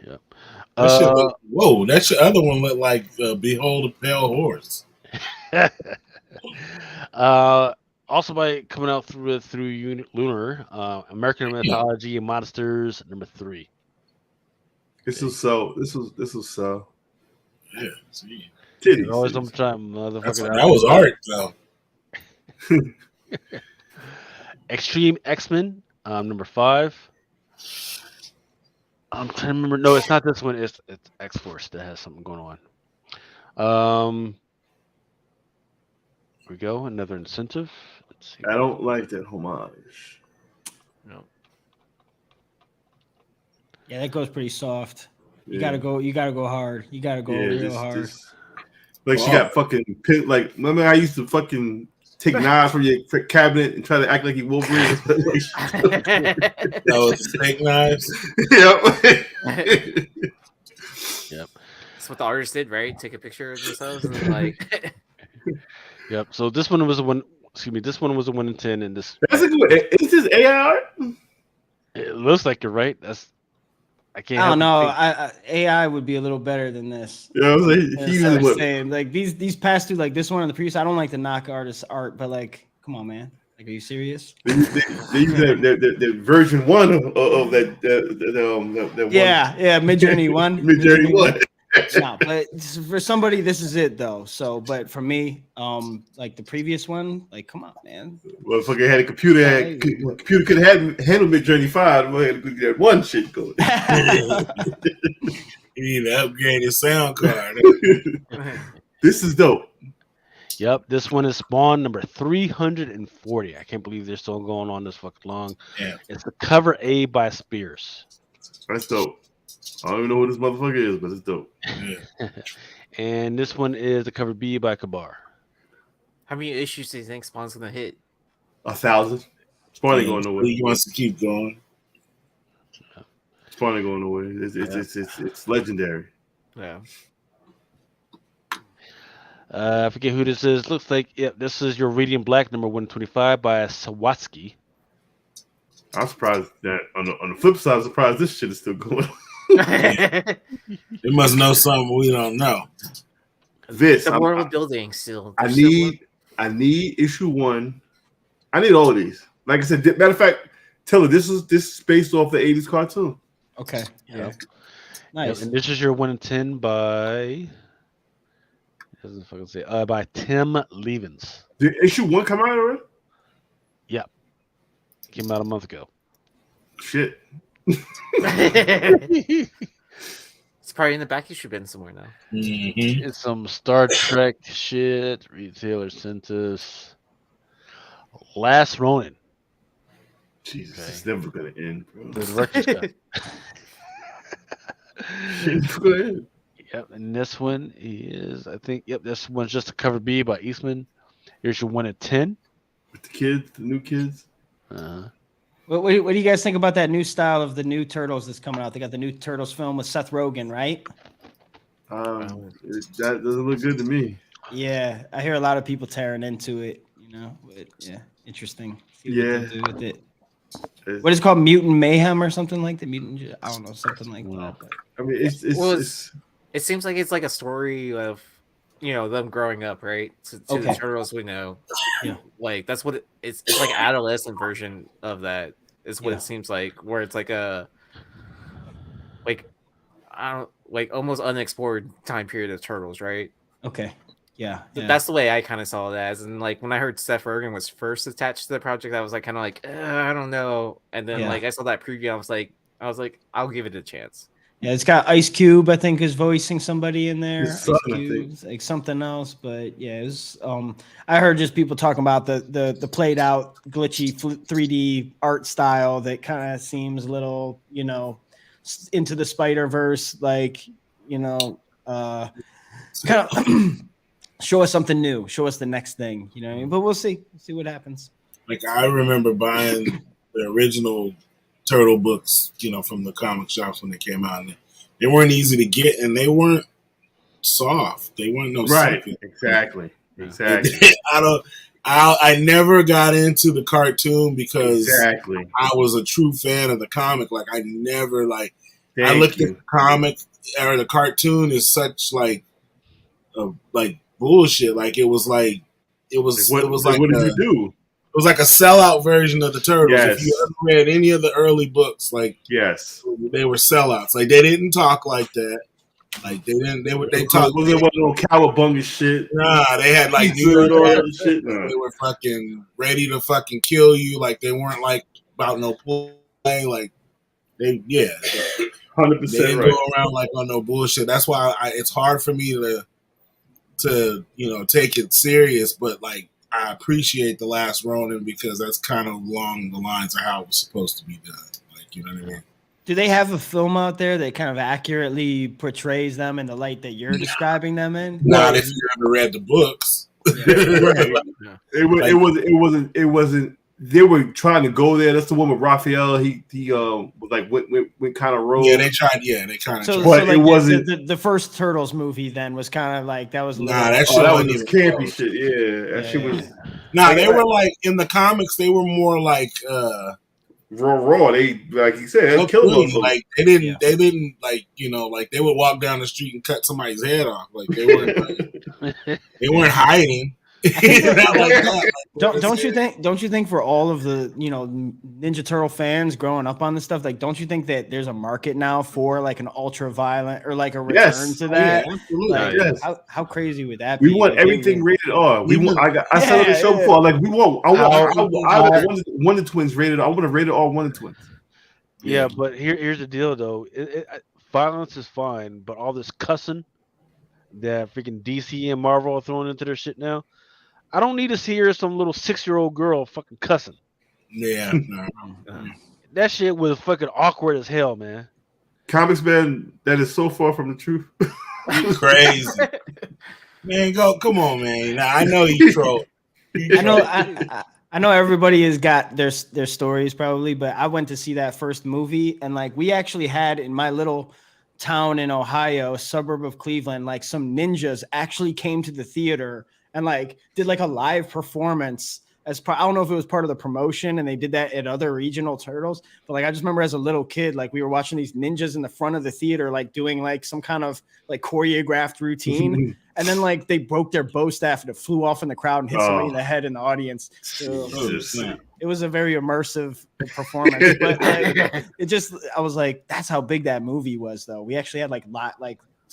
Yep. That shit look, whoa, that your other one looked like Behold a Pale Horse. Also by coming out through Lunar, American Mythology and Monsters number 3. This was so. This was so. Yeah, see. Titties. Always on time, motherfucker. That was art though. Extreme X-Men, number 5. I'm trying to remember. No, it's not this one. It's X-Force that has something going on. Here we go. Another incentive. Let's see. I don't like that homage. No. Yeah, that goes pretty soft. You Yeah. gotta go. You gotta go hard. You gotta go real hard. Like she got fucking pin. Like remember, I used to fucking take knives from your cabinet and try to act like he Wolverine. That was snake knives. Yep. Yep. That's what the artist did, right? Take a picture of themselves and then, like. Yep. So this one was a 1. Excuse me. This one was a 1 in 10, and this. That's a good. Is this AI art? It looks like you're right. I can't. I don't know. help AI would be a little better than this. Yeah, I was like, That's he what I'm was saying. Like these past two, like this one and the previous. I don't like to knock artists' art, but like, come on, man. Like, are you serious? they use the version 1 of that one. Yeah, Midjourney 1. Midjourney 1. No, but for somebody, this is it though. So, but for me, like the previous one, like, come on, man. Motherfucker had a computer. Computer could have handled Midjourney 5. But had to get that one shit going. You need to upgrade your sound card. This is dope. Yep, this one is Spawn number 340. I can't believe they're still going on this fucking long. Yeah. It's the cover A by Spears. That's dope. I don't even know who this motherfucker is, but it's dope. Yeah. And this one is the cover B by Kabar. How many issues do you think Spawn's gonna hit? 1,000. Spawn ain't going nowhere. He wants to keep going. Spawn ain't going nowhere. It's legendary. Yeah. I forget who this is. Looks like this is your Radiant Black number 125 by Sawatsky. I'm surprised that on the flip side, I'm surprised this shit is still going. They must know something we don't know. This The world building still. I need issue 1. I need all of these. Like I said, matter of fact, tell her this is based off the 80s cartoon. Okay. Yeah. Nice. And this is your 1 in 10 by. Doesn't fucking say. By Tim Levens. Did issue 1 come out already? Yep. Came out a month ago. Shit. It's probably in the back issue bin somewhere now. Mm-hmm. It's some Star Trek shit. Retailer sent us. Last Ronin. Jesus, Okay. it's never gonna end, bro. The director's cut. Go ahead. Yep, and this one is, I think, this one's just a cover B by Eastman. Here's your 1 in 10. With the kids, the new kids. What do you guys think about that new style of the new Turtles that's coming out? They got the new Turtles film with Seth Rogen, right? That doesn't look good to me. Yeah, I hear a lot of people tearing into it. You know, but yeah, interesting. See what Yeah. they do with it. What is it called? Mutant Mayhem or something like that? I don't know, something like that. But. I mean, it's it seems like it's like a story of them growing up, right? To the turtles we know. Yeah. Like that's what it's like adolescent version of that is what it seems like, where it's like a I don't like almost unexplored time period of turtles, right? Okay. Yeah. That's the way I kind of saw it as. And like when I heard Seth Rogen was first attached to the project, I was like kind of like I don't know. And then like I saw that preview, I was like I'll give it a chance. Yeah, it's got Ice Cube, I think, is voicing somebody in there. His son, Ice Cube, like something else, but yeah, it was, I heard just people talking about the played out, glitchy 3D art style that kind of seems a little, into the Spider-Verse, like, kind of show us something new, show us the next thing, you know what I mean? But we'll see what happens. Like I remember buying the original Turtle books, from the comic shops when they came out. And they weren't easy to get, and they weren't soft. They weren't right. Secret. Exactly. I never got into the cartoon because exactly. I was a true fan of the comic. Like I never I looked at the comic or the cartoon as such like bullshit. Like it was like what did you do? It was like a sellout version of the Turtles. Yes. If you ever read any of the early books, yes, they were sellouts. Like they didn't talk like that. Like they didn't. They talked. There wasn't no cowabunga shit. Nah, they had like New York shit. They were fucking ready to fucking kill you. Like they weren't like about no play. Like 100% They didn't go around like on no bullshit. That's why it's hard for me to take it serious. But like. I appreciate The Last Ronin because that's kind of along the lines of how it was supposed to be done. Like, you know what I mean? Do they have a film out there that kind of accurately portrays them in the light that you're describing them in? Not if you ever read the books. Right. It wasn't. They were trying to go there. That's the one with Raphael. He was like went kind of rogue. Yeah, they tried. Yeah, they kind of. So, tried. but it wasn't the first Turtles movie. Then was kind of like that was. That shit was just campy shit. Yeah, that shit was. Nah, they were like in the comics. They were more like raw. They like you said, they killed them. Like they didn't like like they would walk down the street and cut somebody's head off. Like they weren't hiding. Don't you think for all of the Ninja Turtle fans growing up on this stuff, like don't you think that there's a market now for like an ultra violent or like a return to that? Yeah, absolutely. Like, how crazy would that be? We want everything rated R. We want. I said on the show before, like we want. I want Wonder Twins rated. I want to rated R Wonder Twins. Yeah, but here's the deal though. Violence is fine, but all this cussing that freaking DC and Marvel are throwing into their shit now. I don't need to see her some little 6-year-old girl fucking cussing. Yeah, that shit was fucking awkward as hell, man. Comics, man, that is so far from the truth. Crazy, man. Come on, man. Now, I know you troll. I know everybody has got their stories probably, but I went to see that first movie and like we actually had in my little town in Ohio, a suburb of Cleveland, like some ninjas actually came to the theater and like did like a live performance as I don't know if it was part of the promotion and they did that at other regional Turtles, but like I just remember as a little kid, like we were watching these ninjas in the front of the theater, like doing like some kind of like choreographed routine. And then like they broke their bow staff and it flew off in the crowd and hit somebody in the head in the audience. It was a very immersive performance, but like, I was like, that's how big that movie was though. We actually had like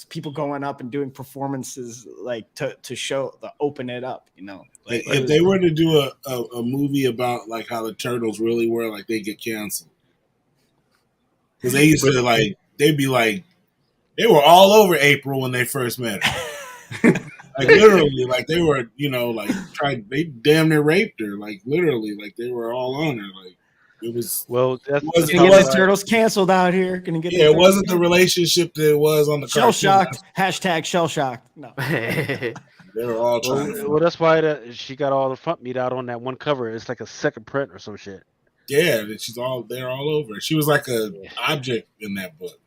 people going up and doing performances like to show open it up, Like, if they were to do a movie about like how the Turtles really were, like they get canceled because they used to like they'd be like they were all over April when they first met her. Like literally, like they were, they damn near raped her. Like literally, like they were all on her. Like it was. Well, that's gonna get the Turtles canceled out here. Gonna get. Yeah, it wasn't the relationship that it was on the shell shocked. Hashtag shell shocked. No. They were all trying. Well, that's why she got all the front meat out on that one cover. It's like a second print or some shit. Yeah, they're all over. She was like a object in that book.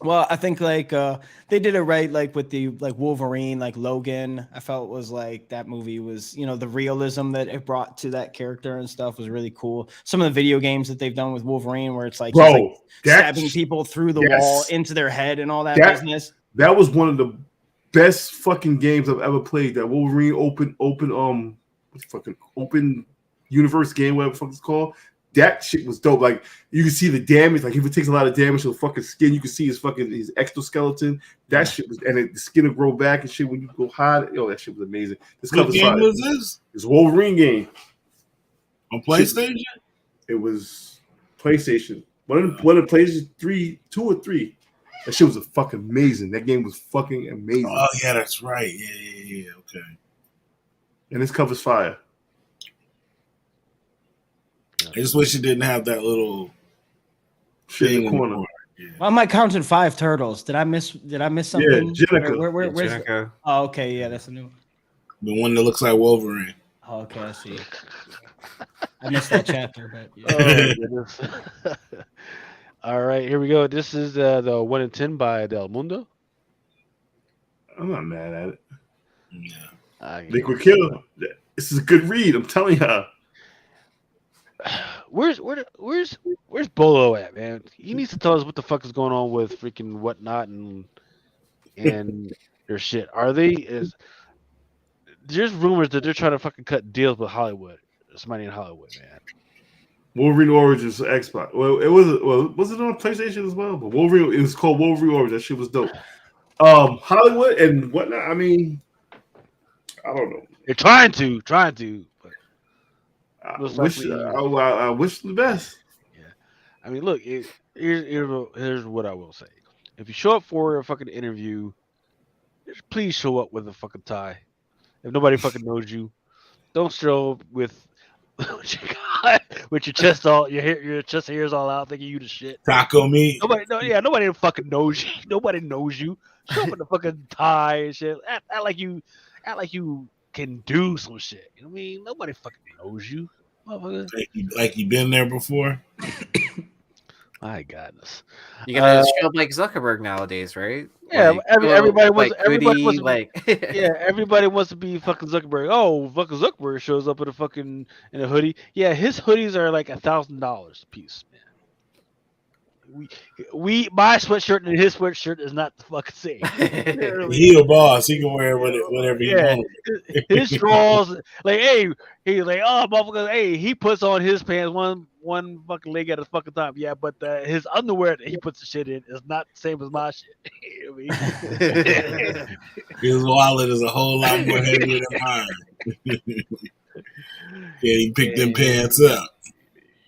Well, I think like they did it right, like with the like Wolverine, like Logan. I felt was like that movie was, the realism that it brought to that character and stuff was really cool. Some of the video games that they've done with Wolverine, where it's like he's like stabbing people through the wall into their head and all that business. That was one of the best fucking games I've ever played. That Wolverine open universe game, whatever the fuck it's called. That shit was dope. Like you can see the damage. Like if it takes a lot of damage to the fucking skin, you can see his exoskeleton. That shit was, and the skin will grow back and shit when you go hide. Yo, that shit was amazing. What game was this? It's a Wolverine game on PlayStation. It was PlayStation. One of the PlayStation 2 or 3. That shit was fucking amazing. That game was fucking amazing. Oh yeah, that's right. Yeah. Okay. And this covers fire. I just wish it didn't have that little shit in the corner. Yeah. Well, I might counted 5 turtles. Did I miss something? Yeah, Jenica. Where's Jenica. Oh, okay, yeah, that's a new one. The one that looks like Wolverine. Oh, okay, I see. I missed that chapter, but yeah. Oh, all right, here we go. This is the 1 in 10 by Del Mundo. I'm not mad at it. Yeah. Liquid Killer. This is a good read. I'm telling you. Where's Bolo at, man? He needs to tell us what the fuck is going on with freaking Whatnot and their shit. There's rumors that they're trying to fucking cut deals with Hollywood. Somebody in Hollywood, man. Wolverine Origins Xbox. Well, was it on PlayStation as well? But Wolverine, it was called Wolverine Origins. That shit was dope. Hollywood and Whatnot. I mean, I don't know. They're trying to. But I wish the best. Yeah, I mean, look. Here's what I will say. If you show up for a fucking interview, just please show up with a fucking tie. If nobody fucking knows you, don't show up with your chest all your chest hairs all out, thinking you the shit. Taco meat. Nobody fucking knows you. Nobody knows you. Show up with a fucking tie and shit. Act like you can do some shit. You know what I mean? Nobody fucking knows you. Like you been there before. My goodness. You gotta show up like Zuckerberg nowadays, right? Yeah, like, everybody wants yeah, everybody wants to be fucking Zuckerberg. Oh, fucking Zuckerberg shows up in a hoodie. Yeah, his hoodies are like $1,000 a piece, man. My sweatshirt and his sweatshirt is not the fucking same. He a boss. He can wear whatever he wants. His drawers, like, he's like, oh, motherfucker, he puts on his pants one fucking leg at a fucking time. Yeah, but his underwear that he puts the shit in is not the same as my shit. His wallet is a whole lot more heavier than mine. Yeah, he picked them pants up.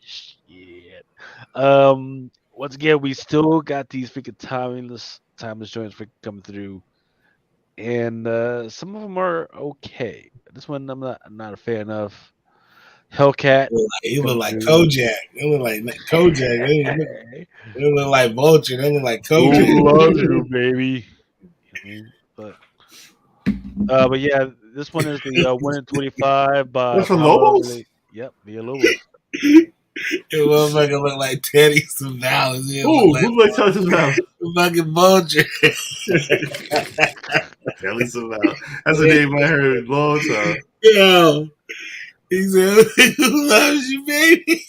Shit. Once again, we still got these freaking timeless joints freaking coming through, and some of them are okay. This one I'm not a fan of. Hellcat. He look like Kojak. They look like Kojak. They look like Vulture. They look like Kojak. Who loves you, baby? But yeah, this one is the 1 in 25 by. That's for Lobos. Yep, the Lobos. It motherfucker look like Teddy Savalas. Ooh, who like Teddy Savalas? Fucking Vulture. Teddy Savalas. That's a name I heard in a long time. Yo. He said, "Who loves you, baby?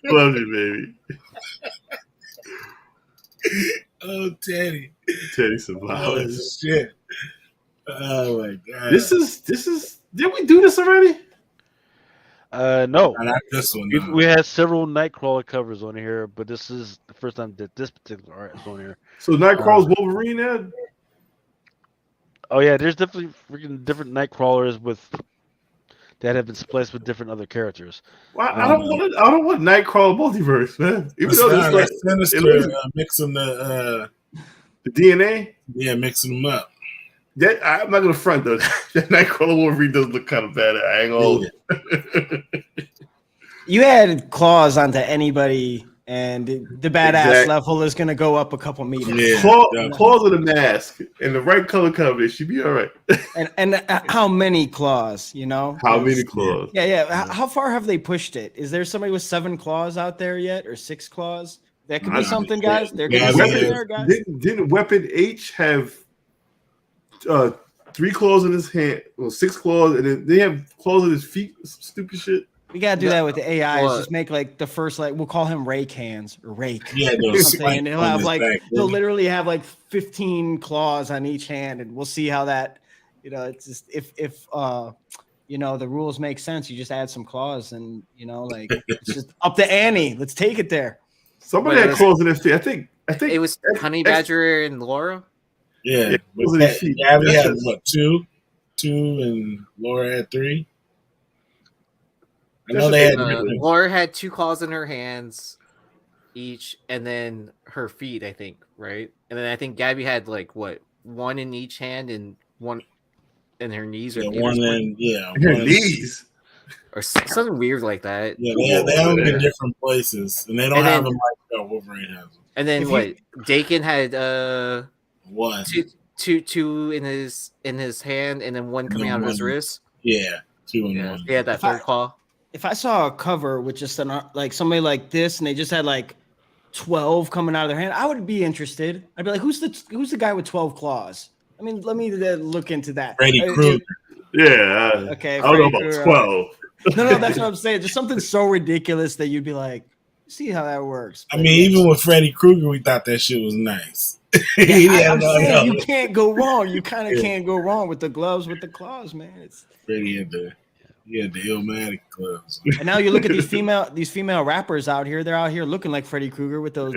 Loves you, baby." Oh, Teddy Savalas. Oh, shit. Oh my god. This is. Did we do this already? No. Not this one. We had several Nightcrawler covers on here, but this is the first time that this particular art is on here. So Nightcrawler's Wolverine, Ed? Oh yeah, there's definitely freaking different Nightcrawlers that have been spliced with different other characters. Well, I don't want Nightcrawler multiverse, man. Even though this like Sinister mixing the DNA. Yeah, mixing them up. I'm not gonna front though. That Nightcrawler Wolverine does look kind of bad. I ain't gonna. You add claws onto anybody, and the badass level is gonna go up a couple meters. Yeah, claws with a mask and the right color combination, she'd be all right. and how many claws? You know, how many claws? Yeah. How far have they pushed it? Is there somebody with 7 claws out there yet, or 6 claws? That could be something, guys. There could Yeah, be I mean, something there, guys. Didn't Weapon H have 3 claws in his hand? Well, 6 claws, and then they have claws in his feet. Some stupid shit. We gotta do that with the AI. What? Just make like the first we'll call him Rake Hands or Rake. Yeah, Or something, and he'll have he'll literally have 15 claws on each hand, and we'll see how that. It's just if the rules make sense, you just add some claws, and it's just up to Annie. Let's take it there. Somebody had claws in their feet. I think it was Honey Badger and Laura. Yeah, Abby had what 2, and Laura had 3. I know they had. Laura had 2 claws in her hands each, and then her feet, I think, right? And then I think Gabby had 1 in each hand and 1 in her knees, or one in her knees, or something weird like that. Yeah, they have them in different places, and they don't have them like Wolverine has them. And then Dakin had 1, 2 in his hand, and then 1 coming out of his wrist. Yeah, 2 and 1. Yeah, that third claw. If I saw a cover with just somebody like this, and they just had 12 coming out of their hand, I would be interested. I'd be like, who's the guy with 12 claws? I mean, let me look into that. Freddy Krueger. Yeah. Okay. I don't know about 12. No, that's what I'm saying. Just something so ridiculous that you'd be like, see how that works. I mean, even with Freddy Krueger, we thought that shit was nice. I'm saying you can't go wrong. You kind of can't go wrong with the gloves with the claws, man. It's Freddy had the Illmatic gloves. And now you look at these female rappers out here. They're out here looking like Freddy Krueger with those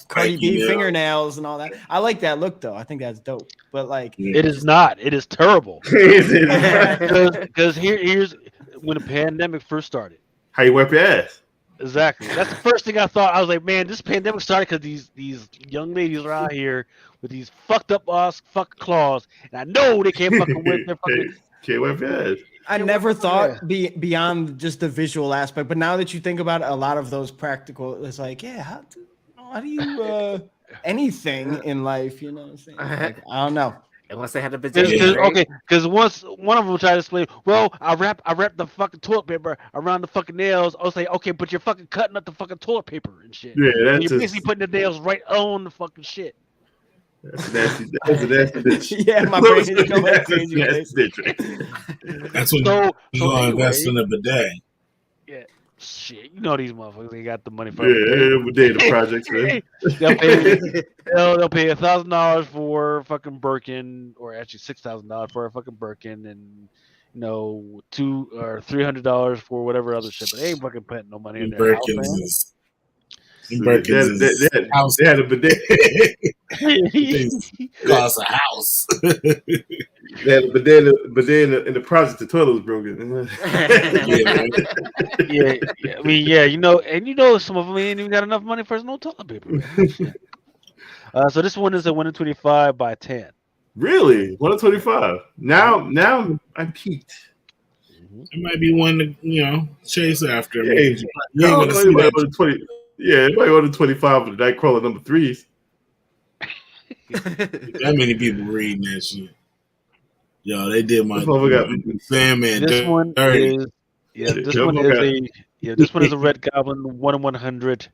Cardi B fingernails and all that. I like that look though. I think that's dope. But it is not. It is terrible. Because here's when the pandemic first started. How you wipe your ass? Exactly. That's the first thing I thought. I was like, man, this pandemic started because these young ladies are out here with these fucked up fucking claws, and I know they can't fucking with their fucking. Can't wipe your ass. I never thought beyond just the visual aspect, but now that you think about it, a lot of those practical, it's like, how do you anything in life? You know what I'm saying? I don't know. Unless they had a bidet. Okay, because once one of them tried to explain, well, I wrap the fucking toilet paper around the fucking nails. I was like, okay, but you're fucking cutting up the fucking toilet paper and shit. Yeah, that's you're basically putting the nails right on the fucking shit. That's a nasty bitch. Yeah, my brain is going crazy. That's when you invest in a bidet. Yeah, shit. You know these motherfuckers. They got the money for bidet projects. Man. They'll pay $1,000 for fucking Birkin, or actually $6,000 for a fucking Birkin, and $200 or $300 for whatever other shit. But they ain't fucking putting no money in their house, man. They had a bidet. Cost a house. They had a bidet in the project. The toilet was broken. Yeah. I mean, some of them ain't even got enough money for no toilet paper. So this one is a 1 in 25 by 10. Really, 1 in 25. Now I'm peaked. It might be one to chase after. Yeah, everybody ordered 25 for the Nightcrawler number 3s. That many people reading that shit. Yo, they did my Sandman. This one is a Red Goblin 1 in 100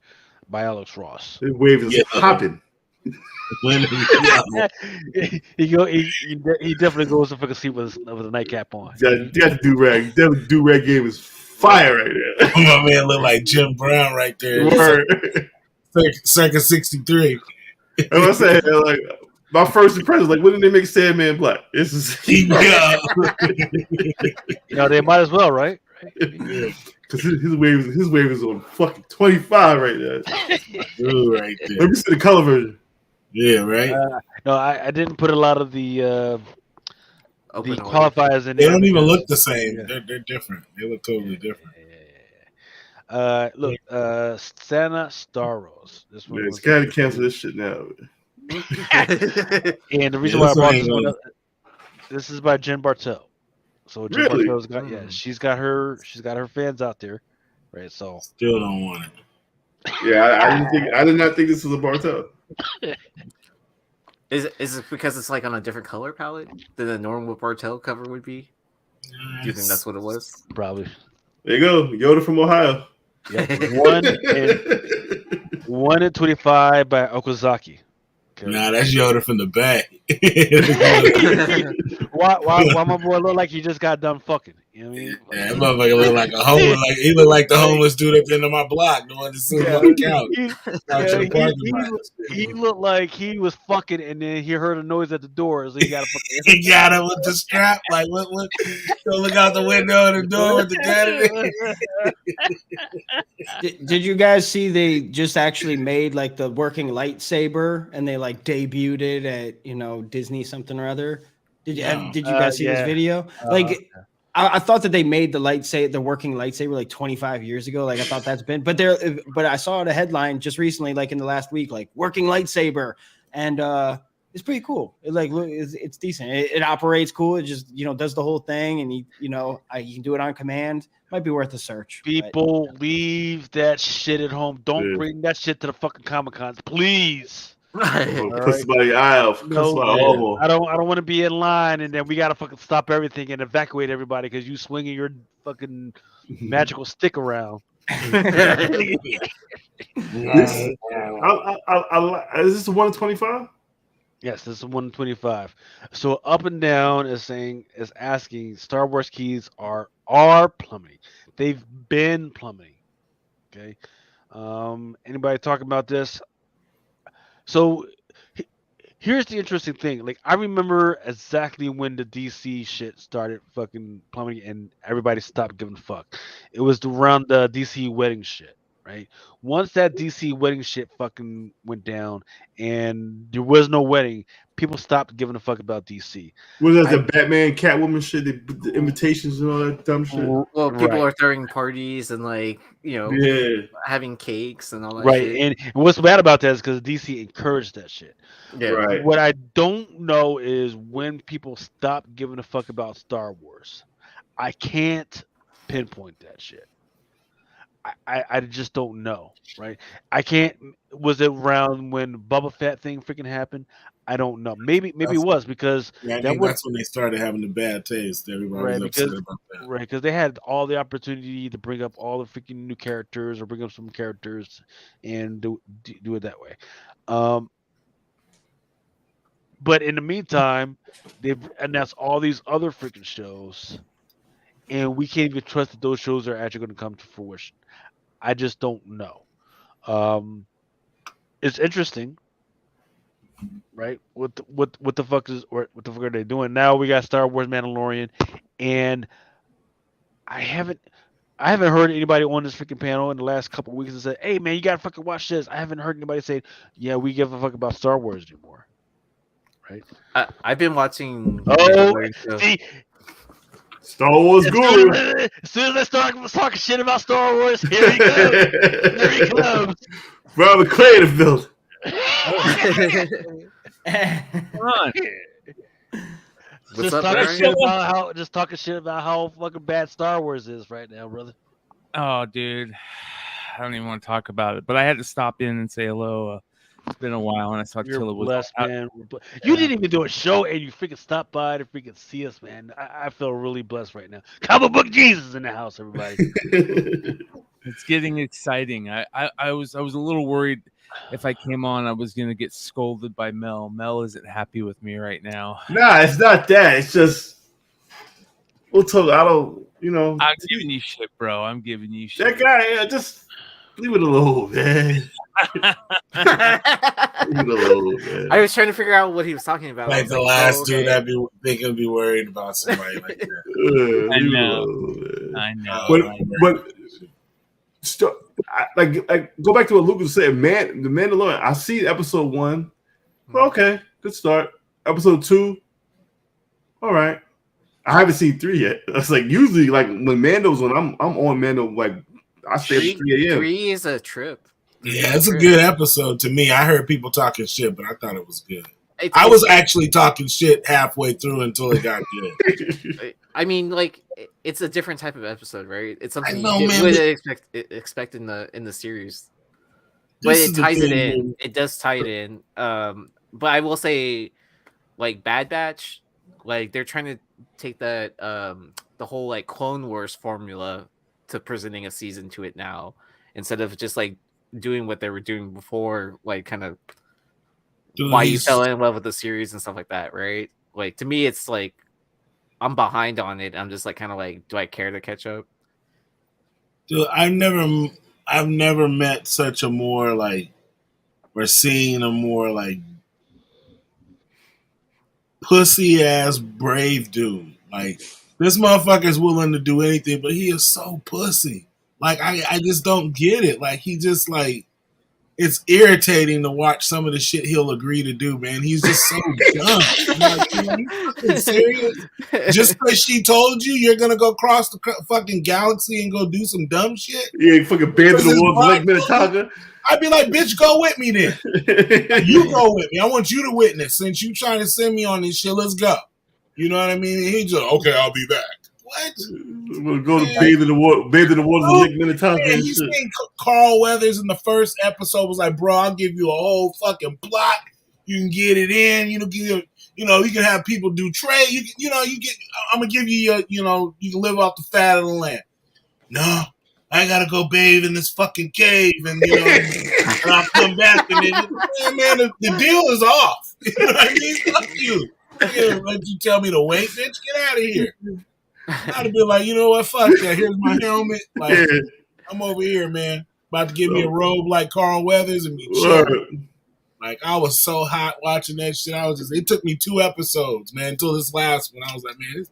by Alex Ross. The wave is popping. He definitely goes to fucking sleep with a nightcap on. That do-rag. That do-rag game is fire right there. My man look like Jim Brown right there. Circa 63. I'm saying, my first impression, when did they make Sandman black? This is they might as well, right? Because his wave is on fucking 25 right now. Ooh, right there. Let me see the color version. Yeah, right. No, I didn't put a lot of the qualifiers in. They don't even look the same. Yeah. They're different. They look totally different. Look, Santa Staros. This one. It's got to cancel this shit now. And the reason why I brought this one up, this is by Jen Bartel. So Jen Bartel's got she's got her fans out there, right? So still don't want it. Yeah, I did not think this was a Bartel. Is it because it's on a different color palette than a normal Bartel cover would be? Do you think that's what it was? Probably. There you go, Yoda from Ohio. Yep. 1 and 25 by Okazaki. Okay. Nah, that's Yoda from the back. why my boy look like he just got done fucking? You know what I mean? Yeah, that motherfucker look like a homeless. Like he looked like the homeless dude at the end of my block, the one that sits on the couch. He looked like he was fucking, and then he heard a noise at the door, so he got a fucking. He got him with the strap. Like what? Don't look out the window of the door with the gun in it. Did you guys see they just actually made like the working lightsaber and they like debuted it at Disney something or other? Did you guys see this video? I thought that they made the working lightsaber like 25 years ago. Like I thought that's been, but I saw the headline just recently, like in the last week, like working lightsaber, and it's pretty cool. It's decent. It operates cool. It just does the whole thing, and you can do it on command. Might be worth a search. People leave that shit at home. Don't bring that shit to the fucking Comic-Cons, please. Put somebody eye off. No, I don't want to be in line, and then we gotta fucking stop everything and evacuate everybody because you swinging your fucking magical stick around. Is this 125? Yes, this is 125. So Up and Down is asking Star Wars keys are plummeting. They've been plummeting. Okay. Anybody talking about this? So here's the interesting thing. Like I remember exactly when the DC shit started fucking plummeting and everybody stopped giving a fuck. It was around the DC wedding shit, right? Once that DC wedding shit fucking went down and there was no wedding, people stopped giving a fuck about DC. Was that the Batman, Catwoman shit, the invitations and all that dumb shit? Well, people are throwing parties and having cakes and all that shit. And what's bad about that is because DC encouraged that shit. Yeah. Right. What I don't know is when people stop giving a fuck about Star Wars. I can't pinpoint that shit. I just don't know, right? I can't. Was it around when Boba Fett thing freaking happened? I don't know. Maybe it was because that's when they started having the bad taste. Everybody was upset about that, right? Because they had all the opportunity to bring up all the freaking new characters or bring up some characters and do it that way. But in the meantime, they've announced all these other freaking shows, and we can't even trust that those shows are actually going to come to fruition. I just don't know. It's interesting, right? What the fuck are they doing now? We got Star Wars Mandalorian, and I haven't heard anybody on this freaking panel in the last couple of weeks that said, "Hey man, you gotta fucking watch this." I haven't heard anybody say, "Yeah, we give a fuck about Star Wars anymore." Right? I've been watching. Star Wars Guru. As soon as I start talking shit about Star Wars, here he comes. Here he comes. Bro, the creative build. Come on. Just talking shit about how fucking bad Star Wars is right now, brother. Oh, dude. I don't even want to talk about it, but I had to stop in and say hello. It's been a while, and I saw Tilla was blessed, man. You didn't even do a show, and you freaking stopped by to freaking see us, man. I feel really blessed right now. Comic Book Jesus in the house, everybody. It's getting exciting. I was a little worried if I came on, I was gonna get scolded by Mel. Mel isn't happy with me right now. Nah, it's not that. It's just we'll talk. I don't. I'm giving you shit, bro. I'm giving you shit. That guy, just leave it alone, man. I was trying to figure out what he was talking about. Like the last dude I'd be thinking be worried about somebody like that. I know. But go back to what Lucas said. The Mandalorian. I see episode 1. Well, okay, good start. Episode 2. All right. I haven't seen 3 yet. That's like usually like when Mando's on. I'm on Mando. Like I stay at 3 a.m. 3 is a trip. Yeah, it's a good episode to me. I heard people talking shit, but I thought it was good. I was actually talking shit halfway through until it got good. I mean, like it's a different type of episode, right? It's something you would expect in the series, but it ties it in. It does tie it in. But I will say, like Bad Batch, like they're trying to take that the whole like Clone Wars formula to presenting a season to it now. instead of just like doing what they were doing before, like kind of Dude, why you fell in love with the series and stuff like that, right? Like to me, it's like I'm behind on it. I'm just like kind of like, do I care to catch up? Dude, I've never met such a more like, or seen a more like pussy ass brave dude. Like this motherfucker's willing to do anything, but he is so pussy. Like I just don't get it. Like he just like it's irritating to watch some of the shit he'll agree to do, man. He's just so dumb. Like, you fucking serious? Just because she told you you're gonna go cross the fucking galaxy and go do some dumb shit? Yeah, fucking banned in the world Lake Minnetonka. I'd be like, bitch, go with me then. You go with me. I want you to witness. Since you trying to send me on this shit, let's go. You know what I mean? And he just, okay, I'll be back. What? We'll go to bathe in the waters of Lake Minnetonka. Man, he's saying Carl Weathers in the first episode was like, bro, I'll give you a whole fucking plot. You can get it in. You can have people do trade. I'm gonna give you you can live off the fat of the land. No, I gotta go bathe in this fucking cave, and and I'll come back and then, man, the deal is off. You know what I mean? Fuck you. Let you tell me to wait, bitch. Get out of here. I'd be like, you know what? Fuck that. Here's my helmet. Like, I'm over here, man. About to give me a robe like Carl Weathers and be chilling. Like, I was so hot watching that shit. It took me 2 episodes, man, until this last one. I was like, man,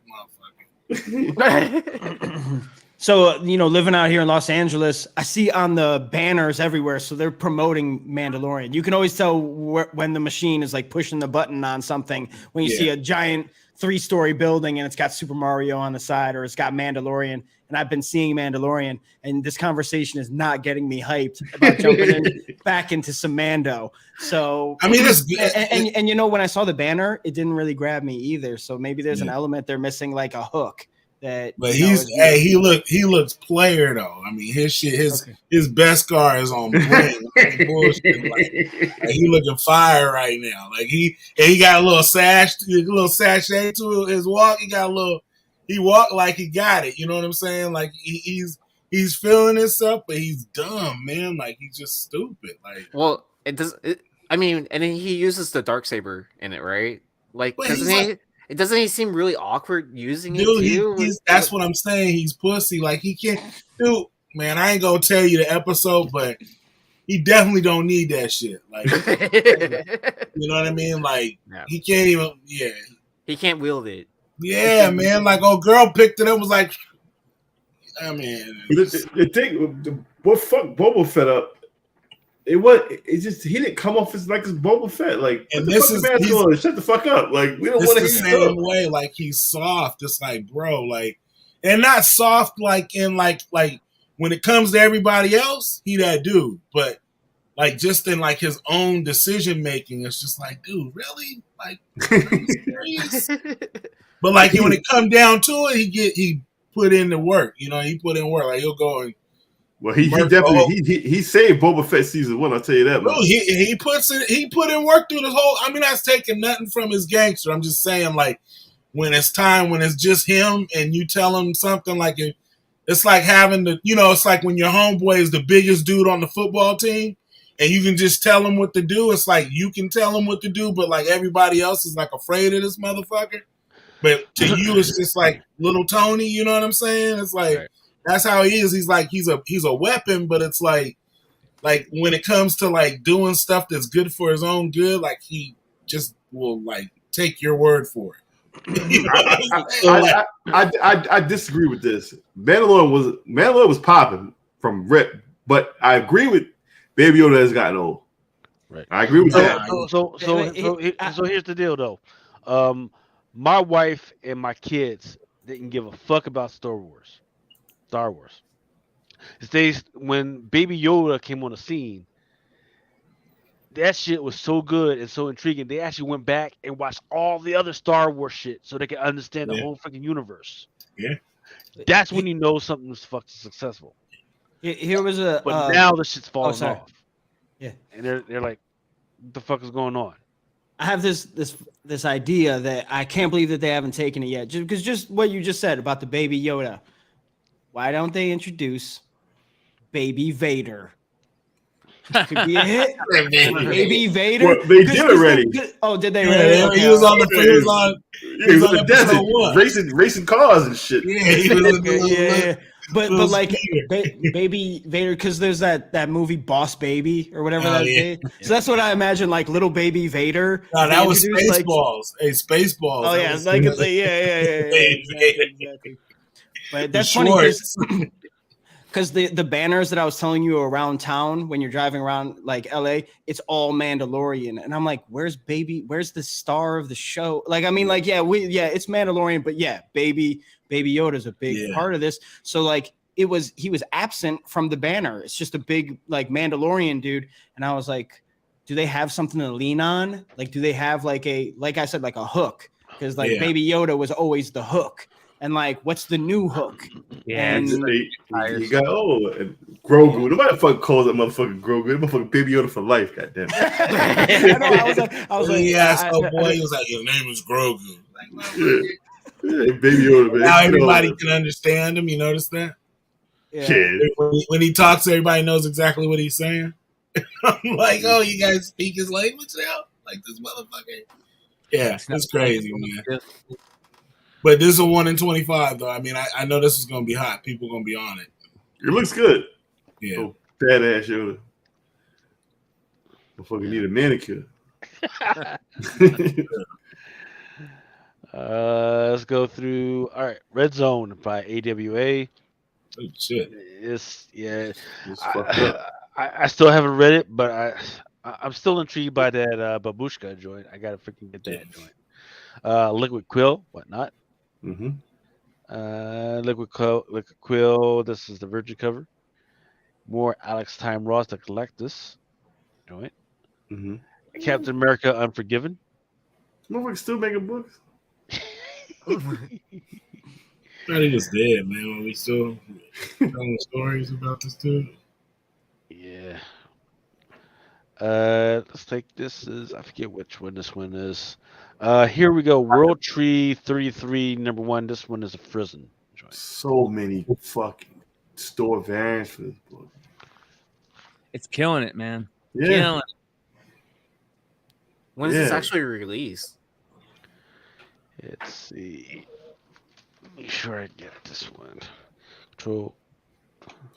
this motherfucker. So, living out here in Los Angeles, I see on the banners everywhere. So they're promoting Mandalorian. You can always tell when the machine is like pushing the button on something when you see a giant 3-story building and it's got Super Mario on the side or it's got Mandalorian. And I've been seeing Mandalorian, and this conversation is not getting me hyped about jumping back into some Mando. So I mean, and when I saw the banner, it didn't really grab me either. So maybe there's an element they're missing, like a hook. But he looks player though. I mean, his shit, his best scar is on bling. Bullshit. Like, he looking fire right now. Like he got a little sachet to his walk. He walked like he got it. You know what I'm saying? Like he's feeling himself, but he's dumb, man. Like he's just stupid. Like, well, and then he uses the Darksaber in it, right? Like, doesn't he seem really awkward using it too? That's what I'm saying. He's pussy. Like he can't. Dude, man, I ain't gonna tell you the episode, but he definitely don't need that shit. Like, you know what I mean? Like he can't even. Yeah, he can't wield it. Yeah, man. Like, old girl picked it up. Was like, I mean, the thing. What fucked Boba Fett up? It's just he didn't come off as like his Boba Fett. Like, and this is shut the fuck up. Like, we don't want to hear the same way. Like, he's soft. It's like, bro, like, and not soft like in like when it comes to everybody else, he that dude. But like just in like his own decision making, it's just like, dude, really? Like, are you serious? But like when it come down to it, he put in the work. He put in work. Like he'll go and. Well, he definitely he saved Boba Fett season 1. I'll tell you that. Bro, he put in work through this whole. I mean, that's taking nothing from his gangster. I'm just saying, like when it's just him, and you tell him something like it's like having the it's like when your homeboy is the biggest dude on the football team, and you can just tell him what to do. It's like you can tell him what to do, but like everybody else is like afraid of this motherfucker. But to you, it's just like little Tony. You know what I'm saying? It's like. Right. That's how he is. He's like he's a weapon, but it's like when it comes to like doing stuff that's good for his own good, like he just will like take your word for it. I disagree with this. Mandalorian was popping from rip, but I agree with Baby Yoda has gotten old. Right. I agree with that. So here's the deal though. My wife and my kids didn't give a fuck about Star Wars. When Baby Yoda came on the scene, that shit was so good and so intriguing. They actually went back and watched all the other Star Wars shit so they could understand the whole fucking universe. Yeah, that's when you know something was fucking successful. Here was but now the shit's falling off. Yeah, and they're like, what the fuck is going on? I have this idea that I can't believe that they haven't taken it yet. Just what you just said about the Baby Yoda. Why don't they introduce Baby Vader. Could be a hit. Baby Vader. Well, they did already. Oh, did they Yeah, really? Okay, he was on okay. the. He was on. He was in the episode desert, 1. racing cars and shit. Yeah, he was in the yeah. But little like speeder. Baby Vader, because there's that movie Boss Baby or whatever Oh, that yeah. is. So that's what I imagine, like little baby Vader. No, that was introduced, like, Spaceballs. Hey, Spaceballs. oh That yeah, was- like it's like yeah, exactly. But that's funny because the banners that I was telling you around town when you're driving around like LA, it's all Mandalorian, and I'm like, where's the star of the show? Like, I mean, like, it's Mandalorian, but yeah, baby Yoda is a big part of this. So like, he was absent from the banner. It's just a big like Mandalorian dude, and I was like, do they have something to lean on? Like, do they have like I said, like a hook? Because like Baby Yoda was always the hook. And like, what's the new hook? Yeah, and he got and Grogu. Nobody fucking calls that motherfucking Grogu. That motherfucking Baby Yoda for life. Goddamn. I was like, boy, he was like, your name is Grogu. Like, yeah, Baby Yoda, man. now everybody can understand him. You notice that? Yeah. When he talks, everybody knows exactly what he's saying. I'm like, oh, you guys speak his language now? Like this motherfucker. Yeah, that's crazy, man. But this is a 1 in 25, though. I mean, I know this is going to be hot. People are going to be on it. It looks good. Yeah. Oh, badass Yoda. Motherfucker need a manicure. Let's go through. All right, Red Zone by AWA. Oh, shit. It's fucked up. I still haven't read it, but I'm still intrigued by that Babushka joint. I gotta freaking get that joint. Liquid Quill, whatnot. Mm-hmm. Liquid Quill. This is the Virgin cover. More Alex Time Ross to collect this joint. Mm-hmm. Captain America Unforgiven. Motherfucker still making books. I thought he was dead, man. When we still telling stories about this dude. Yeah. Let's take this as I forget which one this one is. Here we go. World Tree 33 #1. This one is a Frizzen joint. So many fucking store variants for this book. It's killing it, man. Yeah. Killing it. When is this actually released? Let's see. Make sure I get this one. Control.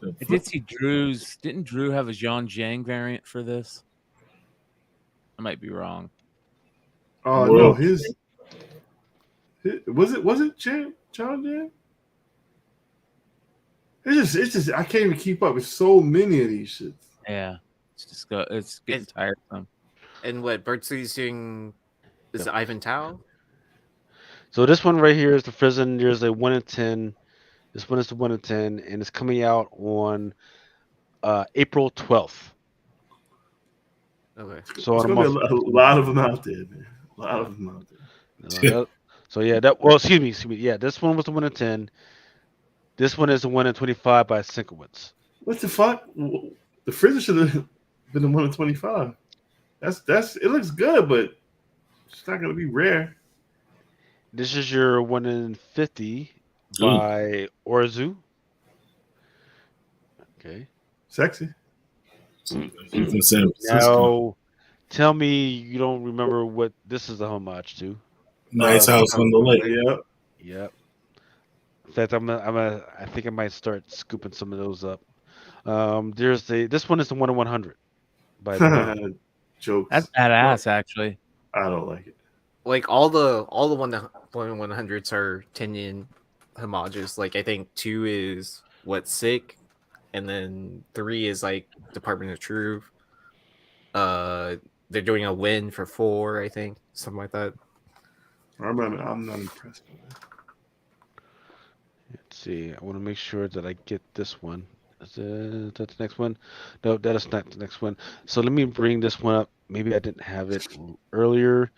I did see Drew's. Didn't Drew have a Jean Jiang variant for this? I might be wrong. Oh no, his was it John Jam? It's just I can't even keep up with so many of these shits. Yeah, it's getting tiresome. And what Birdsee's doing is Ivan Tao? So this one right here is the Frizzen. There's a 1 in 10. This one is the 1 in 10, and it's coming out on April 12th. Okay. So there's gonna be a lot of them out there, man. A lot of them out there. So yeah, excuse me. Yeah, this one was the 1 in 10. This one is the 1 in 25 by Sinkowitz. What the fuck? The Frizzer should have been the 1 in 25. That's it looks good, but it's not gonna be rare. This is your 1 in 50 by Orzu. Okay. Sexy. Now, tell me you don't remember what this is a homage to. Nice House on the Lake. Yep. In fact, I think I might start scooping some of those up. This one is the 1 in 100 by Jokes. That's badass, actually. I don't like it. Like all the 100s are Tinian homages. Like I think 2 is Sick, and then 3 is like Department of Truth. They're doing a win for 4, I think, something like that. I'm not impressed with that. Let's see. I want to make sure that I get this one. Is that the next one? No, that is not the next one. So let me bring this one up. Maybe I didn't have it earlier.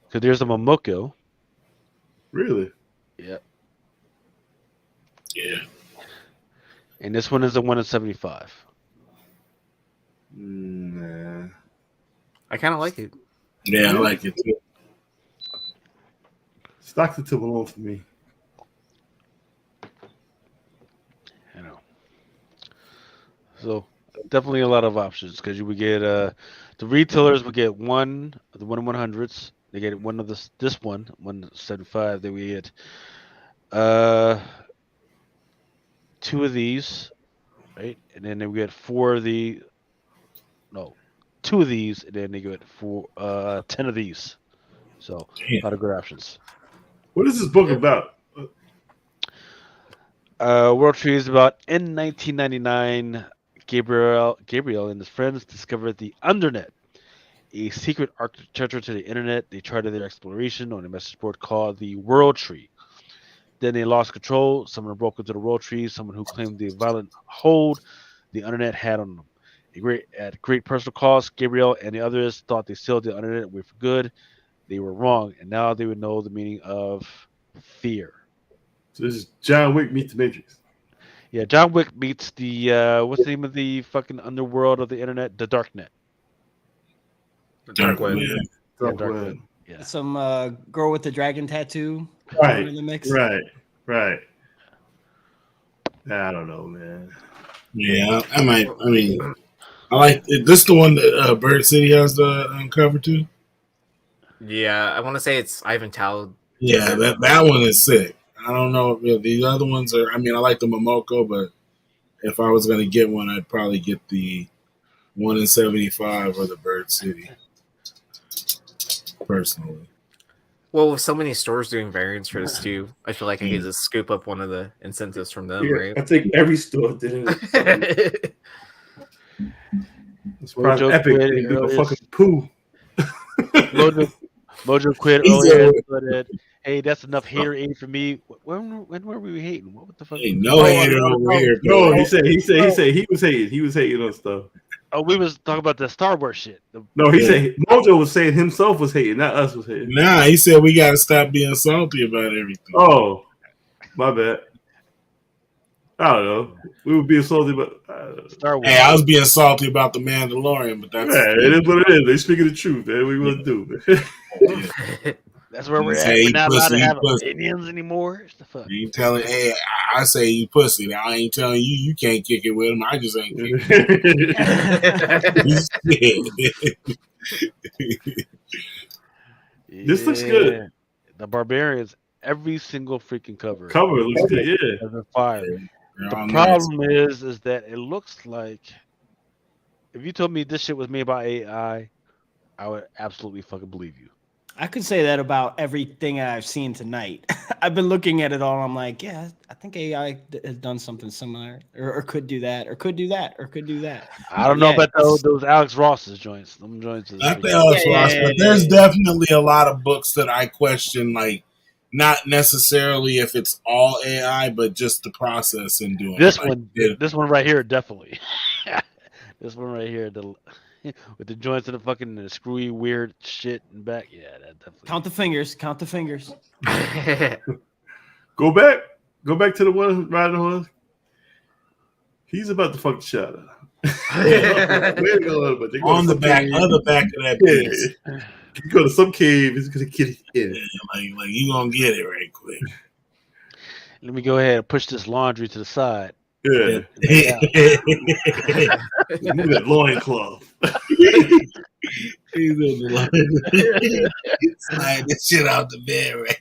Because there's a Momoko. Really? Yep. Yeah. And this one is the 1 in 75. Nah. I kind of like it. Yeah, I like it too. Stockton to Malone for me. I know. So definitely a lot of options because you would get the retailers would get one of the 1/100s. They get one of this 175. Then we get uh two of these, right? And then we get four of the no, two of these, and then they get 10 of these. So a lot of good options. What is this book about? World Tree is about in 1999. Gabriel and his friends discovered the Undernet, a secret architecture to the internet. They charted their exploration on a message board called the World Tree. Then they lost control. Someone broke into the World Tree. Someone who claimed the violent hold the Internet had on them. At great personal cost, Gabriel and the others thought they sealed the Internet away for good. They were wrong, and now they would know the meaning of fear. So this is John Wick meets the Matrix. Yeah, John Wick meets the what's the name of the fucking underworld of the internet? The Darknet. Dark web. Yeah, Dark Dark web. Web. Yeah. Some girl with the dragon tattoo Right. in the mix. Right. I don't know, man. Yeah, I might. I mean, I like. Is this the one that Bird City has the cover too? Yeah, I want to say it's Ivan Tal. Yeah, that one is sick. I don't know if the other ones are. I mean, I like the Momoko, but if I was gonna get one, I'd probably get the 1 in 75 or the Bird City. Personally, Well, with so many stores doing variants for this too, I feel like I could just scoop up one of the incentives from them, Yeah, right? I think every store did it. It's probably Mojo epic. quit They do a earlier. fucking poo. Mojo quit He earlier. said- And said, hey, that's enough hater aid for me. When were we hating? What the fuck? ain't no hater over here. No, bro. he said he was hating. He was hating on stuff. Oh, we was talking about the Star Wars shit. No, he said Mojo was saying himself was hating, not us was hating. Nah, he said we gotta stop being salty about everything. Oh, my bad. I don't know. We were being salty, but Star Wars. Hey, I was being salty about the Mandalorian, but that's man, it is what it is. They speaking the truth, man. What we gonna do? That's where we're at. Hey, We're not allowed to pussy, have pussy. opinions anymore. What the fuck? You telling? Hey, I say you pussy. I ain't telling you you can't kick it with him. I just ain't kicking. This looks good. Yeah. The Barbarians, every single freaking cover. Cover looks good, yeah. Has been fire. They're The all problem is that it looks like if you told me this shit was made by AI, I would absolutely fucking believe you. I could say that about everything I've seen tonight. I've been looking at it all. I'm like, yeah, I think AI has done something similar, or could do that, or could do that, or could do that. I don't know Yeah, about those Alex Ross's joints. Them joints is Not the freaking- Alex Yeah, Ross, yeah, but yeah, there's yeah. definitely a lot of books that I question, like not necessarily if it's all AI, but just the process in doing this it. Like, one, yeah, this one right here, definitely. This one right here, with the joints and the fucking screwy weird shit in back. Yeah, that definitely. Count the fingers. Count the fingers. Go back to the one riding the horse. He's about to fuck the shot out. on the back of that piece. You go to some cave, he's gonna get it in. Yeah, like you gonna get it right quick. Let me go ahead and push this laundry to the side. Yeah. Move that loincloth. He's in the line. Slide this shit out the bed, right?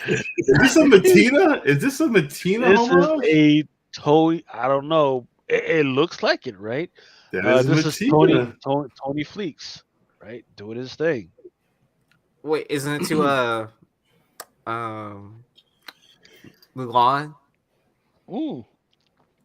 Is this a Matina? Is this a Matina? This is homage? a Tony. I don't know. It looks like it, right? That is This is Matina. Tony Fleeks, right? Doing his thing. Wait, isn't it to Mulan? Ooh.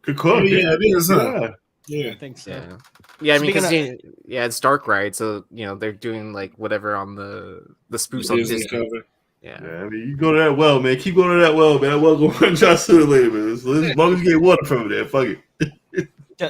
Good call. Oh, yeah, it is, huh? Yeah. Yeah. I think so. Yeah. Yeah, I mean, Speaking because yeah, it's dark, right? So they're doing like whatever on the spoofs on Disney Disney. cover. Yeah. Yeah, I mean, you go to that well, man. Keep going to that well, man. That well going to run y'all sooner or later, man. So as long as you get water from there, fuck it.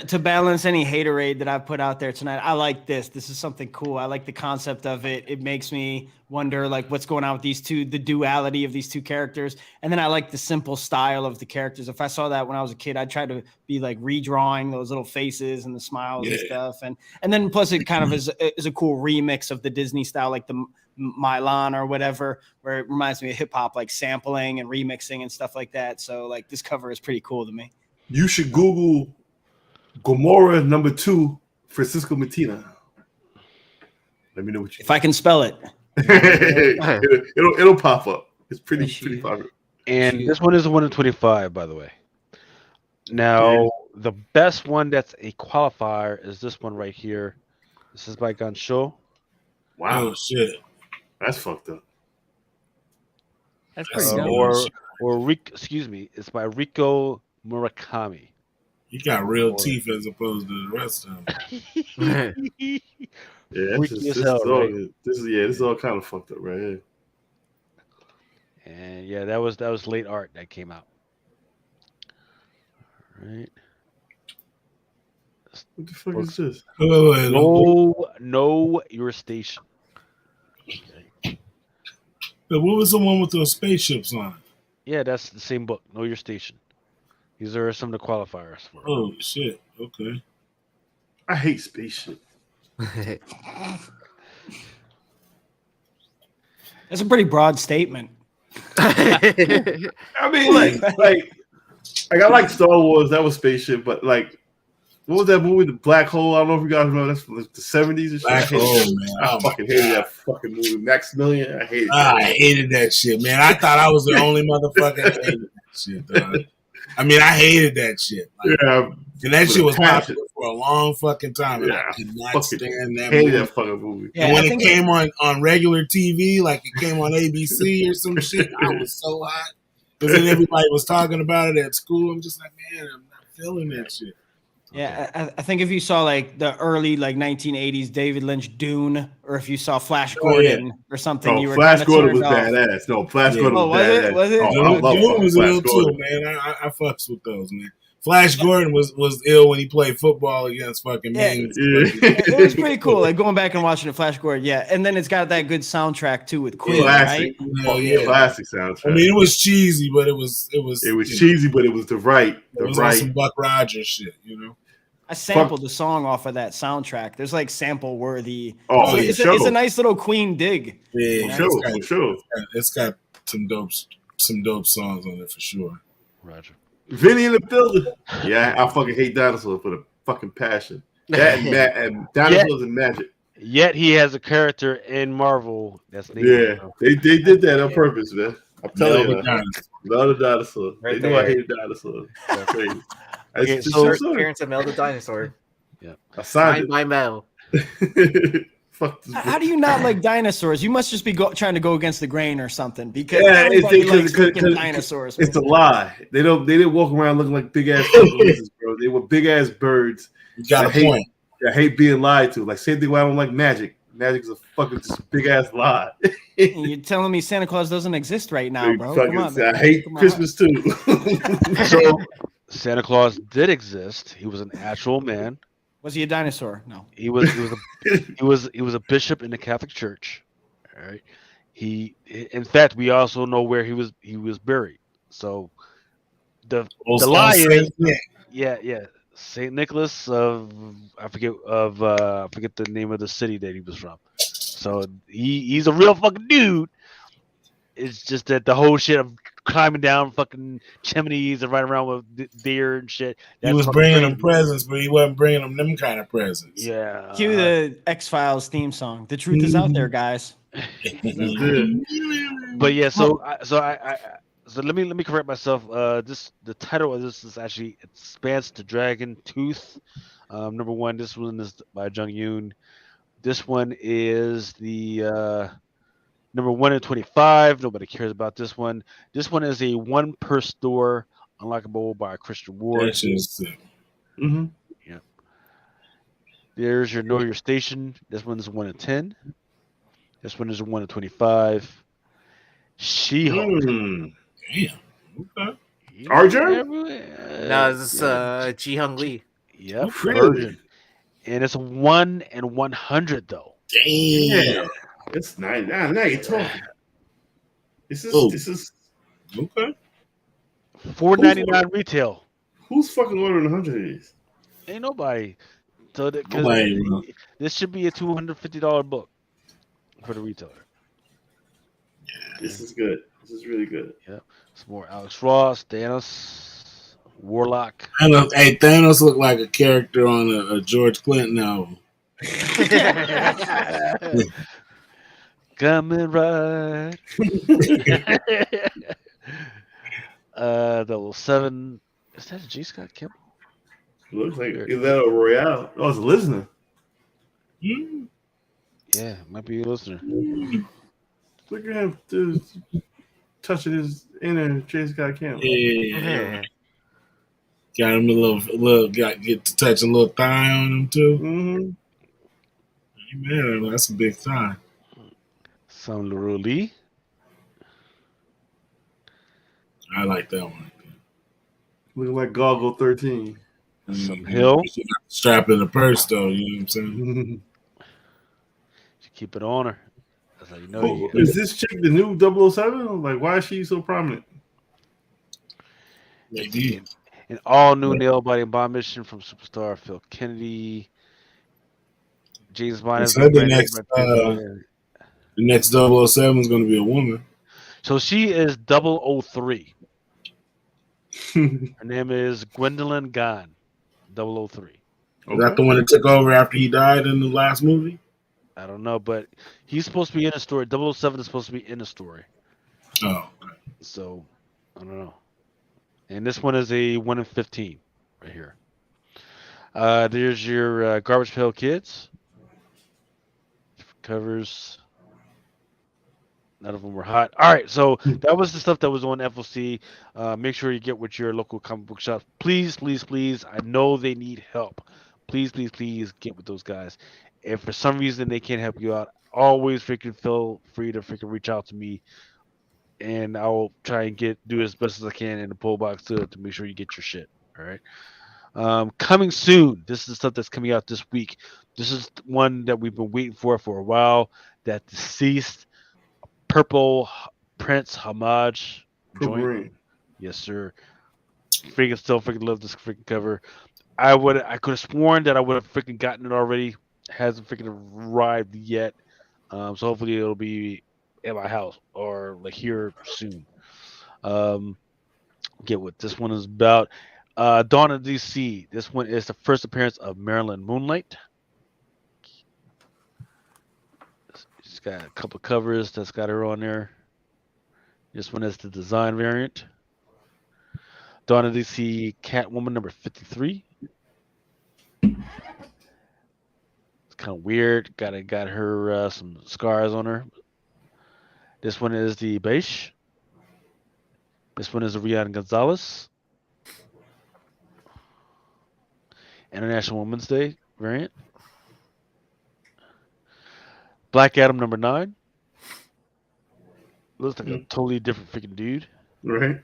To balance any haterade that I put out there tonight, I like this. This is something cool. I like the concept of it. It makes me wonder, like, what's going on with these two, the duality of these two characters. And then I like the simple style of the characters. If I saw that when I was a kid, I'd try to be like redrawing those little faces and the smiles and stuff. And then plus it kind of is a cool remix of the Disney style, like the Milan or whatever, where it reminds me of hip hop, like sampling and remixing and stuff like that. So like this cover is pretty cool to me. You should Google Gomorrah number 2, Francisco Matina. Let me know what you. If I can spell it. it'll pop up. It's pretty popular. And this one is a 1 in 25, by the way. Now, the best one that's a qualifier is this one right here. This is by Gansho. Wow. Oh, shit. That's fucked up. That's pretty Excuse me, it's by Rico Murakami. You got real teeth as opposed to the rest of them. This is all kind of fucked up right here. And yeah, that was late art that came out. All right. What the fuck is this? Know your station. Okay. But what was the one with those spaceships on? Yeah, that's the same book. Know your station. These are some of the qualifiers for it. Oh shit! Okay. I hate spaceship. That's a pretty broad statement. I mean, like I like Star Wars. That was spaceship, but like, what was that movie, The Black Hole? I don't know if you guys remember. That's from the 70s and shit. Black Hole, man. I fucking hated that fucking movie. Maximilian. I hated it. I hated that shit, man. I thought I was the only motherfucker that hated that shit, dog. I mean, I hated that shit. Like, yeah. And that shit was popular for a long fucking time. And Yeah, I could not stand that hated movie. that fucking movie. Yeah, And when I it think came on regular TV, like it came on ABC or some shit, I was so hot. Because then everybody was talking about it at school. I'm just like, man, I'm not feeling that shit. Yeah, I think if you saw like the early like 1980s David Lynch Dune, or if you saw Flash Gordon or something, you were Flash Gordon was off. badass. No, Flash Gordon was was badass. it? Was it? Oh, I love Dune was Flash ill Gordon. too, man. I fucks with those, man. Flash Gordon was ill when he played football against fucking Mings. It was pretty cool. Like going back and watching the Flash Gordon, yeah. And then it's got that good soundtrack too with Queen, classic, right? classic soundtrack. I mean, it was cheesy, but it was cheesy, but it was the right. on some Buck Rogers shit, you know. I sampled the song off of that soundtrack. There's like sample worthy. Oh, it's a nice little Queen dig. Yeah, for sure. It's got some dope songs on it for sure. Roger. Vinny in the building. Yeah, I fucking hate dinosaurs for the fucking passion. That and dinosaurs and magic. Yet he has a character in Marvel that's named they did that on purpose, man. I'm telling you, Another dinosaur. Right they knew there. I hated dinosaurs. That's crazy. Okay, First appearance of Mel the dinosaur. Yeah, I signed Signed by Mel. it. Fuck this. How do you not like dinosaurs? You must just be trying to go against the grain or something. Because Yeah, everybody likes because freaking dinosaurs. It's a lie. They didn't walk around looking like big ass lizards, bro. They were big ass birds. You got a point. I hate being lied to. Like same thing why I don't like magic. Magic is a fucking just big ass lie. You're telling me Santa Claus doesn't exist right now, bro? Come on, man. I hate Christmas too. So Santa Claus did exist. He was an actual man. Was he a dinosaur? No. He was a bishop in the Catholic Church. All right. In fact, we also know where he was buried. So the lie is Saint Nicholas of I forget the name of the city that he was from. So he's a real fucking dude. It's just that the whole shit of climbing down fucking chimneys and running around with deer and shit. He was bringing them presents, but he wasn't bringing them kind of presents. Yeah. Cue the X-Files theme song. The truth is out there, guys. But yeah, so let me correct myself. The title of this is actually it spans to Dragon Tooth. Number one, this one is by Jung Yoon. This one is the number 1 in 25. Nobody cares about this one. This one is a one per store unlockable by Christian Ward. That shit is sick. Mm-hmm. Yeah. There's your Know Your Station. This one's 1 in 10. This one is a 1 in 25. She-Hulk. Damn. Okay. Arjun? No, this is Ji Hung Lee. Yep. Really? Virgin. And it's a 1 in 100 though. Damn. It's nice. Now you're talking. This is okay. $4.99 retail. Who's fucking ordering 100 of these? Ain't nobody. So this should be a $250 book for the retailer. This is good. This is really good. Yep. Some more Alex Ross, Thanos. Warlock. Thanos looked like a character on a George Clinton album. Coming right. 007. Is that a G. Scott Campbell? Looks like is that a Royale? Oh, it's a listener. Yeah, might be a listener. Look at him just touching his inner J. Scott Campbell. Yeah. Got him a little get to touch a little thigh on him too. Mm-hmm. Man, that's a big sign. Some Leroy Lee. I like that one. Looking like Goggle 13. Some Hill. Strap in the purse though, you know what I'm saying? She keep it on her. That's how you know. Oh, is this chick the new 007? Like, why is she so prominent? Maybe. An all new nail biting bomb mission from superstar Phil Kennedy. James Bond is the next 007 is going to be a woman. So she is 003. Her name is Gwendolyn Gahn. 003. Is that the one that took over after he died in the last movie? I don't know, but he's supposed to be in a story. 007 is supposed to be in a story. Oh, okay. So I don't know. And this one is a 1 in 15 right here. There's your Garbage Pail Kids. Covers. None of them were hot. All right, so that was the stuff that was on FLC. Make sure you get with your local comic book shop. Please, please, please. I know they need help. Please, please, please get with those guys. If for some reason they can't help you out, always freaking feel free to freaking reach out to me, and I'll try and do as best as I can in the pull box to make sure you get your shit. All right. Coming soon. This is stuff that's coming out this week. This is one that we've been waiting for a while. That deceased Purple Prince homage joint. Yes, sir. Freaking love this freaking cover. I could have sworn that I would have freaking gotten it already. Hasn't freaking arrived yet. So hopefully it'll be at my house or like here soon. Get what this one is about. Dawn of DC. This one is the first appearance of Marilyn Moonlight. She's got a couple covers that's got her on there. This one is the design variant. Dawn of DC Catwoman number 53. It's kind of weird. Got her some scars on her. This one is the beige. This one is the Rihanna Gonzalez. International Women's Day variant. Black Adam number 9. Looks like a totally different freaking dude. Right.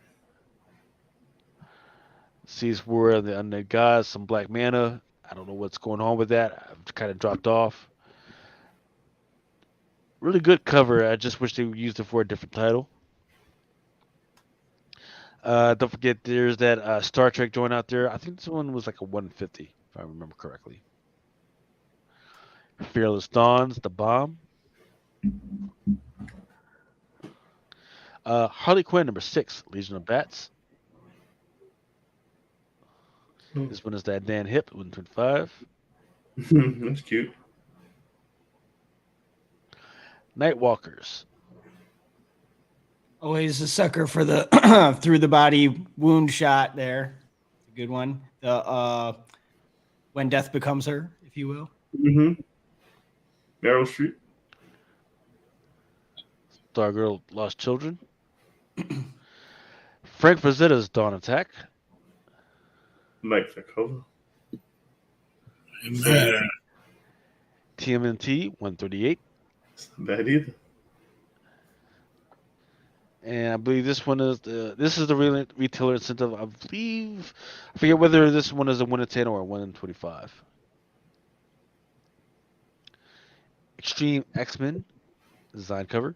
Sees War of the Undead Gods, some Black Mana. I don't know what's going on with that. I've kind of dropped off. Really good cover. I just wish they used it for a different title. Don't forget, there's that Star Trek joint out there. I think this one was like a 150, if I remember correctly. Fearless Dawns, The Bomb. Harley Quinn, number 6, Legion of Bats. This one is that Dan Hip, 125. That's cute. Nightwalkers. Always a sucker for the through the body wound shot there. Good one. The When Death Becomes Her, if you will. Mm-hmm. Meryl Streep. Stargirl Lost Children. Frank Frazetta's Dawn Attack. Like the cover. TMNT 138. It's not bad either. And I believe this one is the retailer incentive. I believe I forget whether this one is a 1 in 10 or a 1 in 25. Extreme X-Men design cover.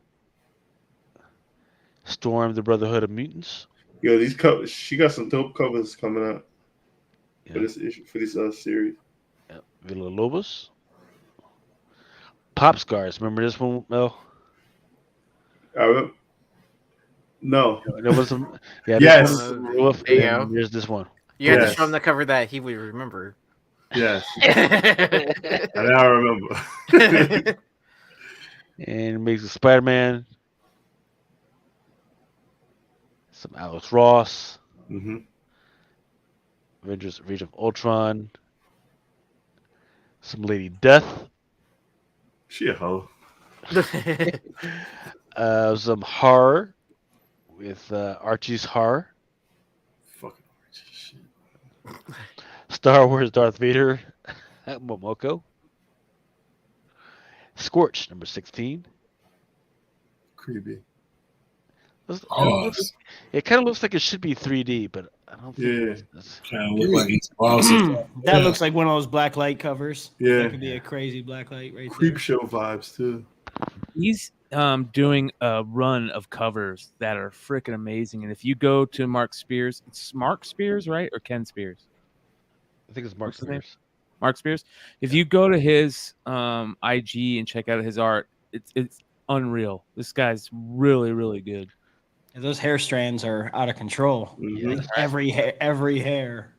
Storm the Brotherhood of Mutants. Yo, these covers. She got some dope covers coming out Yeah. for this issue, for this series. Yeah. Villa Lobos. Pop Scars. Remember this one, Mel? No. There was some. Yeah. Yes. This one was, There you go. There's this one. You had to Yes. show him the cover that he would remember. Yes. And I remember. And makes a Spider-Man. Some Alex Ross. Mm-hmm. Avengers Age of Ultron. Some Lady Death. She a hoe. Some horror with Archie's Horror. Fucking shit. Star Wars Darth Vader. Momoko. Scorch, number 16. Creepy. It kind of looks like it should be 3D, but I don't think Yeah. it's Kind of look like he's awesome. That looks like one of those black light covers. Yeah. That could be a crazy black light right Creep there. show vibes too. He's doing a run of covers that are freaking amazing. And if you go to Mark Spears, it's Mark Spears, right? Or Ken Spears? I think it's Mark What's his name? Spears. Mark Spears. If you go to his IG and check out his art, it's unreal. This guy's really, really good. And those hair strands are out of control. Mhm. Like every hair.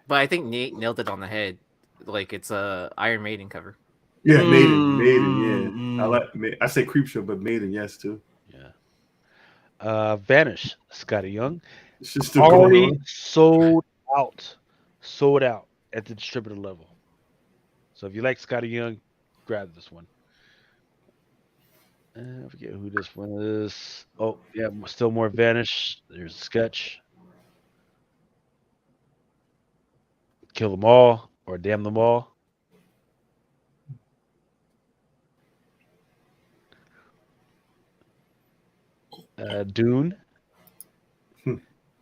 But I think Nate nailed it on the head. Like it's a Iron Maiden cover. Yeah, Maiden. Yeah, I mm. like. I say creep show, but Maiden, yes too. Yeah. Vanish, Scotty Young. It's just still going Already on. sold out at the distributor level. So if you like Scotty Young, grab this one. I forget who this one is. Oh, yeah, still more Vanish. There's a sketch. Kill them all or damn them all. Dune.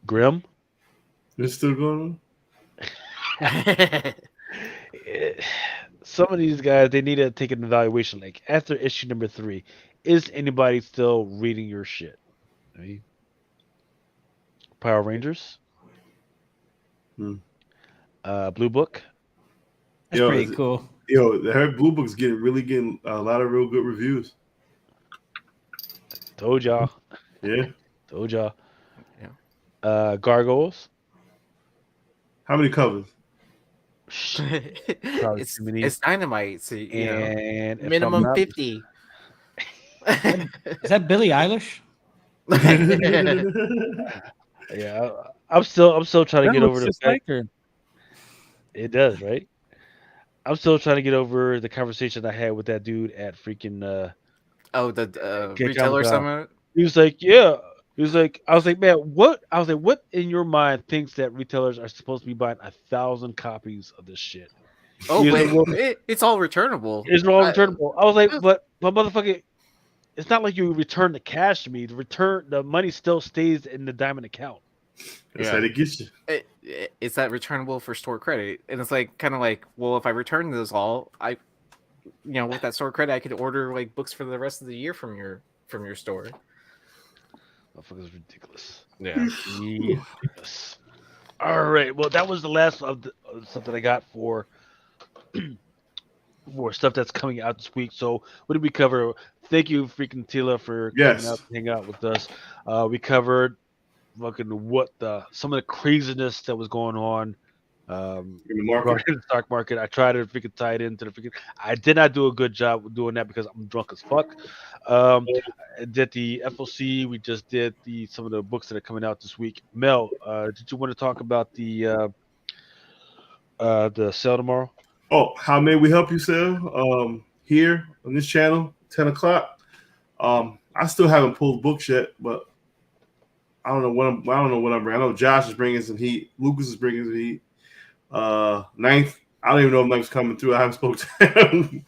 Grim. It's still going Some of these guys, they need to take an evaluation. Like after issue number 3, is anybody still reading your shit? Right? Power Rangers. Blue Book. That's pretty cool. Yo, her Blue Book's getting a lot of real good reviews. Told y'all. Yeah. Told y'all. Yeah. Gargoyles. How many covers? It's Dynamite, so you know, And if minimum I'm not- 50. Is that Billie Eilish? Yeah, I'm still trying to That get looks over the just fact. like her. It does, right? I'm still trying to get over the conversation I had with that dude at freaking. Oh, the Okay, retailer Comic-Con. summit. He was like, "Yeah." He was like, "I was like, man, what?" I was like, "What in your mind thinks that retailers are supposed to be buying 1,000 copies of this shit?" Oh, He was but like, well, it's all returnable. it's all returnable. I was like, yeah. but motherfucker, it's not like you return the cash to me. The money still stays in the diamond account. That's how they get you. It's that returnable for store credit, and it's like kind of like, well, if I return those all, with that store credit, I could order like books for the rest of the year from your store. Motherfucker's ridiculous. Yeah. Ridiculous. All right. Well, that was the last of the stuff that I got for stuff that's coming out this week. So what did we cover? Thank you, freaking Tila, for coming out to hang out with us. We covered fucking some of the craziness that was going on in the market. in the stock market. I tried to freaking tie it into the freaking. I did not do a good job with doing that because I'm drunk as fuck. I did the FOC. We just did some of the books that are coming out this week. Mel, did you want to talk about the sale tomorrow? Oh, how may we help you, sell? Here on this channel, 10 o'clock. I still haven't pulled books yet, but I don't know what I'm bringing. I know Josh is bringing some heat. Lucas is bringing some heat. Ninth, I don't even know if Ninth's coming through. I haven't spoken to him.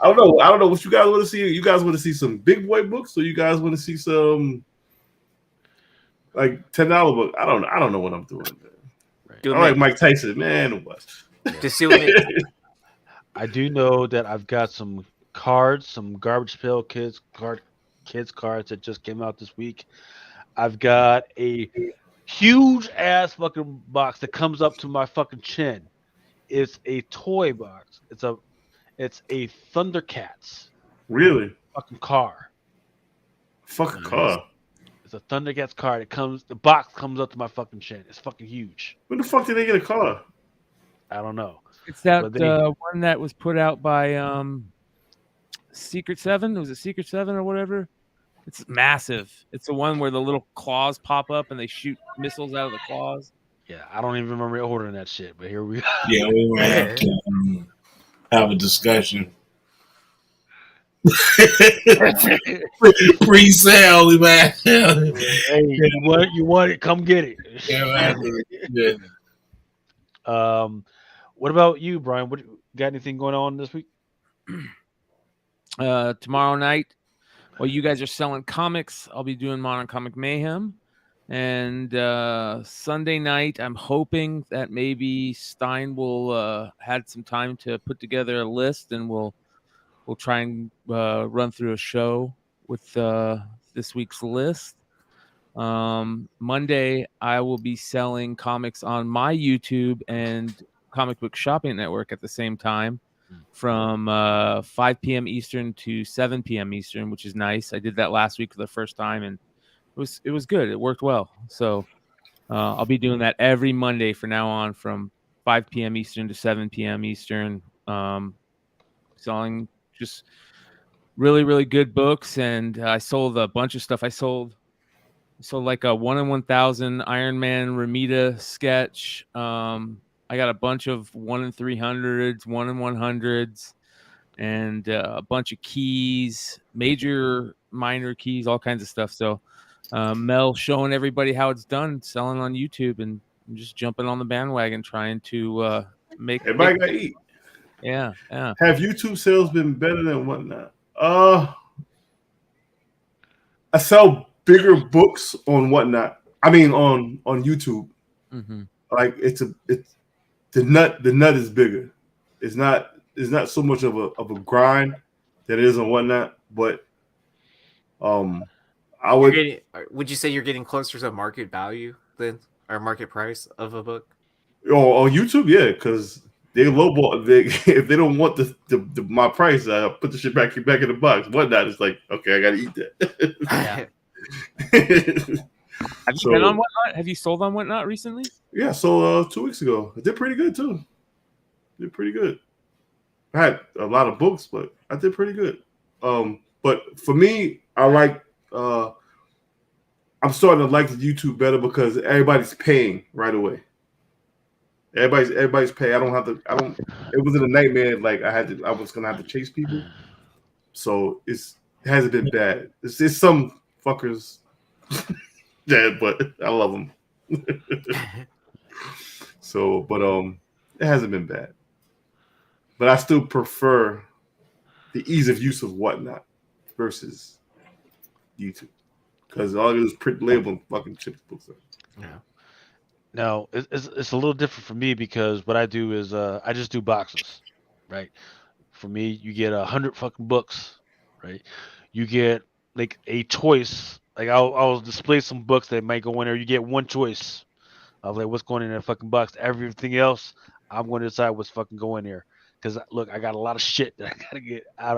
I don't know what you guys want to see. You guys want to see some big boy books, or you guys want to see some like $10 book? I don't know what I'm doing. Right. I like Mike Tyson, man. What? Just see what I do know that I've got some cards, some Garbage Pail Kids cards that just came out this week. I've got a huge ass fucking box that comes up to my fucking chin. It's a toy box. It's a Thundercats. Really? Fucking car. Fucking car. It's a Thundercats card. The box comes up to my fucking chin. It's fucking huge. When the fuck did they get a car? I don't know. It's that But they- one that was put out by Secret 7. Was it Secret 7 or whatever? It's massive. It's the one where the little claws pop up and they shoot missiles out of the claws. Yeah, I don't even remember ordering that shit, but here we go. Yeah, we might have to have a discussion. Pre-sale, man. Hey, you want it? Come get it. Yeah. What about you, Brian? What got anything going on this week? Tomorrow night, while you guys are selling comics, I'll be doing Modern Comic Mayhem. And Sunday night, I'm hoping that maybe Stein will had some time to put together a list, and we'll try and run through a show with this week's list. Monday, I will be selling comics on my YouTube and Comic Book Shopping Network at the same time from 5 p.m. Eastern to 7 p.m. Eastern, which is nice. I did that last week for the first time, and it was good. It worked well. So I'll be doing that every Monday from now on from 5 p.m. Eastern to 7 p.m. Eastern, selling just really, really good books. And I sold a bunch of stuff. I sold like a 1 in 1,000 Iron Man Ramita sketch. I got a bunch of 1 in 300s, 1 in 100s, and a bunch of keys, major, minor keys, all kinds of stuff. So Mel showing everybody how it's done, selling on YouTube, and just jumping on the bandwagon, trying to make Everybody got to eat. Yeah. Have YouTube sales been better than whatnot? I sell bigger books on whatnot. I mean, on YouTube. Mm-hmm. Like it's the nut is bigger. It's not so much of a grind that it is on whatnot, but I would. Would you say you're getting closer to market value than or market price of a book? On YouTube, yeah, because they lowball. If they don't want my price, I put the shit back in the box. Whatnot, it's like, okay, I gotta eat that. Yeah. Have you been on Whatnot? Have you sold on Whatnot recently? Yeah, so 2 weeks ago, I did pretty good too. Did pretty good. I had a lot of books, but I did pretty good. But for me, I like. I'm starting to like the YouTube better because everybody's paying right away. Everybody's paying. It wasn't a nightmare. Like I was gonna have to chase people. So it hasn't been bad. It's some fuckers. Yeah, but I love them. So, but it hasn't been bad. But I still prefer the ease of use of Whatnot versus YouTube, because all it is print label and fucking chip books. Yeah. Now it's a little different for me because what I do is I just do boxes, right? For me, you get 100 fucking books, right? You get like a choice. Like I'll display some books that might go in there. You get one choice of like what's going in that fucking box. Everything else, I'm going to decide what's fucking going there. Because look, I got a lot of shit that I gotta get out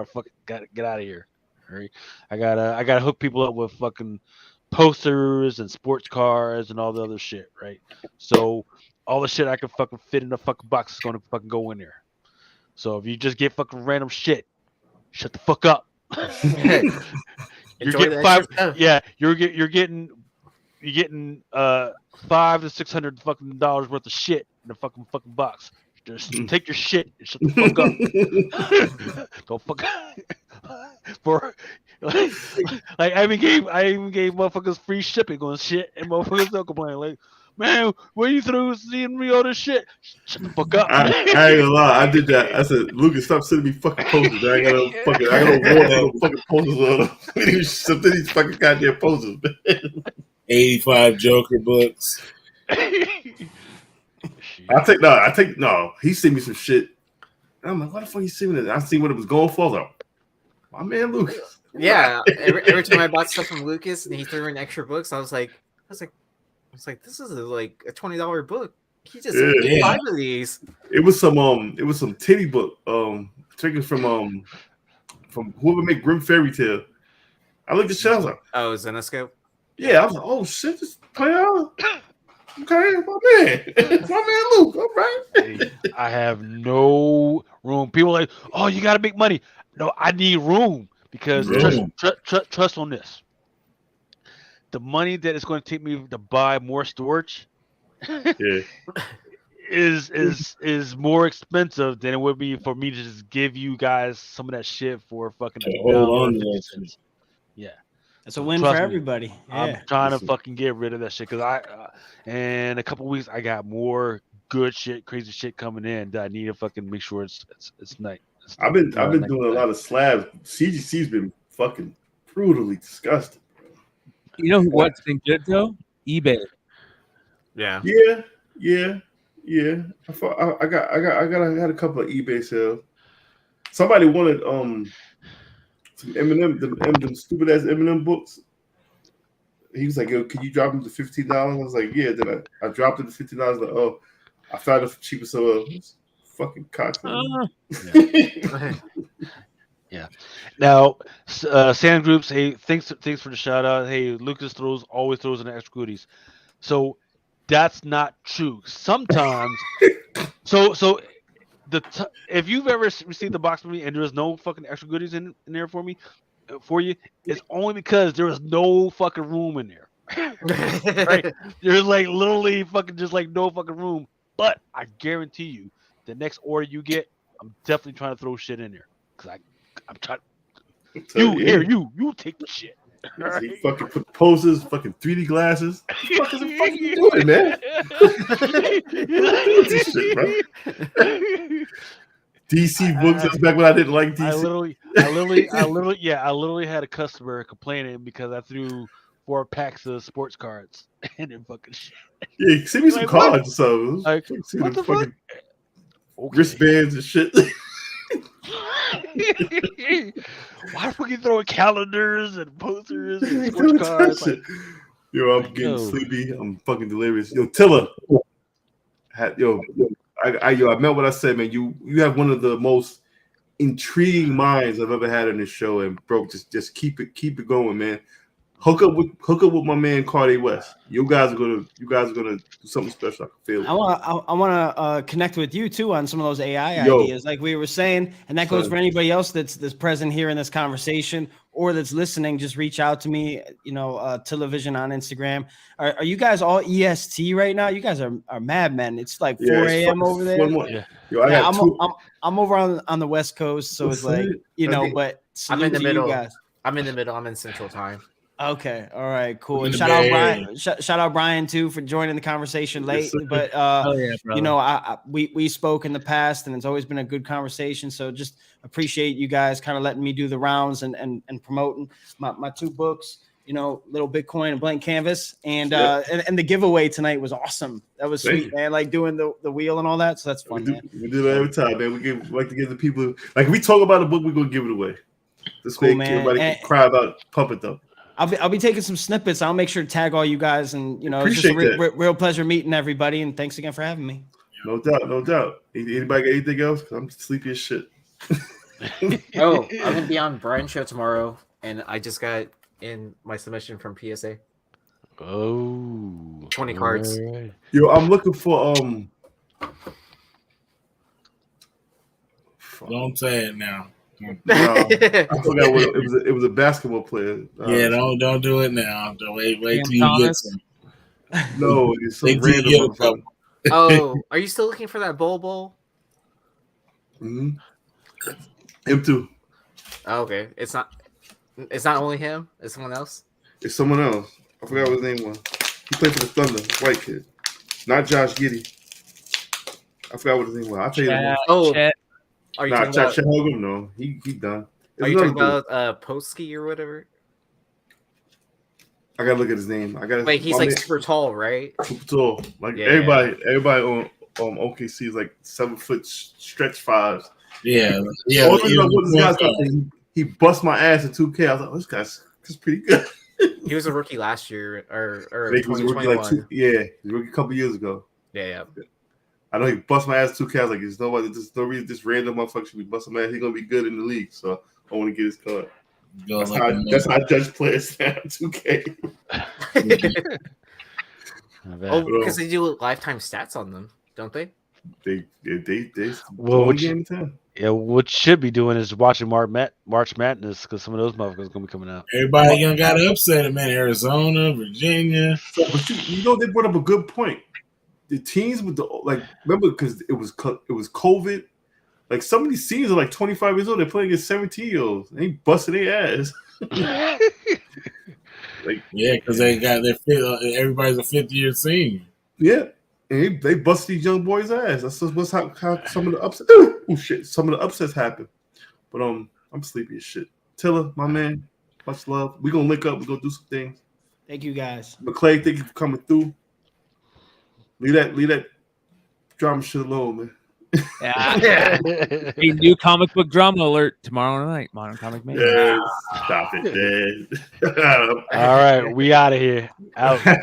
of here. Right? I gotta hook people up with fucking posters and sports cars and all the other shit, right? So all the shit I can fucking fit in the fucking box is gonna fucking go in there. So if you just get fucking random shit, shut the fuck up. You're getting you're getting $500 to $600 fucking dollars worth of shit in the fucking box. Just take your shit and shut the fuck up. Don't fuck for like I even gave motherfuckers free shipping on shit, and motherfuckers don't complain. Like, man, where you through seeing me all this shit? Shut the fuck up. I ain't gonna lie, I did that. I said, Lucas, stop sending me fucking posters. I got no fucking posters on them. Some of these fucking goddamn posters. 85 Joker books. I take no. He sent me some shit. And I'm like, what the fuck he sent me this? I seen what it was going for. I was like, my man Lucas. Yeah. Every time I bought stuff from Lucas and he threw in extra books, I was like, this is like a $20 book. He just sold me 5 of these. It was some titty book. Taken from whoever made Grim Fairy Tale. I looked at the shit. I was like, oh, Zenoscope. Yeah, I was like, oh shit, this player. Okay, my man. It's my man Luke. All right. Hey, I have no room. People are like, oh, you got to make money. No, I need room because Room. trust on this. The money that it's going to take me to buy more storage Yeah. is more expensive than it would be for me to just give you guys some of that shit for fucking To hold on to $1.50. that shit. Yeah. It's a win Trust for me, everybody. I'm Yeah. trying to Listen. fucking get rid of that shit because in a couple weeks I got more good shit, crazy shit coming in that I need to fucking make sure it's nice. I've been nice. doing a lot of slabs. CGC's been fucking brutally disgusting. You know what's been good though? eBay. Yeah. Yeah. I had a couple of eBay sales. Somebody wanted some Eminem, them stupid ass Eminem books. He was like, "Yo, can you drop them to $15?" I was like, "Yeah." Then I dropped it to $15. Like, oh, I found it for cheaper. So fucking cocks. Yeah. Now, Sand Groups, hey, thanks for the shout out. Hey, Lucas always throws in the extra goodies. So that's not true. Sometimes, so if you've ever received the box from me and there's no fucking extra goodies in there for you, it's only because there was no fucking room in there. Right? There's like literally fucking just like no fucking room. But I guarantee you, the next order you get, I'm definitely trying to throw shit in there because I'm trying. You take the shit. So you fucking put posters, fucking 3D glasses. What the fuck are you doing, man? What's this shit, bro? DC books. That's back when I didn't like DC. I literally had a customer complaining because I threw 4 packs of sports cards and then fucking shit. Yeah, send me some Like, cards or something. Like, See what the fuck? Okay. Wristbands and shit. Why are we throwing calendars and posters and sports cards? Like, yo, I'm getting sleepy. I'm fucking delirious. Yo, Tilla. I meant what I said, man. You have one of the most intriguing minds I've ever had on this show, and bro, just keep it going, man. Hook up with my man Cardi West. You guys are gonna do something special. I can feel it. I want to connect with you too on some of those AI ideas, like we were saying, and that goes for anybody else that's present here in this conversation or that's listening. Just reach out to me, Television on Instagram. Are you guys all EST right now? You guys are madmen. It's like 4 a.m. over there. Yeah. Yo, I'm over on the West Coast, so it's like but I'm in the middle. you guys. I'm in the middle. I'm in Central Time. Okay, all right, cool. And shout out Brian. Shout out Brian too for joining the conversation late. But we spoke in the past, and it's always been a good conversation. So just appreciate you guys kind of letting me do the rounds and promoting my 2 books. Little Bitcoin and Blank Canvas, and the giveaway tonight was awesome. That was sweet, man. Like doing the wheel and all that. So that's fun. We do that every time, man. We like to give the people, like if we talk about a book, we're gonna give it away. This way, everybody can cry about Pump It Though. I'll be taking some snippets. I'll make sure to tag all you guys, and it's just a real pleasure meeting everybody. And thanks again for having me. No doubt. Anybody got anything else? Because I'm sleepy as shit. I'm gonna be on Brian's show tomorrow, and I just got in my submission from PSA. 20 cards. Right. Yo, I'm looking for Don't say it now. No, I forgot what it was. It was a basketball player. Yeah, don't do it now. Don't wait till you get some. No, it's some Wait till you get a couple. Oh, are you still looking for that bowl? Mm-hmm. Him too. Oh, okay, it's not only him. It's someone else. It's someone else. I forgot what his name was. He played for the Thunder. White kid, not Josh Giddey. I forgot what his name was. I'll tell you. Chet. Are you talking about? Chet Hogan? No, he done. Are you talking about Posky or whatever? I gotta look at his name. Like he's like super tall, right? Super tall. Like everybody on OKC is like 7 foot stretch fives. Yeah. He bust my ass in 2K. I was like, this guy's pretty good. He was a rookie last year, or he was a rookie like he was a rookie a couple years ago. Yeah. I know he bust my ass 2K. I was like, there's no reason this random motherfucker should be busting my ass. He's gonna be good in the league, so I want to get his card. Go That's like how a that's how I judge players now. 2K. Oh, because they do lifetime stats on them, don't they? They Well, only what game in town. yeah, what should be doing is watching March Madness because some of those motherfuckers gonna be coming out. Everybody gonna got upset, man. Arizona, Virginia. So, but you know they brought up a good point. The teams with the remember because it was COVID. Like some of these teams are like 25 years old. They're playing against 17-year-olds. They busting their ass. Yeah, because they got their everybody's a 5th-year senior. Yeah, and they bust these young boys' ass. That's just how some of the upsets. Oh shit! Some of the upsets happen. But I'm sleepy as shit. Tiller, my man, much love. We gonna link up. We gonna do some things. Thank you guys. McClay, thank you for coming through. Leave that drama shit alone, man. Yeah. A new comic book drama alert tomorrow night. Modern Comic Man. Yes. Stop it, man. All right, we out of here. Out. For each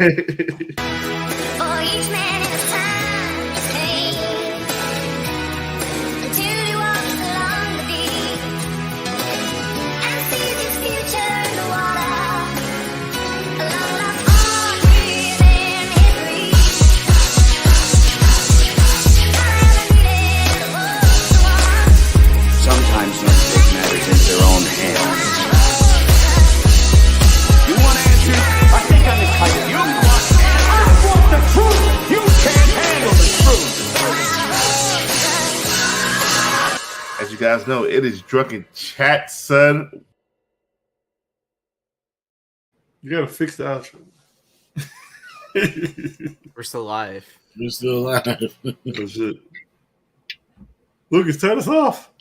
man in his time is pain, until he walks along the beach and sees his future in the water, along the pond within his reach. Forever needed a world to watch. Sometimes men take matters into their own hands. You want answers? I think I'm entitled. You want answers? I want the truth. You can't handle the truth. As you guys know, it is Drunken Chat, son. You gotta fix the outro. We're still live. We're still alive. Oh, shit. Lucas, turn us off.